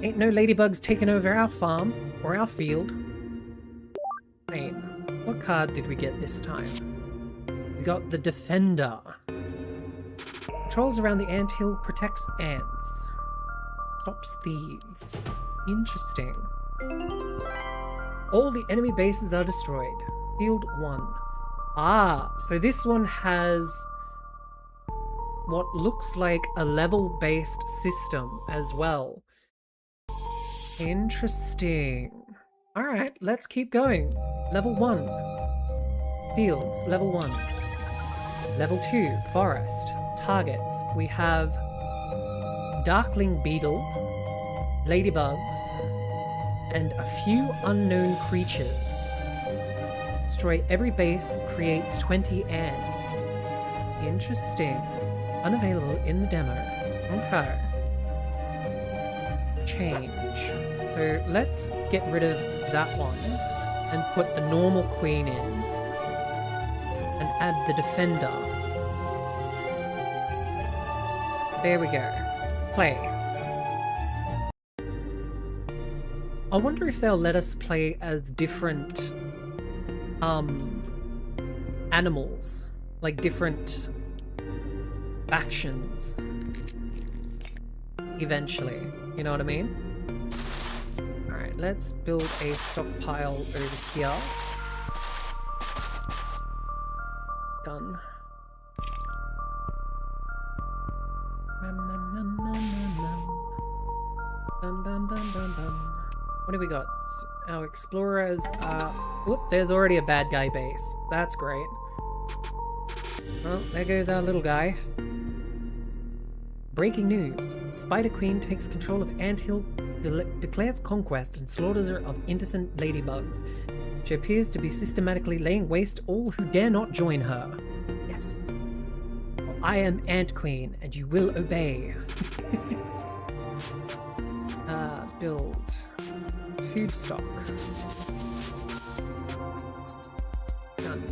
Ain't no ladybugs taking over our farm, or our field. Wait, what card did we get this time? We got the Defender. Patrols around the anthill, protects ants. Stops thieves. Interesting. All the enemy bases are destroyed. Field 1. Ah, so this one has what looks like a level-based system as well. Interesting. Alright, let's keep going. Level 1. Fields, level 1. Level 2, forest. Targets. We have Darkling Beetle, ladybugs, and a few unknown creatures. Destroy every base, create 20 ants. Interesting. Unavailable in the demo. Okay. Change. So let's get rid of that one and put the normal queen in and add the defender. There we go. Play. I wonder if they'll let us play as different animals, like different factions eventually, you know what I mean? Alright, let's build a stockpile over here. Done. What do we got? Our explorers are... Whoop, there's already a bad guy base. That's great. Well, there goes our little guy. Breaking news. Spider Queen takes control of Anthill, declares conquest, and slaughters her of innocent ladybugs. She appears to be systematically laying waste all who dare not join her. Yes. Well, I am Ant Queen, and you will obey. Build. Food stock. Done.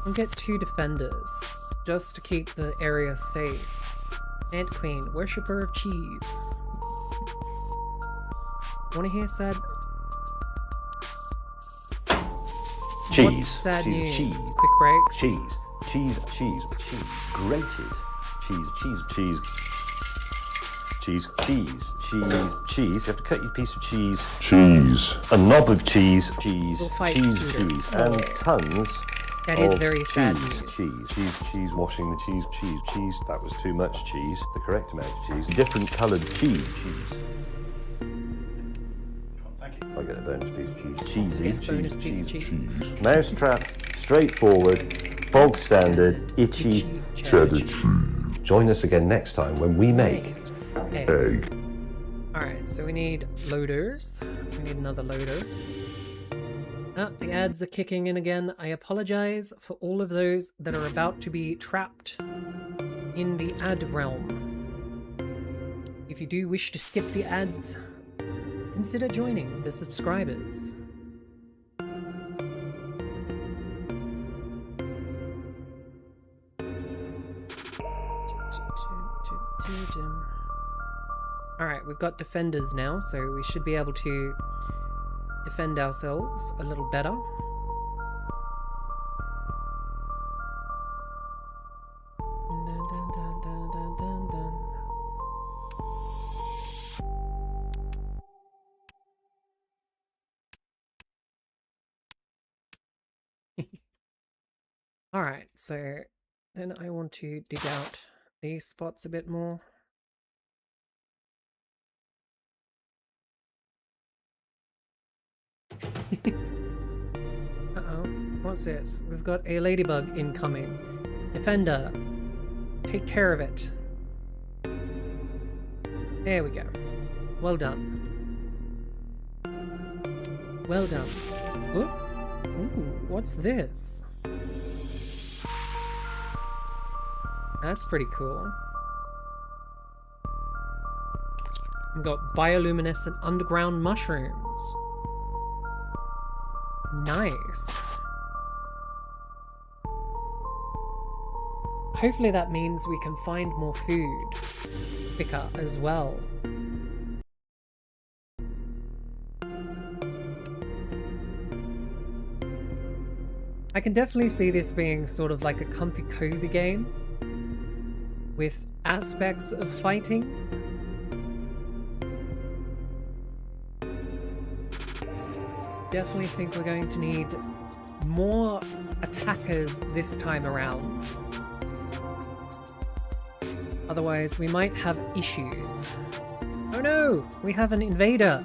We'll get 2 defenders, just to keep the area safe. Ant Queen, worshipper of cheese. Wanna hear sad... Cheese. What's sad cheese, news? cheese. Quick breaks. Cheese. Cheese. Cheese. Cheese. Grated. Cheese. Cheese. Cheese. Cheese. Cheese. Cheese. Cheese. You have to cut your piece of cheese. Cheese. A knob of cheese. Cheese. We'll fight cheese. Scooter. Cheese. And tons That is of very sad cheese. news. Cheese. Cheese. Cheese. Washing the cheese. Cheese. Cheese. That was too much cheese. The correct amount of cheese. Different coloured cheese. Cheese. I get a bonus piece of cheese. Cheesy. Get a bonus piece of cheese. Mousetrap, straightforward, bog standard, itchy, cheddar cheese. Join us again next time when we make egg. Alright, so we need loaders. We need another loader. Ah, the ads are kicking in again. I apologize for all of those that are about to be trapped in the ad realm. If you do wish to skip the ads, consider joining the subscribers. Alright, we've got defenders now, so we should be able to defend ourselves a little better. Dun, dun, dun, dun, dun, dun, dun. Alright, so then I want to dig out these spots a bit more. Uh-oh, what's this? We've got a ladybug incoming. Defender, take care of it. There we go. Well done. Well done. Ooh, what's this? That's pretty cool. We've got bioluminescent underground mushrooms. Nice. Hopefully that means we can find more food quicker as well. I can definitely see this being sort of like a comfy cozy game with aspects of fighting. Definitely think we're going to need more attackers this time around. Otherwise, we might have issues. Oh no! We have an invader!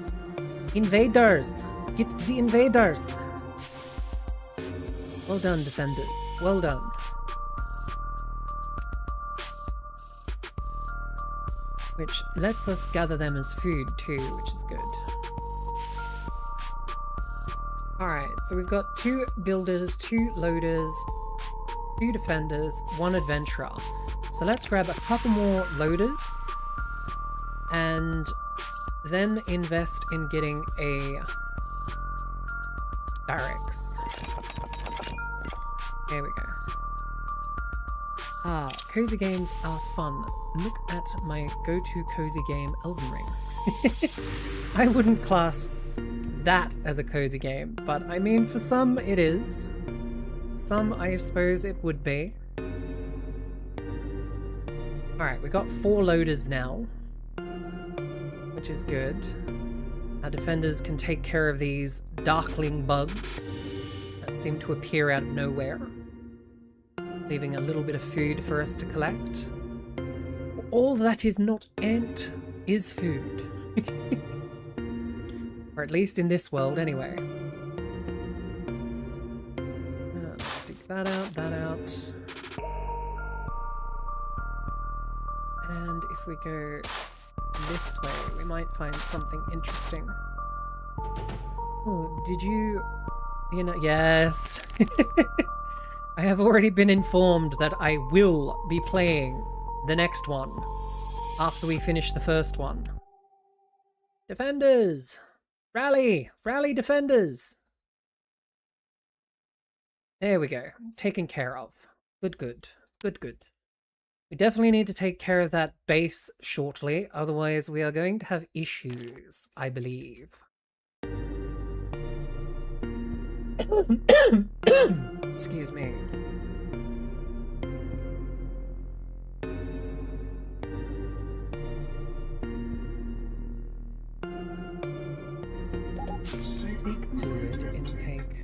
Invaders! Get the invaders! Well done, defenders. Well done. Which lets us gather them as food too, which is good. Alright, so we've got 2 builders, 2 loaders, 2 defenders, 1 adventurer. So let's grab a couple more loaders and then invest in getting a barracks. There we go. Ah, cozy games are fun. Look at my go-to cozy game, Elden Ring. I wouldn't class that as a cozy game, but I mean, for some it is. Some, I suppose, it would be. Alright, we got 4 loaders now, which is good. Our defenders can take care of these darkling bugs that seem to appear out of nowhere, leaving a little bit of food for us to collect. All that is not ant is food. Or at least in this world, anyway. Let's take that out, that out. And if we go this way, we might find something interesting. Oh, did you... Yes! I have already been informed that I will be playing the next one after we finish the first one. Defenders! Rally! Rally, defenders! There we go. Taken care of. Good, good. Good, good. We definitely need to take care of that base shortly, otherwise we are going to have issues, I believe. Excuse me. Take fluid intake.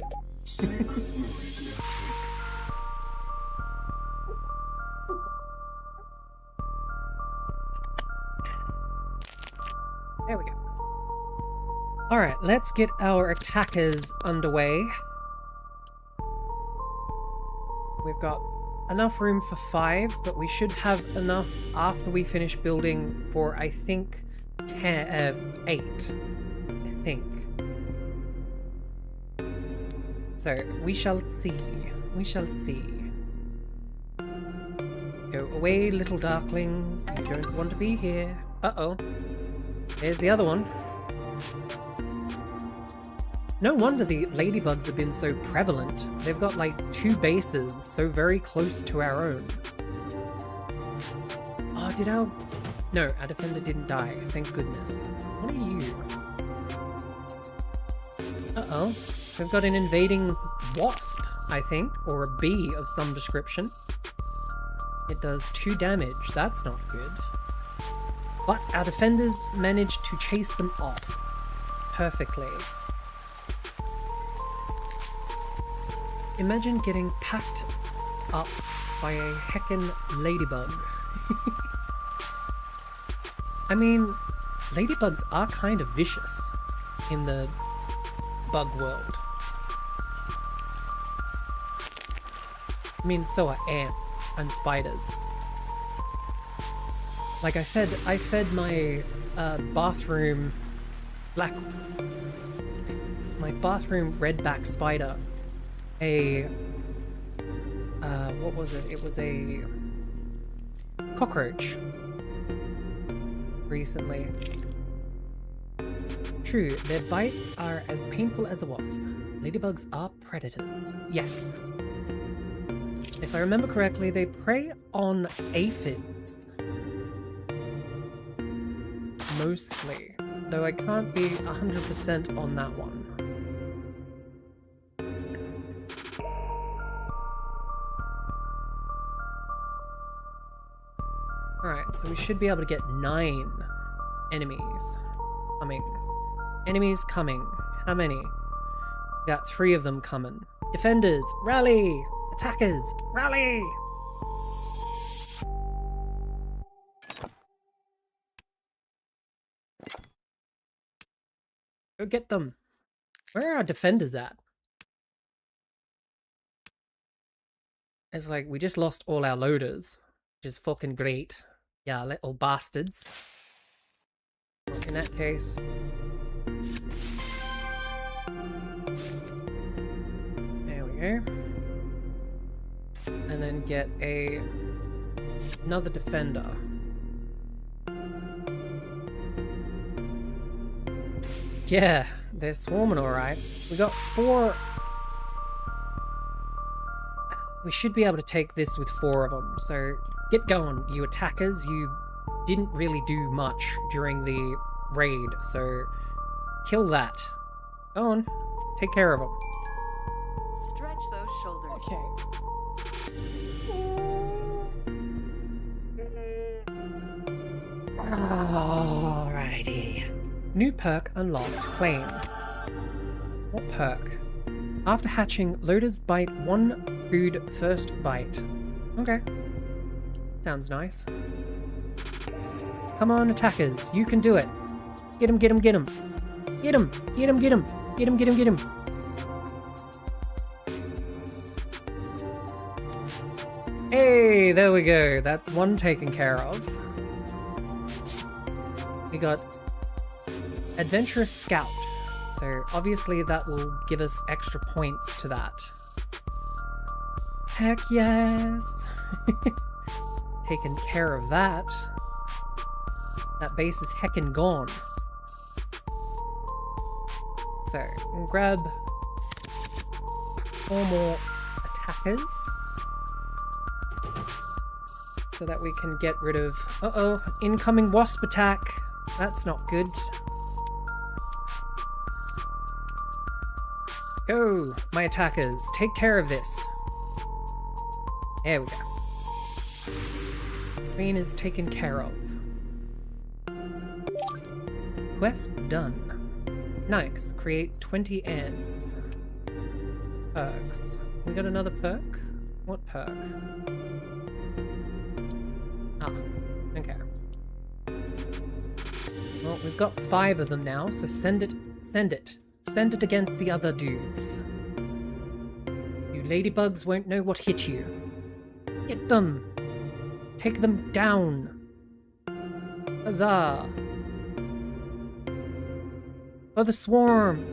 There we go. Alright, let's get our attackers underway. We've got enough room for 5, but we should have enough after we finish building for, I think, 8. I think. So, we shall see. We shall see. Go away, little darklings. You don't want to be here. Uh-oh. There's the other one. No wonder the ladybugs have been so prevalent. They've got like 2 bases so very close to our own. Oh, did our... No, our defender didn't die, thank goodness. What are you? Uh-oh. We've got an invading wasp, I think, or a bee of some description. It does 2 damage. That's not good. But our defenders managed to chase them off perfectly. Imagine getting packed up by a heckin' ladybug. I mean, ladybugs are kind of vicious in the bug world. I mean, so are ants and spiders. Like I said, I fed my bathroom redback spider a what was it? It was a cockroach recently. True, their bites are as painful as a wasp. Ladybugs are predators. Yes. If I remember correctly, they prey on aphids. Mostly. Though I can't be 100% on that one. Alright, so we should be able to get 9 enemies coming. Enemies coming. How many? Got 3 of them coming. Defenders, rally! Attackers, rally! Go get them. Where are our defenders at? It's like we just lost all our loaders, which is fucking great. Yeah, little bastards. In that case... There we go. And then get another defender. Yeah, they're swarming alright. We got 4... We should be able to take this with 4 of them, so get going, you attackers. You didn't really do much during the raid, so kill that. Go on, take care of them. Stretch those shoulders. Alrighty. New perk unlocked. Claim. What perk? After hatching, loaders bite 1 food first bite. Okay. Sounds nice. Come on, attackers. You can do it. Get him, get him, get him. Get him, get him, get him. Get him, get him, get him. Hey, there we go. That's 1 taken care of. We got Adventurous Scout. So obviously that will give us extra points to that. Heck yes! Taken care of that. That base is heckin' gone. So, we'll grab 4 more attackers. So that we can get rid of... Uh-oh, incoming wasp attack. That's not good. Go, my attackers. Take care of this. There we go. Queen is taken care of. Quest done. Nice. Create 20 ants. Perks. We got another perk? What perk? Ah, okay. Well, we've got 5 of them now, so send it. Send it. Send it against the other dudes. You ladybugs won't know what hit you. Get them! Take them down! Huzzah! For the swarm!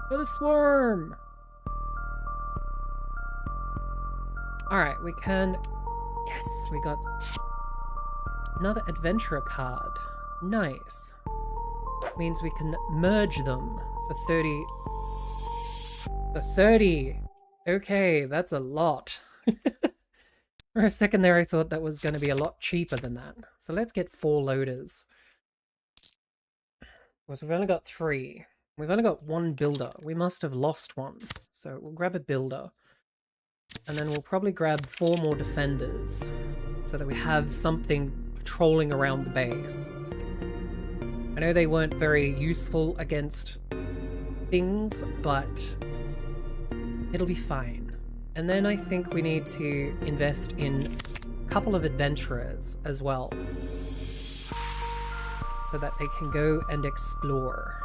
For the swarm! Alright, we can... Yes, we got another adventurer card. Nice. Means we can merge them for 30... For 30! Okay, that's a lot. For a second there I thought that was going to be a lot cheaper than that. So let's get 4 loaders. So we've only got 3. We've only got 1 builder. We must have lost one. So we'll grab a builder. And then we'll probably grab 4 more defenders. So that we have something patrolling around the base. I know they weren't very useful against things, but it'll be fine. And then I think we need to invest in a couple of adventurers as well. So that they can go and explore.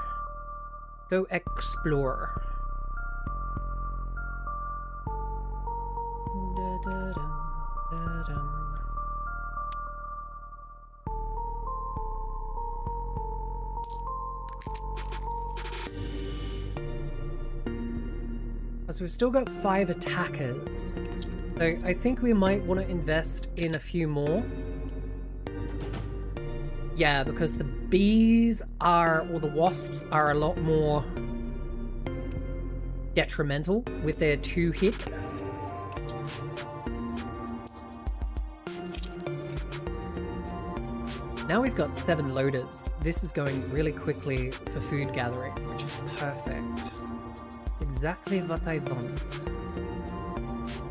Go explore. Da-da-dum, da-dum. So we've still got 5 attackers. So I think we might want to invest in a few more. Yeah, because the bees are, or the wasps are a lot more detrimental with their 2 hit. Now we've got 7 loaders. This is going really quickly for food gathering, which is perfect. It's exactly what I want.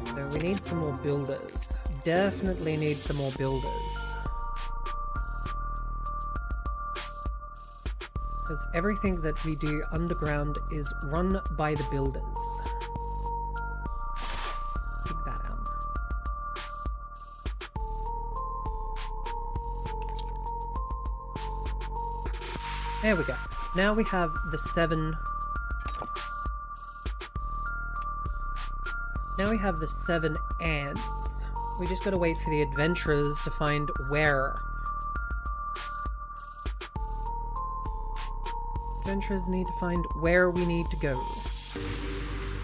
So we need some more builders. Definitely need some more builders. Because everything that we do underground is run by the builders. Take that out. There we go. Now we have the 7... Now we have the 7 ants. We just gotta wait for the adventurers to find where. Adventurers need to find where we need to go.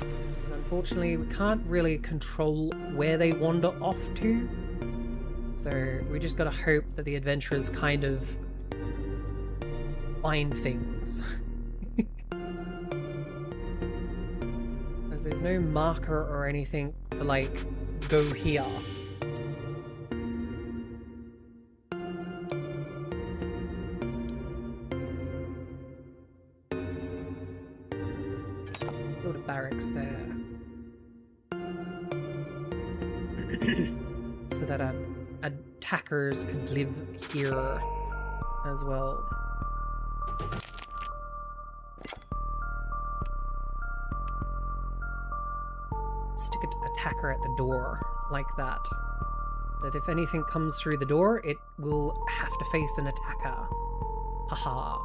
And unfortunately, we can't really control where they wander off to. So we just gotta hope that the adventurers kind of find things. Because there's no marker or anything for, like, go here. Build a barracks there. So that our attackers could live here as well. Stick an attacker at the door, like that. That if anything comes through the door, it will have to face an attacker. Haha.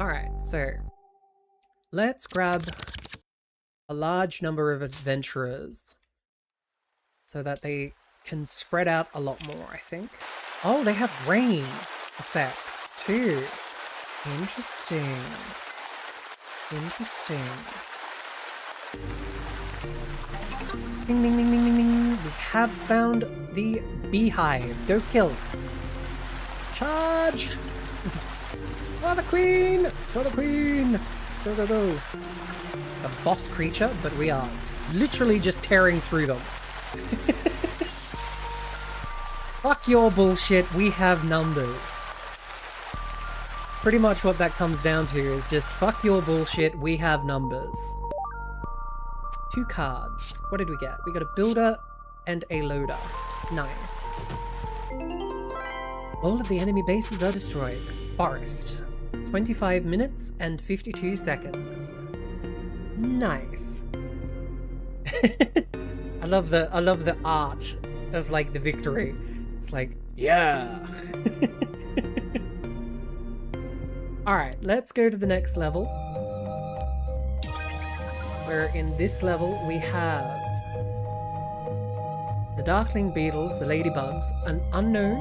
Alright, so let's grab a large number of adventurers so that they can spread out a lot more, I think. Oh, they have rain effects too. Interesting. Interesting. Ding, ding, ding, ding, ding, ding. We have found the beehive. Go kill. Charge! For the queen! For the queen! Go, go, go. It's a boss creature, but we are literally just tearing through them. Fuck your bullshit, we have numbers. It's pretty much what that comes down to, is just fuck your bullshit, we have numbers. 2 cards. What did we get? We got a builder and a loader. Nice. All of the enemy bases are destroyed. Forest. 25 minutes and 52 seconds. Nice. I love the art of, like, the victory. It's like, yeah. Alright, let's go to the next level. Where in this level we have the Darkling Beetles, the Ladybugs, an Unknown,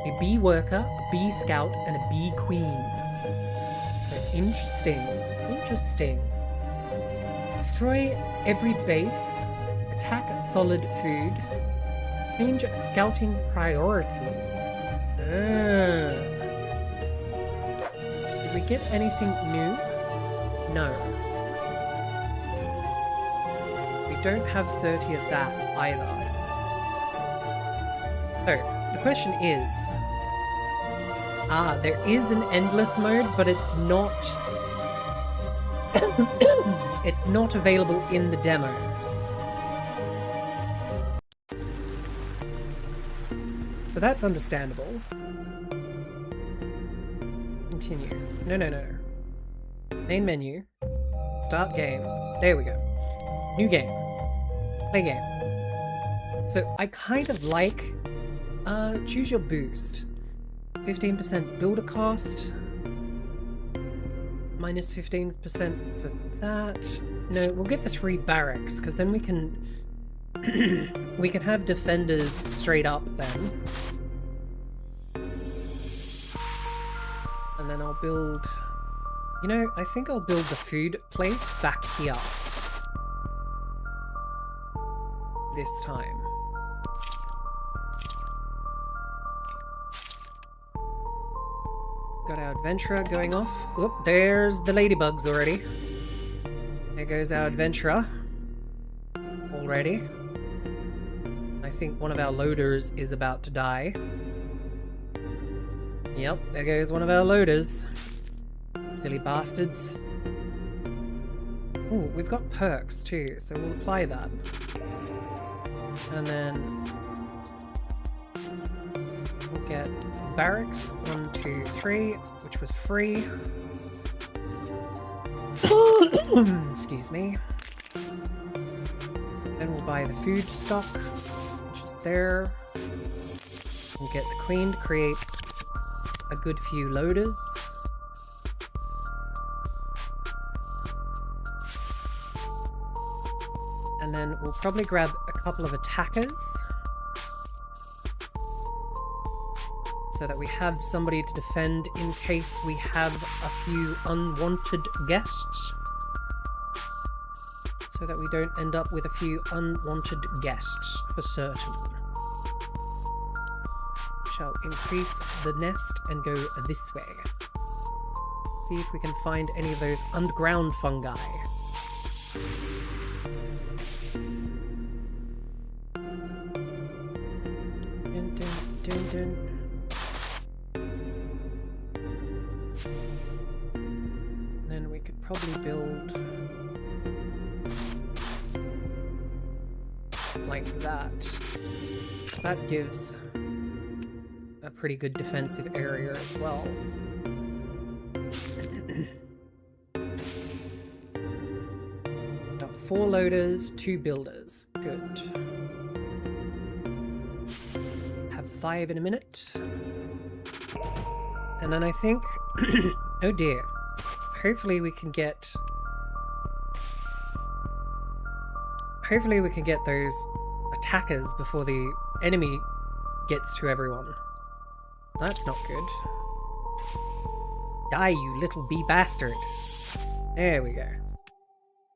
a Bee Worker, a Bee Scout, and a Bee Queen. So interesting. Interesting. Destroy every base. Attack solid food. Change scouting priority. Did we get anything new? No. We don't have 30 of that either. So, the question is, Ah, there is an endless mode, but it's not... it's not available in the demo. So that's understandable. Continue. No, no, no. Main menu. Start game. There we go. New game. Play game. So I kind of like choose your boost. 15% builder cost. Minus 15% for that. No, we'll get the 3 barracks, because then we can we can have defenders straight up then. And then I'll build... You know, I think I'll build the food place back here. This time. Got our adventurer going off. Oop, there's the ladybugs already. There goes our adventurer. Already. I think one of our loaders is about to die. Yep, there goes one of our loaders. Silly bastards. Ooh, we've got perks too, so we'll apply that. And then we'll get barracks 1, 2, 3, which was free. Excuse me. Then we'll buy the food stock, which is there. We'll get the queen to create a good few loaders. And then we'll probably grab a couple of attackers so that we have somebody to defend in case we have a few unwanted guests. So that we don't end up with a few unwanted guests for certain. Shall increase the nest and go this way. See if we can find any of those underground fungi. Dun, dun, dun, dun. Then we could probably build like that. That gives a pretty good defensive area as well. Got 4 loaders, 2 builders. Good. Have 5 in a minute. And then I think... oh dear. Hopefully we can get... Hopefully we can get those attackers before the enemy gets to everyone. That's not good. Die, you little bee bastard. There we go.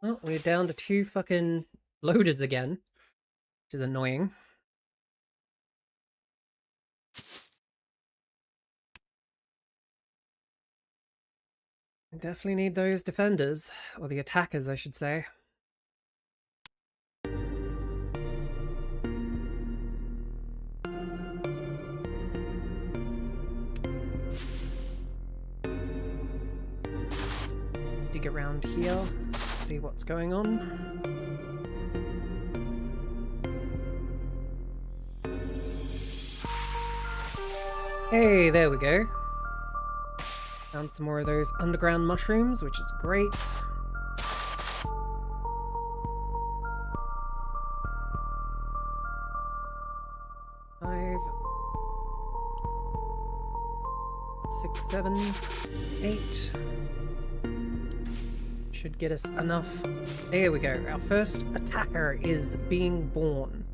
Well, we're down to 2 fucking loaders again, which is annoying. We definitely need those defenders, or the attackers, I should say. Dig around here, see what's going on. Hey, there we go. Found some more of those underground mushrooms, which is great. Five, 6, 7, 8. Should get us enough. There we go. Our first attacker is being born.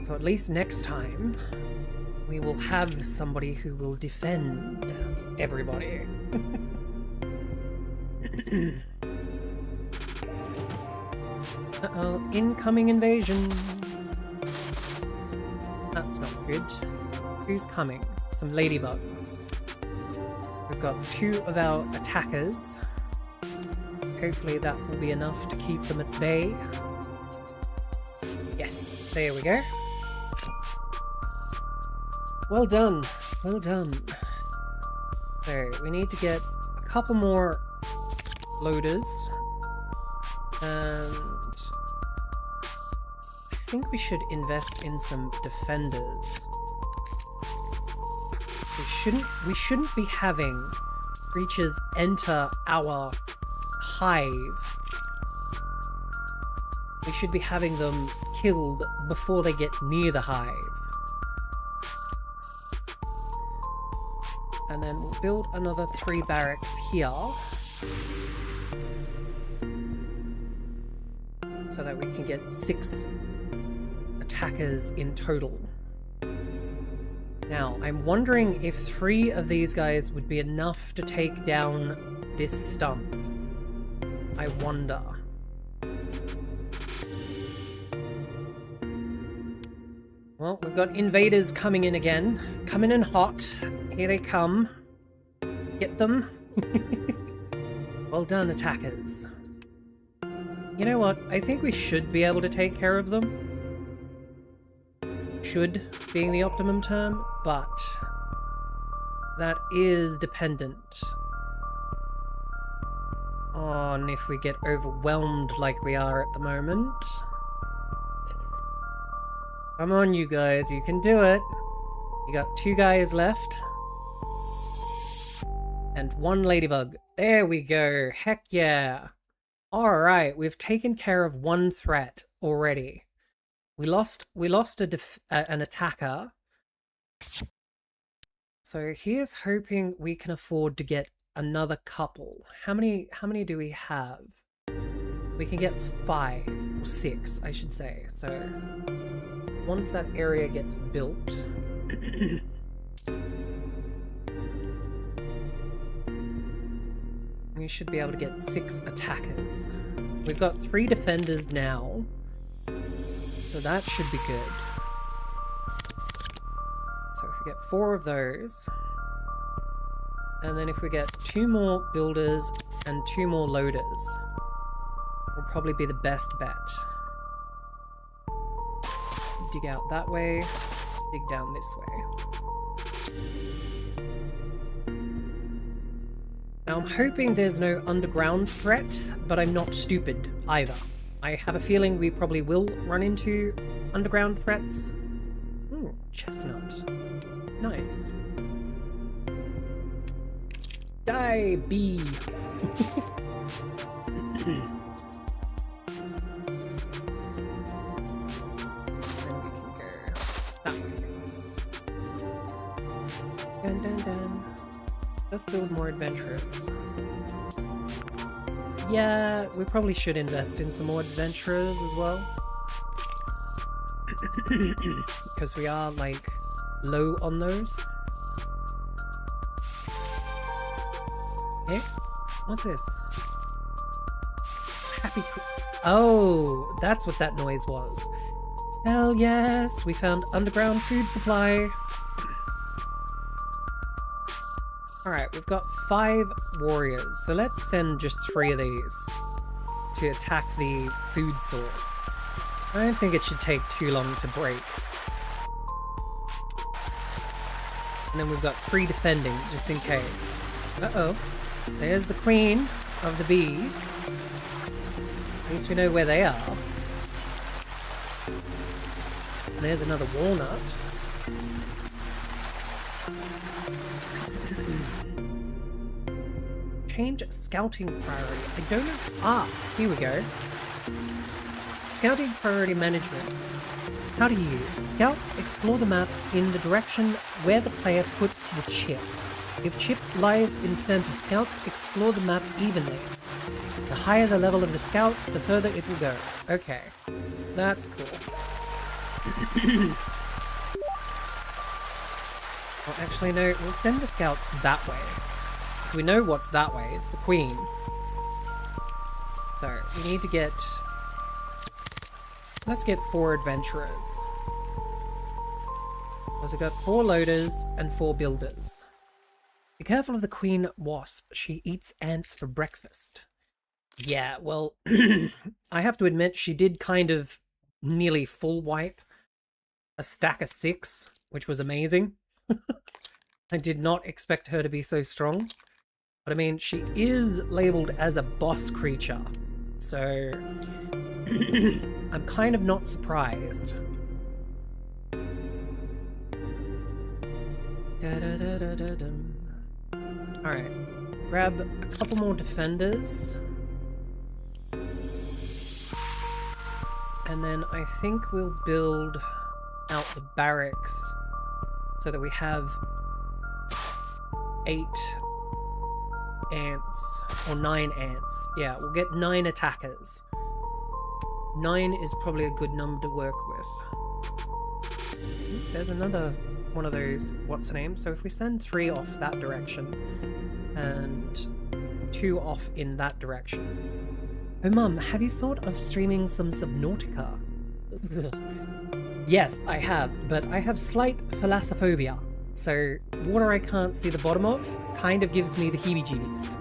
So at least next time, we will have somebody who will defend everybody. Uh-oh, incoming invasion. That's not good. Who's coming? Some ladybugs. We've got 2 of our attackers. Hopefully that will be enough to keep them at bay. Yes, there we go. Well done, well done. So we need to get a couple more loaders. And I think we should invest in some defenders. We shouldn't be having creatures enter our hive. We should be having them killed before they get near the hive. And then we'll build another 3 barracks here. So that we can get 6 attackers in total. Now, I'm wondering if 3 of these guys would be enough to take down this stump. I wonder. Well, we've got invaders coming in again. Coming in hot. Here they come. Get them. Well done, attackers. You know what? I think we should be able to take care of them. Should being the optimum term, but that is dependent on if we get overwhelmed like we are at the moment. Come on, you guys, you can do it. You got 2 guys left. And 1 ladybug. There we go. Heck yeah. Alright, we've taken care of 1 threat already. We lost an attacker. So here's hoping we can afford to get another couple. How many do we have? We can get 5 or 6, I should say. So once that area gets built, we should be able to get 6 attackers. We've got 3 defenders now, so that should be good. So if we get 4 of those, and then if we get 2 more builders and 2 more loaders, will probably be the best bet. Dig out that way, dig down this way. Now I'm hoping there's no underground threat, but I'm not stupid either. I have a feeling we probably will run into underground threats. Ooh, chestnut. Nice. Die, bee! Dun, dun, dun. Let's build more adventurers. Yeah, we probably should invest in some more adventurers as well. Because we are, like, low on those. Eh? What's this? Happy... Oh, that's what that noise was. Hell yes, we found underground food supply. Alright, we've got 5 warriors, so let's send just 3 of these to attack the food source. I don't think it should take too long to break. And then we've got 3 defending, just in case. Uh-oh. There's the queen of the bees. At least we know where they are. And there's another walnut. Change scouting priority. I don't know. Ah, here we go. Scouting priority management. How to use. Scouts explore the map in the direction where the player puts the chip. If chip lies in center, scouts explore the map evenly. The higher the level of the scout, the further it will go. Okay. That's cool. Well, actually, no. We'll send the scouts that way. So we know what's that way. It's the queen. So we need to get... Let's get 4 adventurers. Because we've got 4 loaders and 4 builders. Be careful of the queen wasp. She eats ants for breakfast. Yeah, well, I have to admit she did kind of nearly full wipe a stack of 6, which was amazing. I did not expect her to be so strong. But I mean, she is labeled as a boss creature. So I'm kind of not surprised. Alright, grab a couple more defenders. And then I think we'll build out the barracks so that we have 8 ants, or 9 ants. Yeah, we'll get 9 attackers. 9 is probably a good number to work with. There's another one of those, what's the name? So if we send 3 off that direction, and 2 off in that direction. Oh mum, have you thought of streaming some Subnautica? Yes, I have, but I have slight thalassophobia. So water I can't see the bottom of kind of gives me the heebie-jeebies.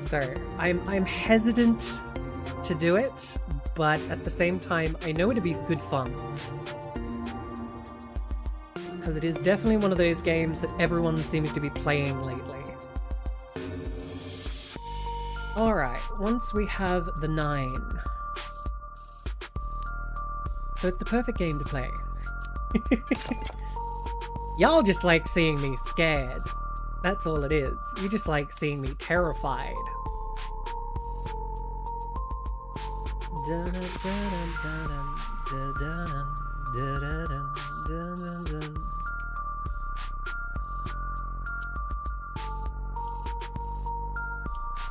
So I'm hesitant to do it, but at the same time I know it'd be good fun. Because it is definitely one of those games that everyone seems to be playing lately. Alright, once we have the 9. So it's the perfect game to play. Y'all just like seeing me scared. That's all it is. You just like seeing me terrified.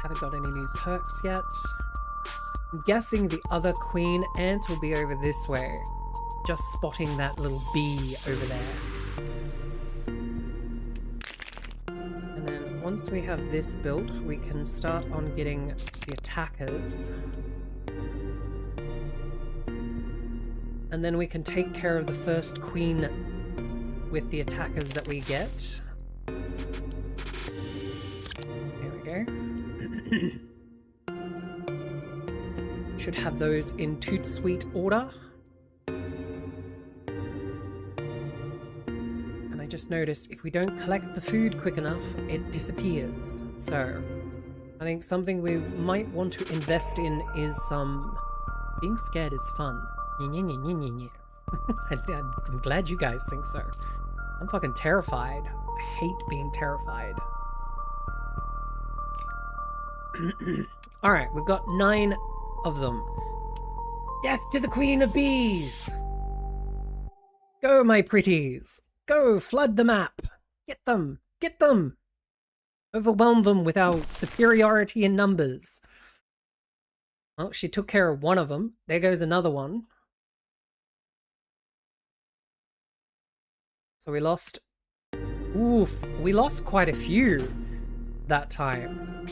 Haven't got any new perks yet. I'm guessing the other queen ant will be over this way. Just spotting that little bee over there. And then once we have this built, we can start on getting the attackers. And then we can take care of the first queen with the attackers that we get. There we go. Should have those in toot sweet order. And I just noticed if we don't collect the food quick enough, it disappears. So I think something we might want to invest in is some... Being scared is fun. I'm glad you guys think so. I'm fucking terrified. I hate being terrified. Alright, we've got 9 of them. Death to the Queen of Bees! Go, my pretties! Go, flood the map! Get them! Get them! Overwhelm them with our superiority in numbers. Well, she took care of one of them. There goes another one. So we lost... Oof, we lost quite a few that time.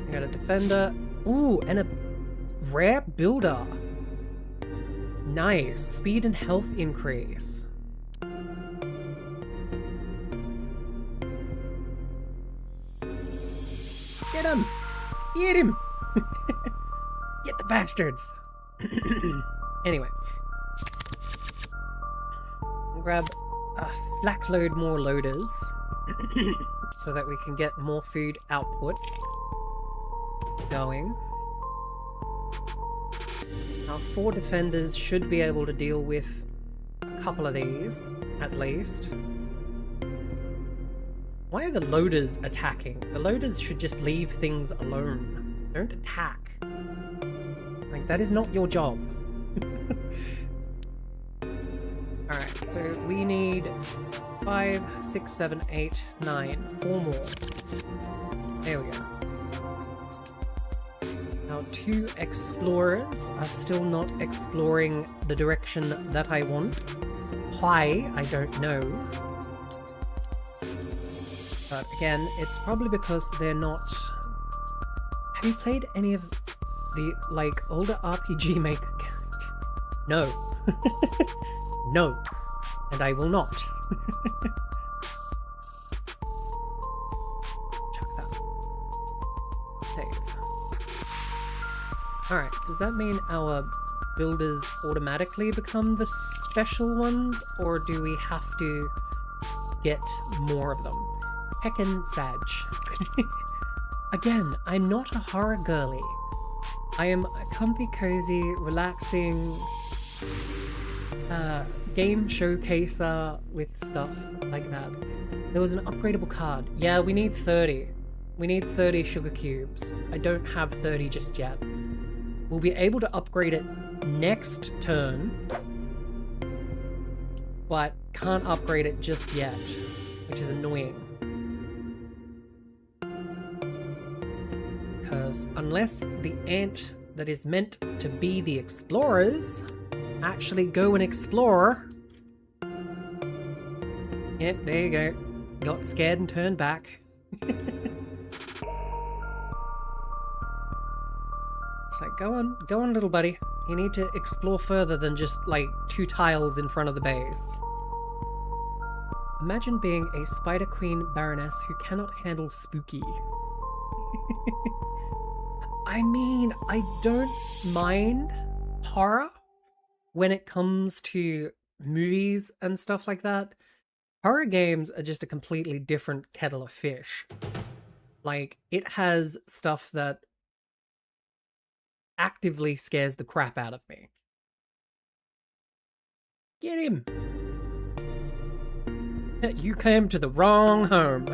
We got a defender. Ooh, and a rare builder. Nice. Speed and health increase. Get him! Get him! Get the bastards! Anyway. I'll grab a flak load more loaders so that we can get more food output going. Our 4 defenders should be able to deal with a couple of these, at least. Why are the loaders attacking? The loaders should just leave things alone. Don't attack. Like, that is not your job. Alright, so we need 5, 6, 7, 8, 9, 4 more. There we go. Our 2 explorers are still not exploring the direction that I want. Why? I don't know. But again, it's probably because they're not... Have you played any of the, like, older RPG Maker? No. No. And I will not. Chuck that. Save. Alright, does that mean our builders automatically become the special ones? Or do we have to get more of them. Heckin' Sag. Again, I'm not a horror girly. I am a comfy, cozy, relaxing game showcaser with stuff like that. There was an upgradable card. Yeah, we need 30. We need 30 sugar cubes. I don't have 30 just yet. We'll be able to upgrade it next turn, but can't upgrade it just yet, which is annoying. Because unless the ant that is meant to be the explorers actually go and explore. Yep, there you go. Got scared and turned back. It's like, go on, little buddy. You need to explore further than just, like, 2 tiles in front of the base. Imagine being a Spider Queen Baroness who cannot handle spooky. I mean, I don't mind horror when it comes to movies and stuff like that. Horror games are just a completely different kettle of fish. Like, it has stuff that actively scares the crap out of me. Get him! You came to the wrong home.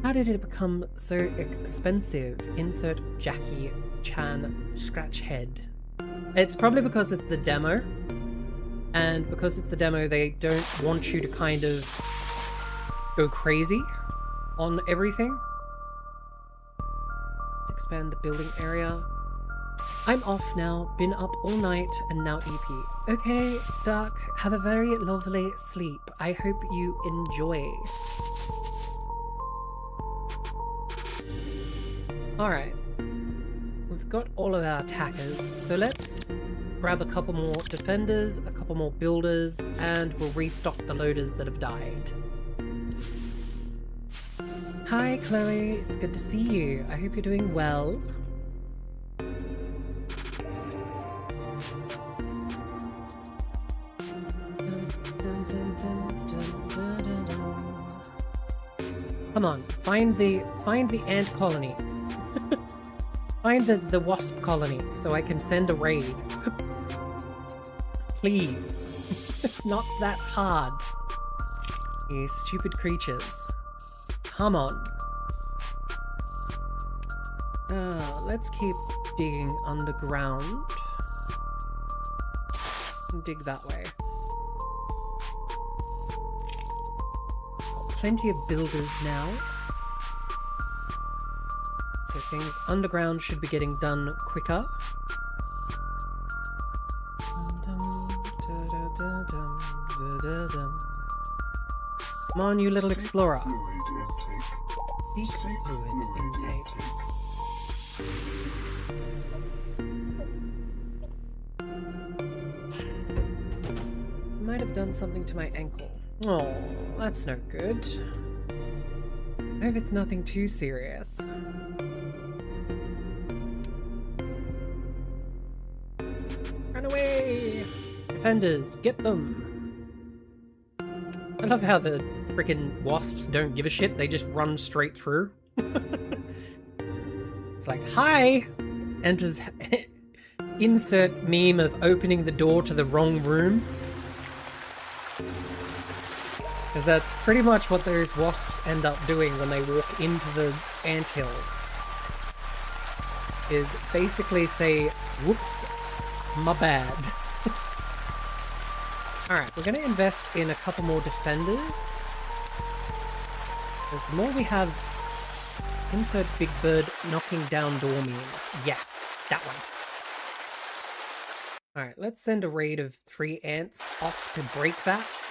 How did it become so expensive? Insert Jackie Chan scratch head. It's probably because it's the demo. And because it's the demo, they don't want you to kind of go crazy on everything. Let's expand the building area. I'm off now, been up all night and now EP. Okay, Duck, have a very lovely sleep. I hope you enjoy. Alright, we've got all of our attackers, so let's grab a couple more defenders, a couple more builders, and we'll restock the loaders that have died. Hi Chloe, it's good to see you. I hope you're doing well. Come on, find the ant colony. Find the wasp colony so I can send a raid. Please. It's not that hard. You stupid creatures. Come on. Let's keep digging underground. Dig that way. Plenty of builders now. So things underground should be getting done quicker. Come on, you little explorer. Deep fluid intake. Might have done something to my ankle. Oh, that's no good. I hope it's nothing too serious. Run away! Defenders, get them! I love how the freaking wasps don't give a shit, they just run straight through. It's like, hi! Enters insert meme of opening the door to the wrong room. Because that's pretty much what those wasps end up doing when they walk into the anthill. Is basically say, whoops, my bad. Alright, we're going to invest in a couple more defenders. Because the more we have... Insert big bird knocking down door meme. Yeah, that one. Alright, let's send a raid of 3 ants off to break that.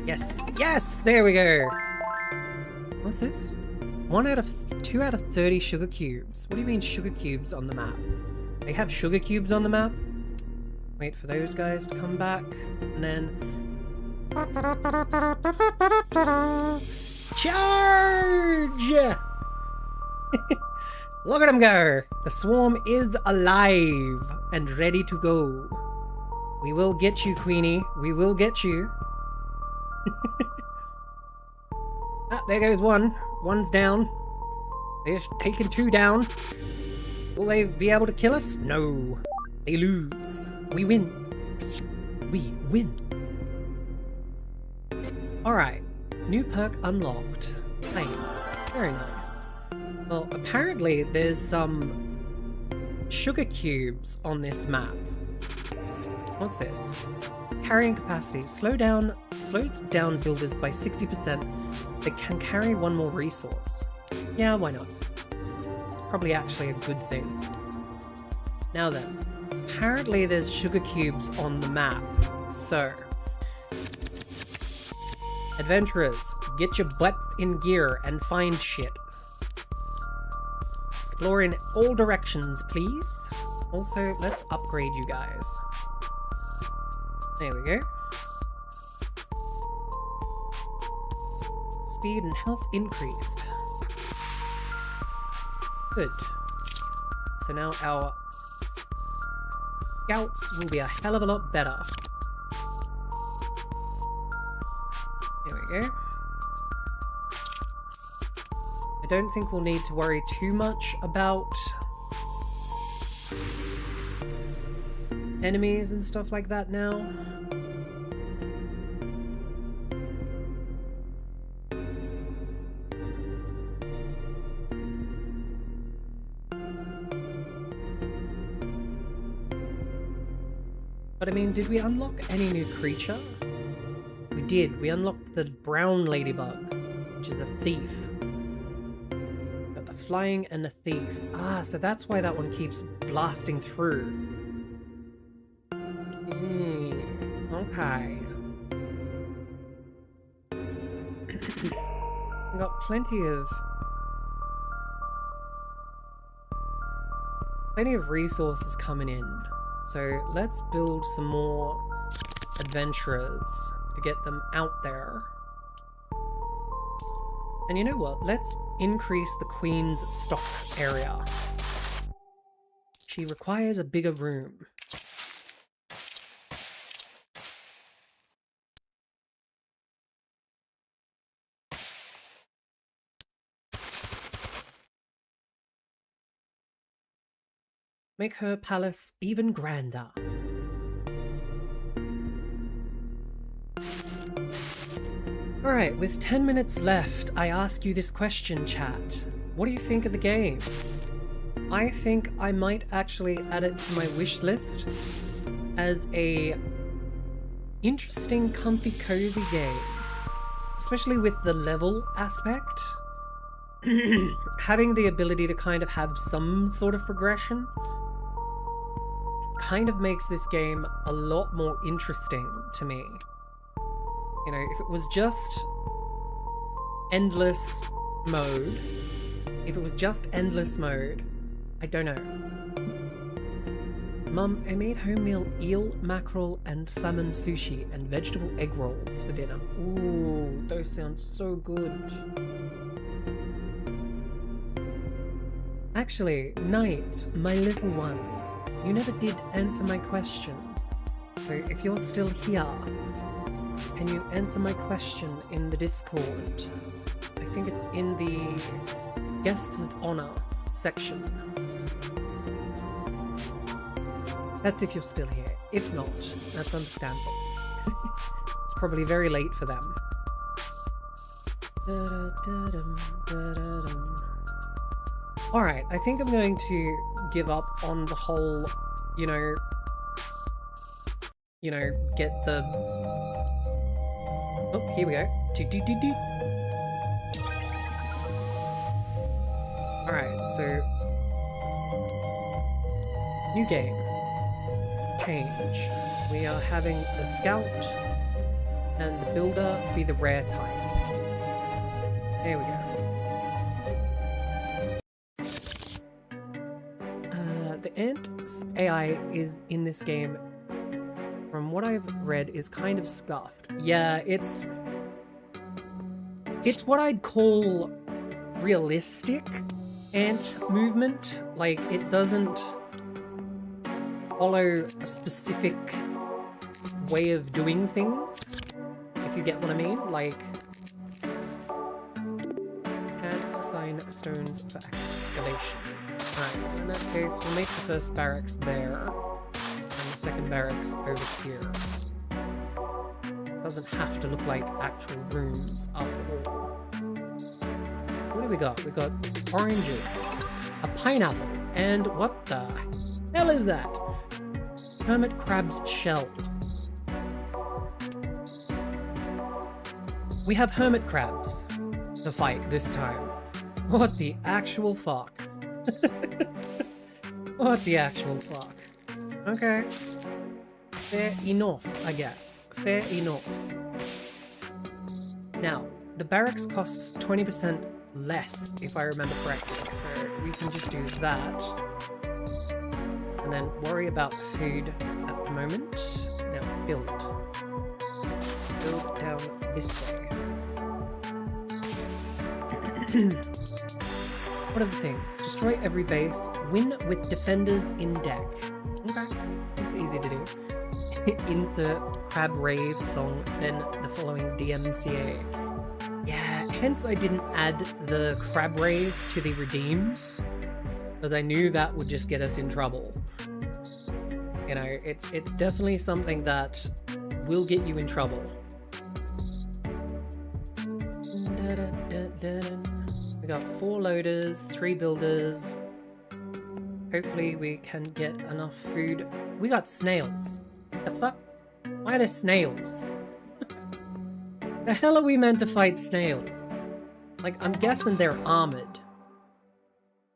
Yes, yes, there we go. What's this? 2 out of 30 sugar cubes. What do you mean sugar cubes on the map? They have sugar cubes on the map? Wait for those guys to come back, and then... Charge! Look at him go! The swarm is alive and ready to go. We will get you, Queenie. We will get you. Ah, there goes one. One's down. They've taken 2 down. Will they be able to kill us? No. They lose. We win. We win. Alright. New perk unlocked. Flame. Very nice. Well, apparently there's some sugar cubes on this map. What's this? Carrying capacity. Slows down builders by 60%. They can carry 1 more resource. Yeah, why not? Probably actually a good thing. Now then, apparently there's sugar cubes on the map. So, adventurers, get your butts in gear and find shit. Explore in all directions, please. Also, let's upgrade you guys. There we go. Speed and health increased. Good. So now our scouts will be a hell of a lot better. There we go. I don't think we'll need to worry too much about enemies and stuff like that now. But I mean, did we unlock any new creature? We did. We unlocked the brown ladybug, which is the thief. Got the flying and the thief. Ah, so that's why that one keeps blasting through. Okay. We've got plenty of resources coming in. So let's build some more adventurers to get them out there. And you know what? Let's increase the Queen's stock area. She requires a bigger room. Make her palace even grander. Alright, with 10 minutes left, I ask you this question, chat. What do you think of the game? I think I might actually add it to my wish list as a interesting, comfy, cozy game. Especially with the level aspect. Having the ability to kind of have some sort of progression kind of makes this game a lot more interesting to me. You know, if it was just endless mode, I don't know. Mum, I made home meal eel, mackerel, and salmon sushi and vegetable egg rolls for dinner. Ooh, those sound so good. Actually, Knight, my little one, you never did answer my question. So if you're still here, can you answer my question in the Discord? I think it's in the Guests of Honor section. That's if you're still here. If not, that's understandable. It's probably very late for them. Alright, I think I'm going to give up on the whole, you know, get the... Oh, here we go. Alright, so... New game. Change. We are having the scout and the builder be the rare type. There we go. The Ant's AI is in this game, from what I've read, is kind of scuffed. Yeah, it's It's what I'd call realistic ant movement. Like, it doesn't follow a specific way of doing things, if you get what I mean. Like, can't assign stones for excavation. Alright, in that case, we'll make the first barracks there, and the second barracks over here. Doesn't have to look like actual rooms after all. What do we got? We got oranges, a pineapple, and what the hell is that? Hermit crab's shell. We have hermit crabs to fight this time. What the actual fuck? What the actual fuck? Okay. Fair enough, I guess. Fair enough. Now, the barracks costs 20% less, if I remember correctly, so we can just do that. And then worry about food at the moment. Now, build. Build down this way. What are the things? Destroy every base. Win with defenders in deck. Okay, it's easy to do. Insert crab rave song, then the following DMCA. Yeah, hence I didn't add the crab rave to the redeems, because I knew that would just get us in trouble. You know, it's definitely something that will get you in trouble. We got 4 loaders, 3 builders. Hopefully we can get enough food. We got snails. The fuck? Why are there snails? The hell are we meant to fight snails? Like, I'm guessing they're armored.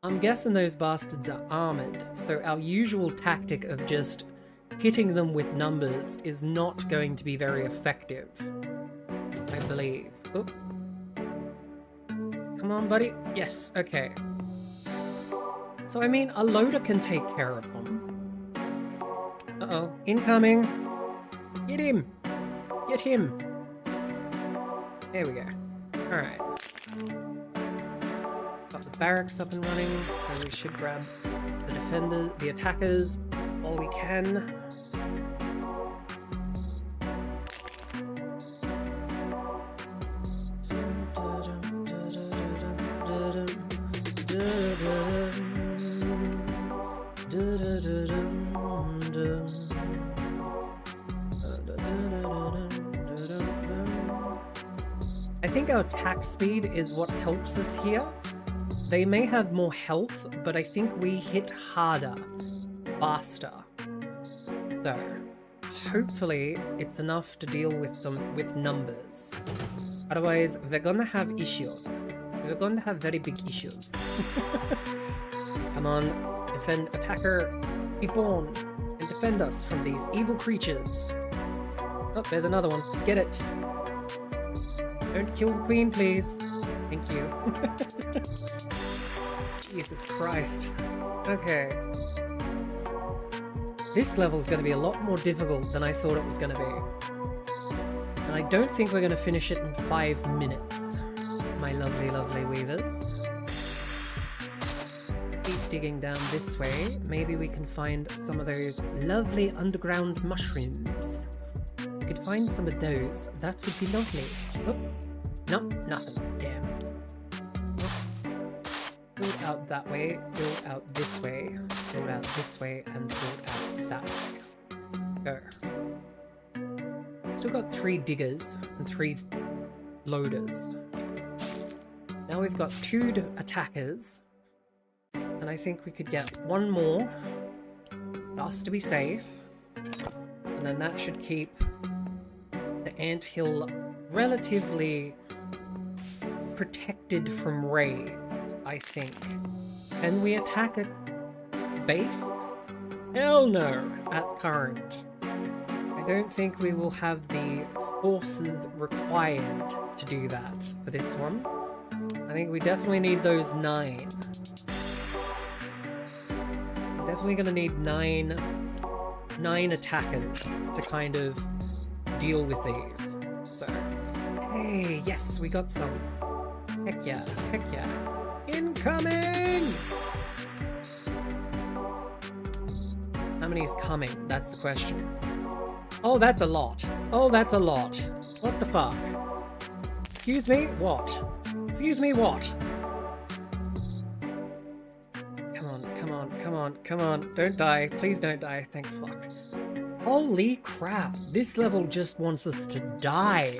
I'm guessing those bastards are armored, so our usual tactic of just hitting them with numbers is not going to be very effective. I believe. Oop. Come on, buddy. Yes, okay. So, I mean, a loader can take care of them. Uh-oh. Incoming. Get him. Get him. There we go. Alright. Got the barracks up and running, so we should grab the defenders, the attackers, all we can. I think our attack speed is what helps us here. They may have more health, but I think we hit harder, faster. So, hopefully it's enough to deal with them with numbers. Otherwise, they're gonna have issues. They're gonna have very big issues. Come on, defend, attacker, be born, and defend us from these evil creatures. Oh, there's another one. Get it. Don't kill the queen, please. Thank you. Jesus Christ. Okay. This level is going to be a lot more difficult than I thought it was going to be. And I don't think we're going to finish it in 5 minutes. My lovely, lovely weavers. Keep digging down this way. Maybe we can find some of those lovely underground mushrooms. If we could find some of those, that would be lovely. Oh, no, nothing. Damn. Build out that way, build out this way, build out this way, and build out that way. Go. Still got 3 diggers and 3 loaders. Now we've got 2 attackers, and I think we could get 1 more, just to be safe, and then that should keep the anthill relatively protected from raids, I think. Can we attack a base? Hell no, at current. I don't think we will have the forces required to do that for this one. I think we definitely need those 9. We're definitely gonna need 9 attackers to kind of deal with these. So, hey, yes, we got some. Heck yeah, heck yeah. Incoming! How many is coming? That's the question. Oh, that's a lot. Oh, that's a lot. What the fuck? Excuse me? What? Excuse me, what? Come on, come on, come on, come on. Don't die. Please don't die. Thank fuck. Holy crap. This level just wants us to die.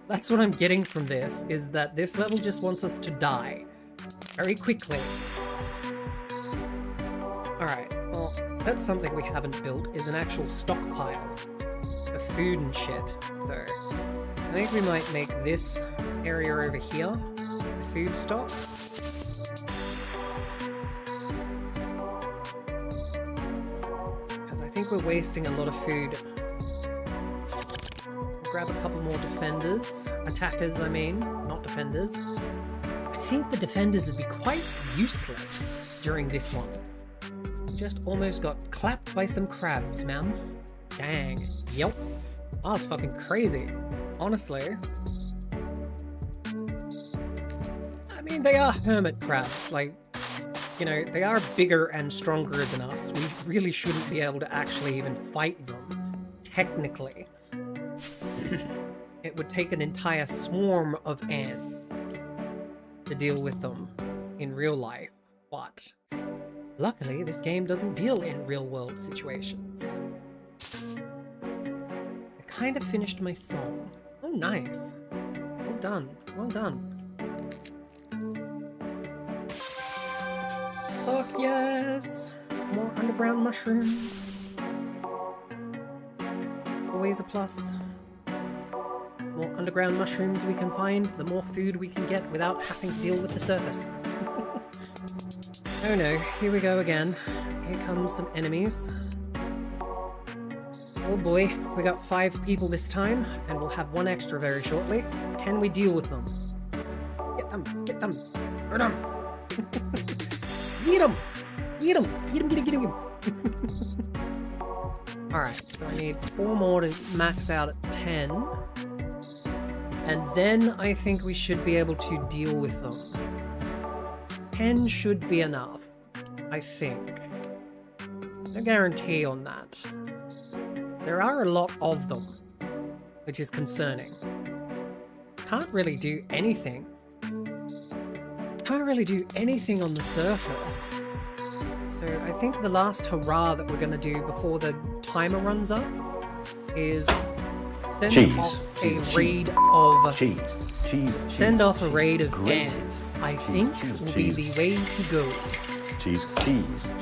That's what I'm getting from this, is that this level just wants us to die. Very quickly. Alright, well, that's something we haven't built, is an actual stockpile of food and shit. So, I think we might make this area over here the food stock. Because I think we're wasting a lot of food. Grab a couple more defenders. Attackers, I mean, not defenders. I think the defenders would be quite useless during this one. Just almost got clapped by some crabs, man. Dang. Yep. That was fucking crazy. Honestly. I mean, they are hermit crabs. Like, you know, they are bigger and stronger than us. We really shouldn't be able to actually even fight them. Technically. It would take an entire swarm of ants to deal with them in real life. But luckily, this game doesn't deal in real-world situations. I kind of finished my song. Oh, nice. Well done. Well done. Fuck yes! More underground mushrooms. Always a plus. The more underground mushrooms we can find, the more food we can get without having to deal with the surface. Oh no, here we go again. Here comes some enemies. Oh boy, we got 5 people this time, and we'll have 1 extra very shortly. Can we deal with them? Get them! Get them! Hurt them! Eat them! Eat them! Eat them! Get him! Alright, so I need 4 more to max out at 10. And then I think we should be able to deal with them. 10 should be enough, I think. No guarantee on that. There are a lot of them, which is concerning. Can't really do anything. Can't really do anything on the surface. So I think the last hurrah that we're going to do before the timer runs up is send off a raid of... Send off a raid of ants. I think will be the way to go. Cheese.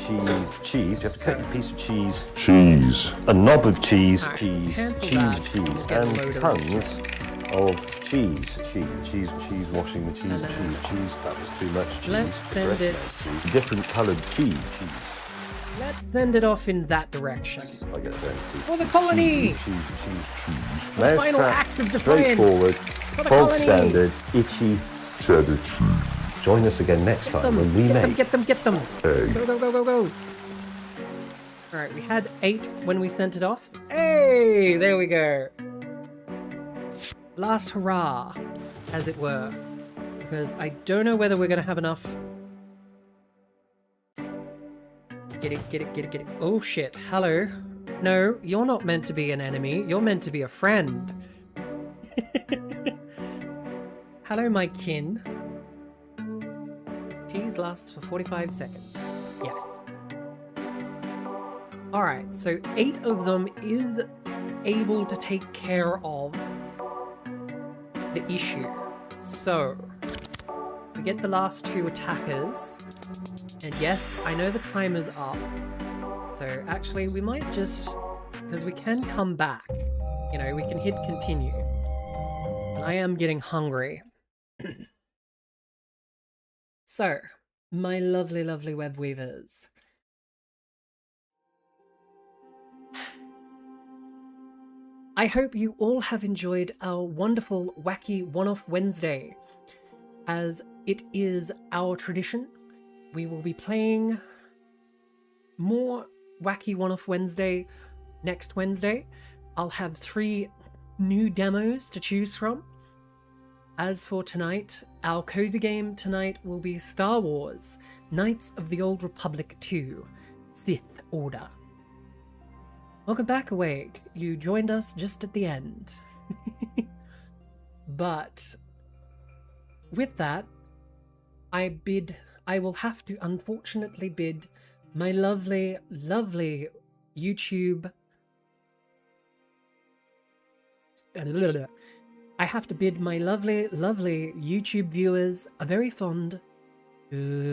You have to cut your piece of cheese. Cheese. A knob of cheese. Right, Cheese. cancel Cheese. that. Cheese. We'll get a And load of tons this. of cheese. Cheese. Washing the cheese. That was too much cheese. Let's send it... Different coloured cheese. Let's send it off in that direction. I get it there. For the colony! Cheese. The final act of defiance! Straightforward. For the Bog colony! standard. Itchy. Cheddar cheese. Join us again next time when we make... Get them! Egg. Go! Alright, we had 8 when we sent it off. Hey! There we go. Last hurrah, as it were. Because I don't know whether we're going to have enough... Get it. Oh shit, hello. No, you're not meant to be an enemy. You're meant to be a friend. Hello, my kin. Cheese lasts for 45 seconds. Yes. Alright, so 8 of them is able to take care of the issue. So, we get the last 2 attackers. And yes, I know the timer's up. So actually, we might just... Because we can come back. You know, we can hit continue. And I am getting hungry. So, my lovely, lovely web weavers. I hope you all have enjoyed our wonderful, wacky one-off Wednesday. As it is our tradition, we will be playing more wacky one-off Wednesday next Wednesday. I'll have 3 new demos to choose from. as for tonight, our cozy game tonight will be Star Wars Knights of the Old Republic 2 Sith Order. Welcome back, Awake. You joined us just at the end. But with that, I will have to unfortunately bid my lovely, lovely YouTube. I have to bid my lovely, lovely YouTube viewers a very fond goodbye.